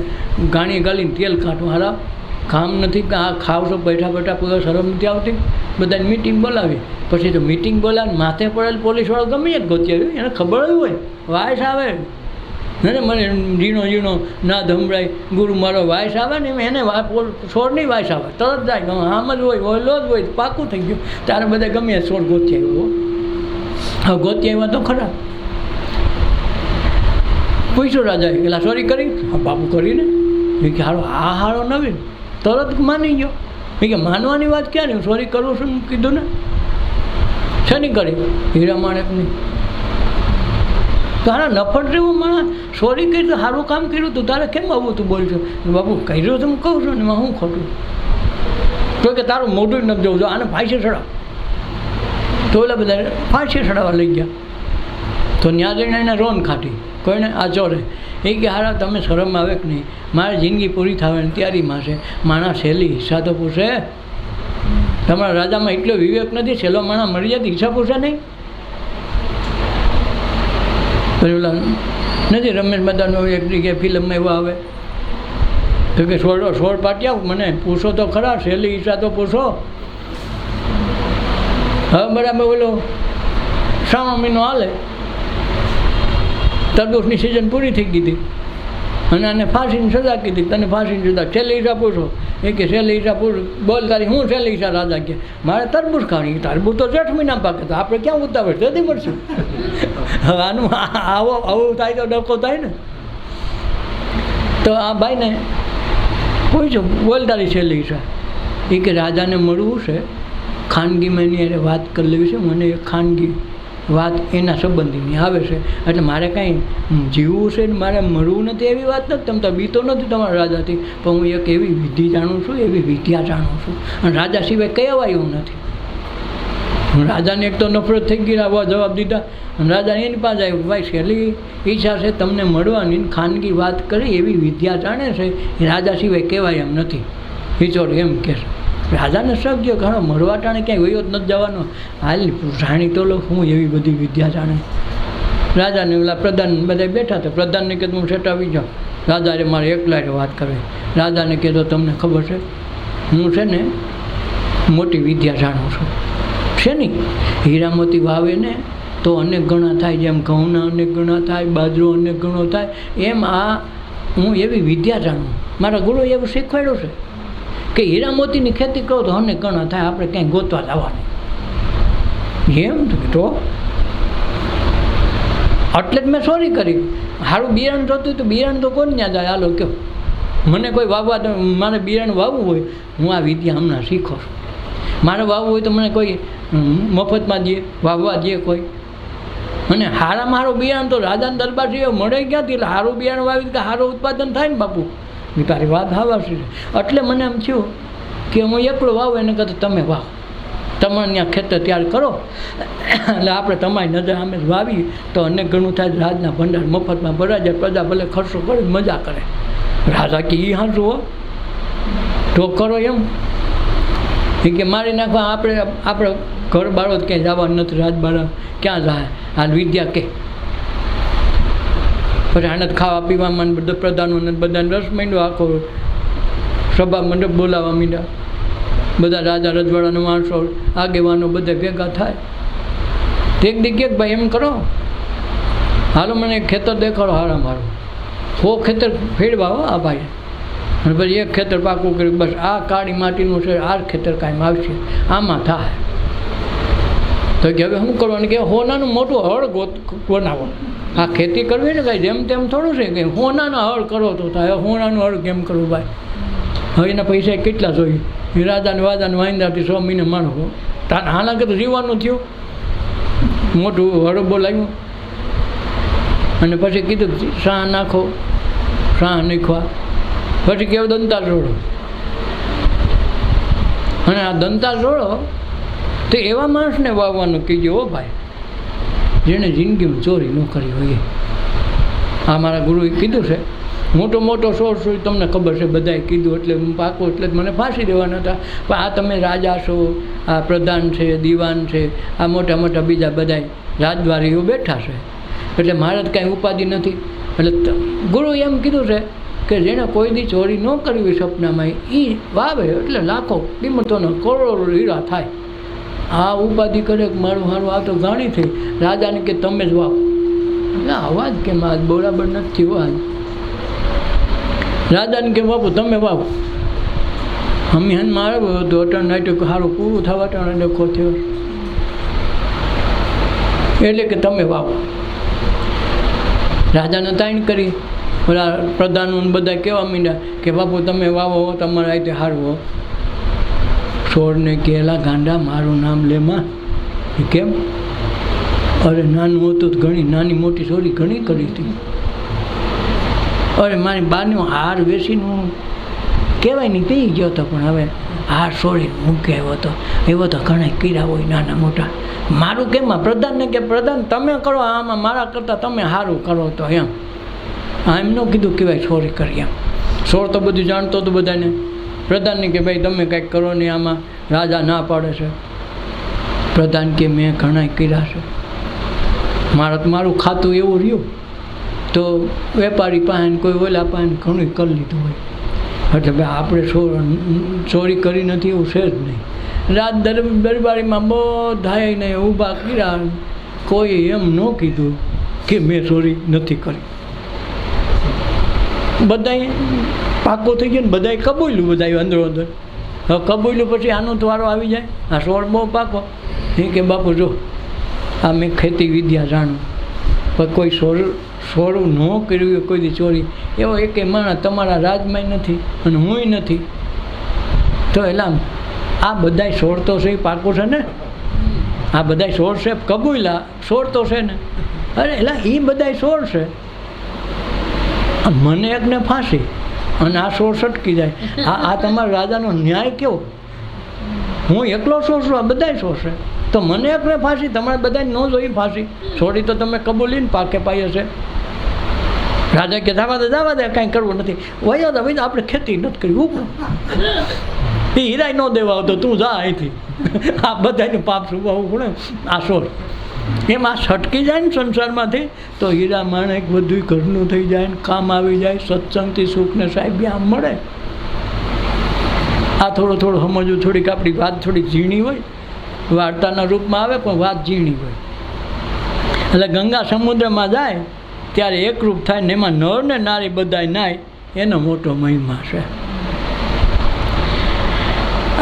ગાણી ગાલીને તેલ કાઢો, હારા કામ નથી. આ ખાવ છો બેઠા બેઠા પૂરા શરમ નથી આવતી? બધાને મિટિંગ બોલાવી, પછી તો મિટિંગ બોલાવીને માથે પડેલ પોલીસવાળો ગમે જ ગોતી આવ્યો, એને ખબર જ હોય વાયસ આવે ને મને ઝીણો ઝીણો ના ધમરાય ગુરુ મારો વાયસ આવે ને એને છોડની વાયસ આવે તરત જાય, આમ જ હોય ઓયલો જ હોય પાકું થઈ ગયું. ત્યારે બધા ગમે છોડ ગોતી આવ્યો. હવે ગોતી આવ્યા તો ખરા. પૂછ્યું રાજાએ પેલા ચોરી કરી? હા બાપુ કરીને. એ કે હારો આ હારો નવીન તરત માની ગયો. એ કે માનવાની વાત ક્યાં નહીં, ચોરી કરું છું કીધું ને. શેની કરી? હીરા માણેકની. તારા નફટ જેવું માણસ ચોરી કરી તો સારું કામ કર્યું તું, તારે કેમ આવું તું બોલશો? બાપુ કર્યું તો હું કહું છું ને એમાં હું ખોટું? તો કે તારું મોઢું નથી જવું, આને ફાંસી ચડાવ. તો ઓલા બધા ફાંસી ચડાવવા લઈ ગયા. તો ત્યાં જઈને એને રોન ખાટી કોઈને આ ચોરે. એ કે હારા તમે શરમ આવે કે નહીં? મારી જિંદગી પૂરી થવાની તૈયારીમાં છે, માણસ સહેલી હિસ્સા તો પૂછે. તમારા રાજામાં એટલો વિવેક નથી, સહેલો માણસ મરી જાય હિસ્સા પૂછે નહીં. પેલા નથી રમેશ મદાનો એક જગ્યાએ ફિલ્મમાં એવો આવે તો કે છોડ પાટ્યા મને પૂછો તો ખરા, સહેલી હિસ્સા તો પૂછો. હવે બરાબર ઓલો શ્રાવણ મહિનો હાલે, તરબૂચની સિઝન પૂરી થઈ ગઈ હતી અને આને ફાંસીની સજા કીધી. તને ફાંસીની સજા છેલ્લી હિસ્સા પૂછો. એ કે છેલ્લી હિસ્સા પૂછો. બોલ તારી હું છેલ્લી હિસ્સા? રાજા કે મારે તરબૂચ ખાવાની. તરબૂચ તો 8 મહિના પાકે, તો આપણે ક્યાં ઉતાવળ જલ્દી મળશું. હવે આનું આવું થાય તો ડકો થાય ને. તો આ ભાઈને પૂછ્યું બોલ તારી છેલ્લી હિસ્સા. એ કે રાજાને મળવું છે, ખાનગીમાં એની અરે વાત કરી લેવી છે, મને એક ખાનગી વાત એના સંબંધીની આવે છે, એટલે મારે કાંઈ જીવવું છે ને મારે મળવું નથી એવી વાત નથી. તમે તો બીતો નથી તમારા રાજાથી, પણ હું એક એવી વિધિ જાણું છું, એવી વિદ્યા જાણું છું, અને રાજા સિવાય કહેવાય એવું નથી. રાજાને એક તો નફરત થઈ ગઈ, આવા જવાબ દીધા. અને રાજાને એની પાસે આવ્યું, ભાઈ સહેલી ઈચ્છા છે તમને મળવાની, ખાનગી વાત કરી એવી વિદ્યા જાણે છે, એ રાજા સિવાય કહેવાય એમ નથી. વિચોર એમ કહે છે. રાજાને શક ગયો ઘણો મળવા ટાણે ક્યાંય વયો જ નથી જવાનો. હાલ જાણી તો લો હું એવી બધી વિદ્યા જાણે. રાજાને ઓલા પ્રધાન બધા બેઠા હતા. પ્રધાનને કીધું હું સેટ આવી જાઉં. રાજાએ મારે એકલા વાત કરવી. રાજાને કીધું તમને ખબર છે હું છે ને મોટી વિદ્યા જાણું છું. છે નહીં હીરા મોતી વાવે ને તો અનેક ગણા થાય, જેમ ઘઉંના અનેક ગણા થાય, બાજરો અનેક ગણો થાય, એમ આ હું એવી વિદ્યા જાણું. મારા ગુરુએ એવું શીખવાડ્યું છે કે હીરા મોતીની ખેતી કરો તો અનેક ગણા થાય, આપણે ક્યાંય ગોતવા જવાનું. એમ તો એટલે જ મેં ચોરી કરી. સારું બિયારણ જોતું તો બિયારણ તો કોણ ત્યાં જાય? હાલો કહો મને કોઈ વાવવા, મારે બિયારણ વાવવું હોય હું આ વિદ્યા હમણાં શીખો છું. મારે વાવવું હોય તો મને કોઈ મફતમાં દે, વાવવા દે કોઈ. અને હારામાં સારું બિયારણ તો રાજાના દરબાર છે મળે ક્યાંથી? એટલે સારું બિયારણ વાવી કે સારું ઉત્પાદન થાય ને બાપુ. તારી વાત હાવાશે. એટલે મને એમ થયું કે હું એકલો વાવ એને કરતાં તમે વાવ, તમારે ત્યાં ખેતર તૈયાર કરો, એટલે આપણે તમારી નજર સામે વાવી તો અનેક ઘણું થાય. રાજના ભંડાર મફતમાં ભરાઈ જાય, પ્રજા ભલે ખર્ચો કરે મજા કરે. રાજા કે એ હાંસું હો તો કરો એમ. એ કે મારી નાખવા આપણે ઘર બાળો જ ક્યાંય જવાનું નથી, રાજબાળા ક્યાં જાય? હાલ વિદ્યા કે પછી આને ખાવા પીવામાં બધા પ્રધાનોને બધાને રસ માંડ્યો, આખો સભા મંડપ બોલાવવા માંડ્યા. બધા રાજા રજવાડાના માણસો આગેવાનો બધા ભેગા થાય. એક દી કે ભાઈ એમ કરો, હાલો મને ખેતર દેખાડો હારા મારું. 100 ખેતર ફેરવા હો આ ભાઈ. અને પછી એક ખેતર પાકું કર્યું, બસ આ કાળી માટીનું છે, આ ખેતર કાંઈ આવશે, આમાં થાય. તો કે હવે શું કરવાનું? કે હોનાનું મોટું હળ બનાવો. આ ખેતી કરવી ને કાંઈ જેમ તેમ થોડું છે કે હોનાના હળ કરો તો થાય. હોનાનું હળ કેમ કરવું ભાઈ? હવે એના પૈસા કેટલા જોઈએ? રાજાને વાજાને વાંદાથી 100 મહિને માણો તારે હાલાંકે તો જીવવાનું થયું. મોટું હળ બોલાવ્યું અને પછી કીધું શાહ નાખો, શાહ નાખવા. પછી કેવું દંતાલ રોડો. અને આ દંતાલ રોડો તો એવા માણસને વાવવાનું કીધું હો ભાઈ, જેણે જિંદગીમાં ચોરી ન કરી હોય. આ મારા ગુરુએ કીધું છે. મોટો મોટો સોર્સ હોય તમને ખબર છે, બધાએ કીધું એટલે પાકો, એટલે જ મને ફાંસી દેવાના હતા. પણ આ તમે રાજા છો, આ પ્રધાન છે, દીવાન છે, આ મોટા મોટા બીજા બધા રાજદ્વારીઓ બેઠા છે, એટલે મારે જ કાંઈ ઉપાધિ નથી. એટલે ગુરુએ એમ કીધું છે કે જેણે કોઈ દી ચોરી ન કરવી હોય સપનામાં, એ વાવે એટલે લાખો કિંમતોનો કરોડો હીરા થાય. આ ઉપાધિ કરે કે મારું હારું આ તો ઘણી થઈ. રાજાને કે તમે જ વાવો. એટલે અવાજ કેમ આજ બરાબર નથી થયો. આજ રાજાને કે બાપુ તમે વાવો. હમીહન મારે તો અટણ નાટ્યું સારું પૂરું થવા અટણ ડખો થયો, એટલે કે તમે વાવો. રાજાને તાણ કરી. ઓલા પ્રધાનો બધા કહેવા માંડ્યા કે બાપુ તમે વાવો, તમારે આ રીતે સારું હો. છોડને કહેલા ગાંડા મારું નામ લેમાં. કેમ? અરે નાનું હતું તો ઘણી નાની મોટી ચોરી ઘણી કરી હતી. અરે મારી બાનો હાર વેચીને હું કહેવાય નહીં પી ગયો હતો, પણ હવે હાર છોડીને મૂકી આવ્યો હતો. એવો તો ઘણા કીડા હોય નાના મોટા. મારું કેમ? પ્રધાનને કે પ્રધાન તમે કરો આમાં, મારા કરતાં તમે સારું કરો તો એમ. એમ ન કીધું કહેવાય ચોરી કરી એમ. ચોર તો બધું જાણતો હતું બધાને. પ્રધાનને કે ભાઈ તમે કંઈક કરો નહીં આમાં. રાજા ના પાડે છે. પ્રધાન કે મેં ઘણા કર્યા છે, મારું ખાતું એવું રહ્યું તો વેપારી પાસે કોઈ ઓલા પાસે ઘણું કરી લીધું હોય, એટલે ભાઈ આપણે ચોરી કરી નથી એવું છે જ નહીં. રાત દરબારીમાં બધાએ ને ઊભા કર્યા, કોઈ એમ ન કીધું કે મેં ચોરી નથી કરી. બધાએ પાકો થઈ ગયો ને બધાએ કબૂલ્યું. બધાએ અંદરો અંદર હવે કબૂલ્યું. પછી આનો તો વારો આવી જાય. આ છોડ બહુ પાકો. એ કે બાપુ જો આ મેં ખેતી વિદ્યા જાણું, પણ કોઈ સોરું ન કર્યું હોય કોઈ દી ચોરી એવો એકે માણસ તમારા રાજમાં નથી અને હુંય નથી. તો એલા આ બધાય સોળ તો છે એ પાકું છે ને, આ બધાય સોળ છે કબૂલા સોળ તો છે ને. અરે એલા એ બધાય સોળ છે, મને એકને ફાંસી અને આ સોળ સટકી જાય. આ તમારા રાજાનો ન્યાય કેવો? હું એકલો સોળ છું, આ બધાય સોળ છે, તો મને એકને ફાંસી, તમારે બધાને ન જોઈ ફાંસી. છોડી તો તમે કબૂલીને પાકે પાઈએ છે. રાજા કે જવા દે કાંઈ કરવું નથી. વયો તો ભાઈ આપણે ખેતી નથી કરી ઉપર એ હીરાય ન દેવા આવતો, તું જા અહીંથી. આ બધાને પાપ સુવાવું પડે. આ સોળ એમ આ છટકી જાય ને સંસારમાંથી તો હીરા માણેક બધું ઘરનું થઈ જાય ને કામ આવી જાય. સત્સંગથી સુખને સાહેબ આમ મળે. આ થોડું સમજવું. થોડીક આપણી વાત થોડીક ઝીણી હોય, વાર્તાના રૂપમાં આવે પણ વાત ઝીણી હોય. એટલે ગંગા સમુદ્રમાં જાય ત્યારે એકરૂપ થાય ને એમાં નર ને નારી બધાય નાય, એનો મોટો મહિમા છે.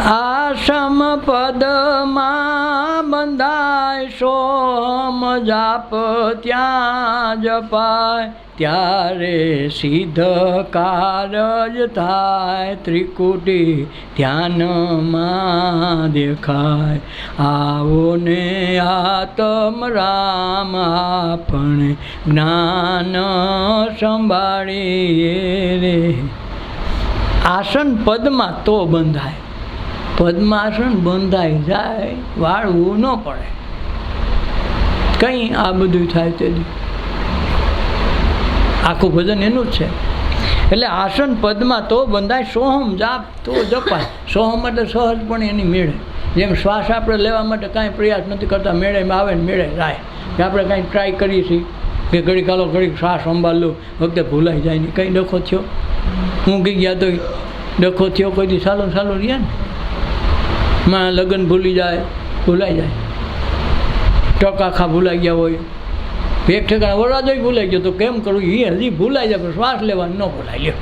આસમ પદમાં બંધાય સોમ જાપ ત્યાં જપાય, ત્યારે સિદ્ધ કારજ થાય. ત્રિકુટી ધ્યાનમાં દેખાય. આવો ને આત્મ રામ આપણે જ્ઞાન સંભાળીએ રે. આસન પદમાં તો બંધાય. પદ્માસન બંધાઈ જાય, વાળવું ન પડે કંઈ. આ બધું થાય તે આખું ભજન એનું જ છે. એટલે આસન પદમાં તો બંધાય, સોહમ જાપ તો જપાય. સોહમ એટલે સહજ પણ એની મેળે. જેમ શ્વાસ આપણે લેવા માટે કાંઈ પ્રયાસ નથી કરતા, મેળે આવે ને મેળે જાય. કે આપણે કાંઈ ટ્રાય કરીએ છીએ કે ઘડીક હાલો ઘડીક શ્વાસ સંભાળ લો, વખતે ભૂલાઈ જાય નહીં. કંઈ ડખો થયો, ઊંઘી ગયા તો ડખો થયો, કોઈ દી સાલો રહ્યા ને. માં લગ્ન ભૂલી જાય, ભૂલાઈ જાય. ટકાખા ભૂલાઈ ગયા હોય, એક ઠેકાણે વરરાજો ભૂલાઈ ગયો તો કેમ કરવું એ હજી ભૂલાઈ જાય, પણ શ્વાસ લેવાનું ન ભૂલાઈ લ્યો.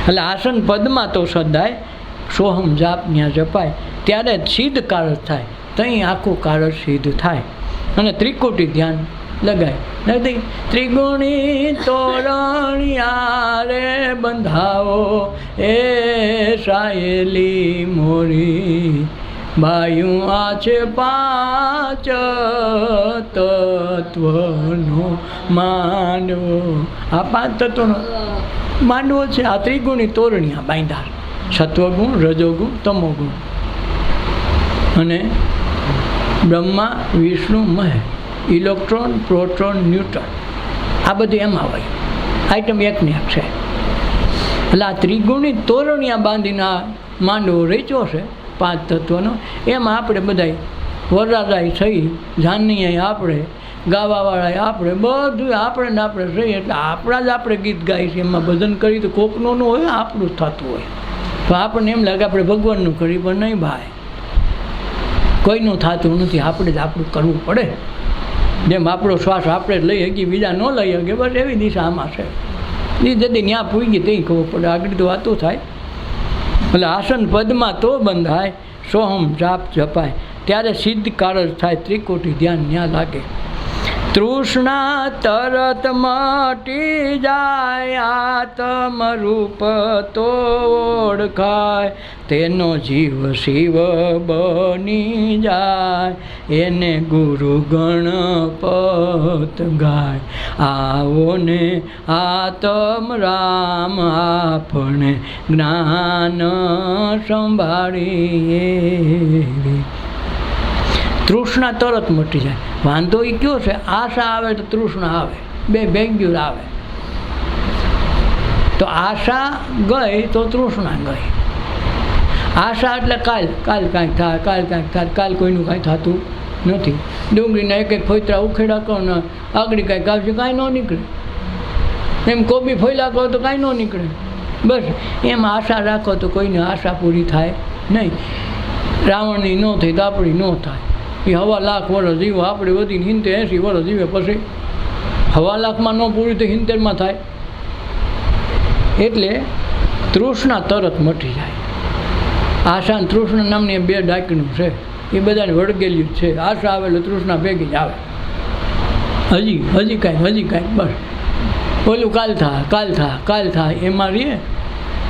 એટલે આસન પદમાં તો સદાય સોહમ જાપ ત્યાં જપાય, ત્યારે જ સિદ્ધ કારજ થાય. ત્યાં આખું કારજ સિદ્ધ થાય. અને ત્રિકુટી ધ્યાન લગાય નથી. ત્રિગુણી તોરણિયા રે બંધાવો એ સાયેલી મોરી, બાયું આ છે પાંચ તત્વનો માંડવો. આ પાંચ તત્વનો માંડવો છે. આ ત્રિગુણી તોરણિયા બાંધા, સત્વગુણ, રજોગુણ, તમોગુણ. અને બ્રહ્મા વિષ્ણુ મહે, ઇલેક્ટ્રોન પ્રોટોન ન્યુટ્રોન, આ બધું એમાં હોય. આઈટમ એકની એક છે. એટલે આ ત્રિગુણી તોરણિયા બાંધીને આ માંડવો રચ્યો છે 5 તત્વનો. એમાં આપણે બધા વરરાજાય થઈ, જાનીએ આપણે, ગાવાવાળાએ આપણે, બધું આપણે ને આપણે રહીએ. એટલે આપણા જ આપણે ગીત ગાઈએ છીએ. એમાં ભજન કરી તો કોકનું ન હોય, આપણું જ થતું હોય. તો આપણને એમ લાગે આપણે ભગવાનનું કરી, પણ નહીં ભાઈ, કોઈનું થતું નથી. આપણે જ આપણું કરવું પડે. જેમ આપણો શ્વાસ આપણે જ લઈ શકીએ, બીજા ન લઈ શકીએ, બસ એવી દિશા આમાં છે. એ જતી ત્યાં પૂગી તે ખબર પડે, આગળ તો વાતું થાય. એટલે આસન પદમાં તો બંધાય, સોહમ જાપ જપાય, ત્યારે સિદ્ધ કારજ થાય, ત્રિકોટી ધ્યાન ન્યા લાગે. તૃષ્ણા તરત મટી જાય, આત્મ રૂપ તો ઓળખાય, તેનો જીવ શિવ બની જાય, એને ગુરુ ગણપત ગાય. આવો ને આત્મ રામ આપણે જ્ઞાન સંભાળીએ. તૃષ્ણા તરત મટી જાય. વાંધો એ કયો છે, આશા આવે તો તૃષ્ણા આવે, બે ભેગ્યું આવે. તો આશા ગઈ તો તૃષ્ણા ગઈ. આશા એટલે કાલ કાંઈક થાય, કાંઈક થાય, કાલ કોઈનું કાંઈ થતું નથી. ડુંગળીના એક ફોતરા ઉખેડા કરો ને આગળ કાંઈક આવશે, કાંઈ ન નીકળે. એમ કોબી ફોયલા કરો તો કાંઈ ન નીકળે. બસ એમ આશા રાખો તો કોઈને આશા પૂરી થાય નહીં. રાવણની ન થઈ તો આપણી ન થાય. એ 1.25 લાખ વર્ષ જીવો, આપણે વધીને 70-80 વર્ષ જીવે, પછી 1.25 લાખમાં ન પૂરી તો 70માં થાય. એટલે તૃષ્ણા તરત મટી જાય. આશા અને તૃષ્ણા નામની 2 ડાકણું છે, એ બધાને વળગેલી જ છે. આશા આવે એટલે તૃષ્ણા ભેગી જ આવે. હજી કાંઈક બસ ઓલું કાલ થાય એમાં રહીએ.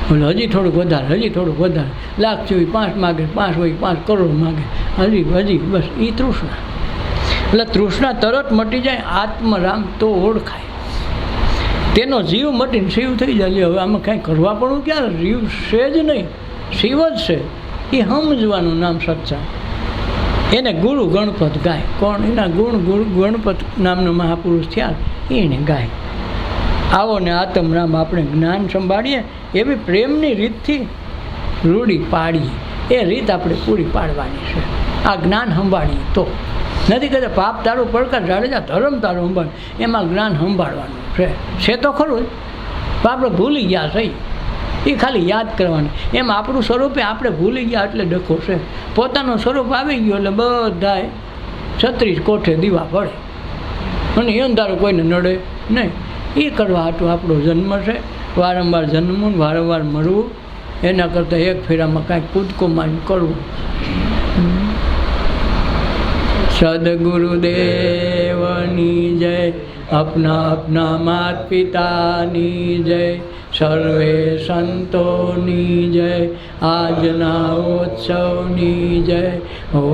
બોલો હજી થોડુંક વધારે, લાખ જોઈએ 5 માગે, 5 હોય 5 કરોડ માગે, હજી બસ એ તૃષ્ણા. એટલે તૃષ્ણા તરત મટી જાય, આત્મરામ તો ઓળખાય, તેનો જીવ મટીને શિવ થઈ જાય. હવે આમાં કાંઈ કરવા પડવું ક્યારે? જીવ છે જ નહીં, શિવ જ છે. એ સમજવાનું નામ સચ્ચા. એને ગુરુ ગણપત ગાય. કોણ? એના ગુરુ ગણપત નામનો મહાપુરુષ થયા, એને ગાય. આવો ને આત્મરામ આપણે જ્ઞાન સંભાળીએ, એવી પ્રેમની રીતથી રૂઢી પાડીએ. એ રીત આપણે પૂરી પાડવાની છે. આ જ્ઞાન સંભાળીએ તો નથી કહેતા પાપ તારું પડકાર જાડેજા ધર્મ તારું સંભાળ, એમાં જ્ઞાન સંભાળવાનું છે તો ખરું જ. આપણે ભૂલી ગયા થઈ, એ ખાલી યાદ કરવાનું. એમ આપણું સ્વરૂપે આપણે ભૂલી ગયા એટલે ડખો છે. પોતાનું સ્વરૂપ આવી ગયું એટલે બધાય 36 કોઠે દીવા પડે અને અંધારું કોઈને નડે નહીં. એ કરવા હાટું આપણો જન્મ છે. વારંવાર જન્મવું, વારંવાર મળવું, એના કરતાં એક ફેરામાં કાંઈક કૂદકો મારી કરવું. સદગુરુદેવની જય, अपना मात पिताની જય, સર્વે સંતોની જય, આજના ઉત્સવની જય. ઓ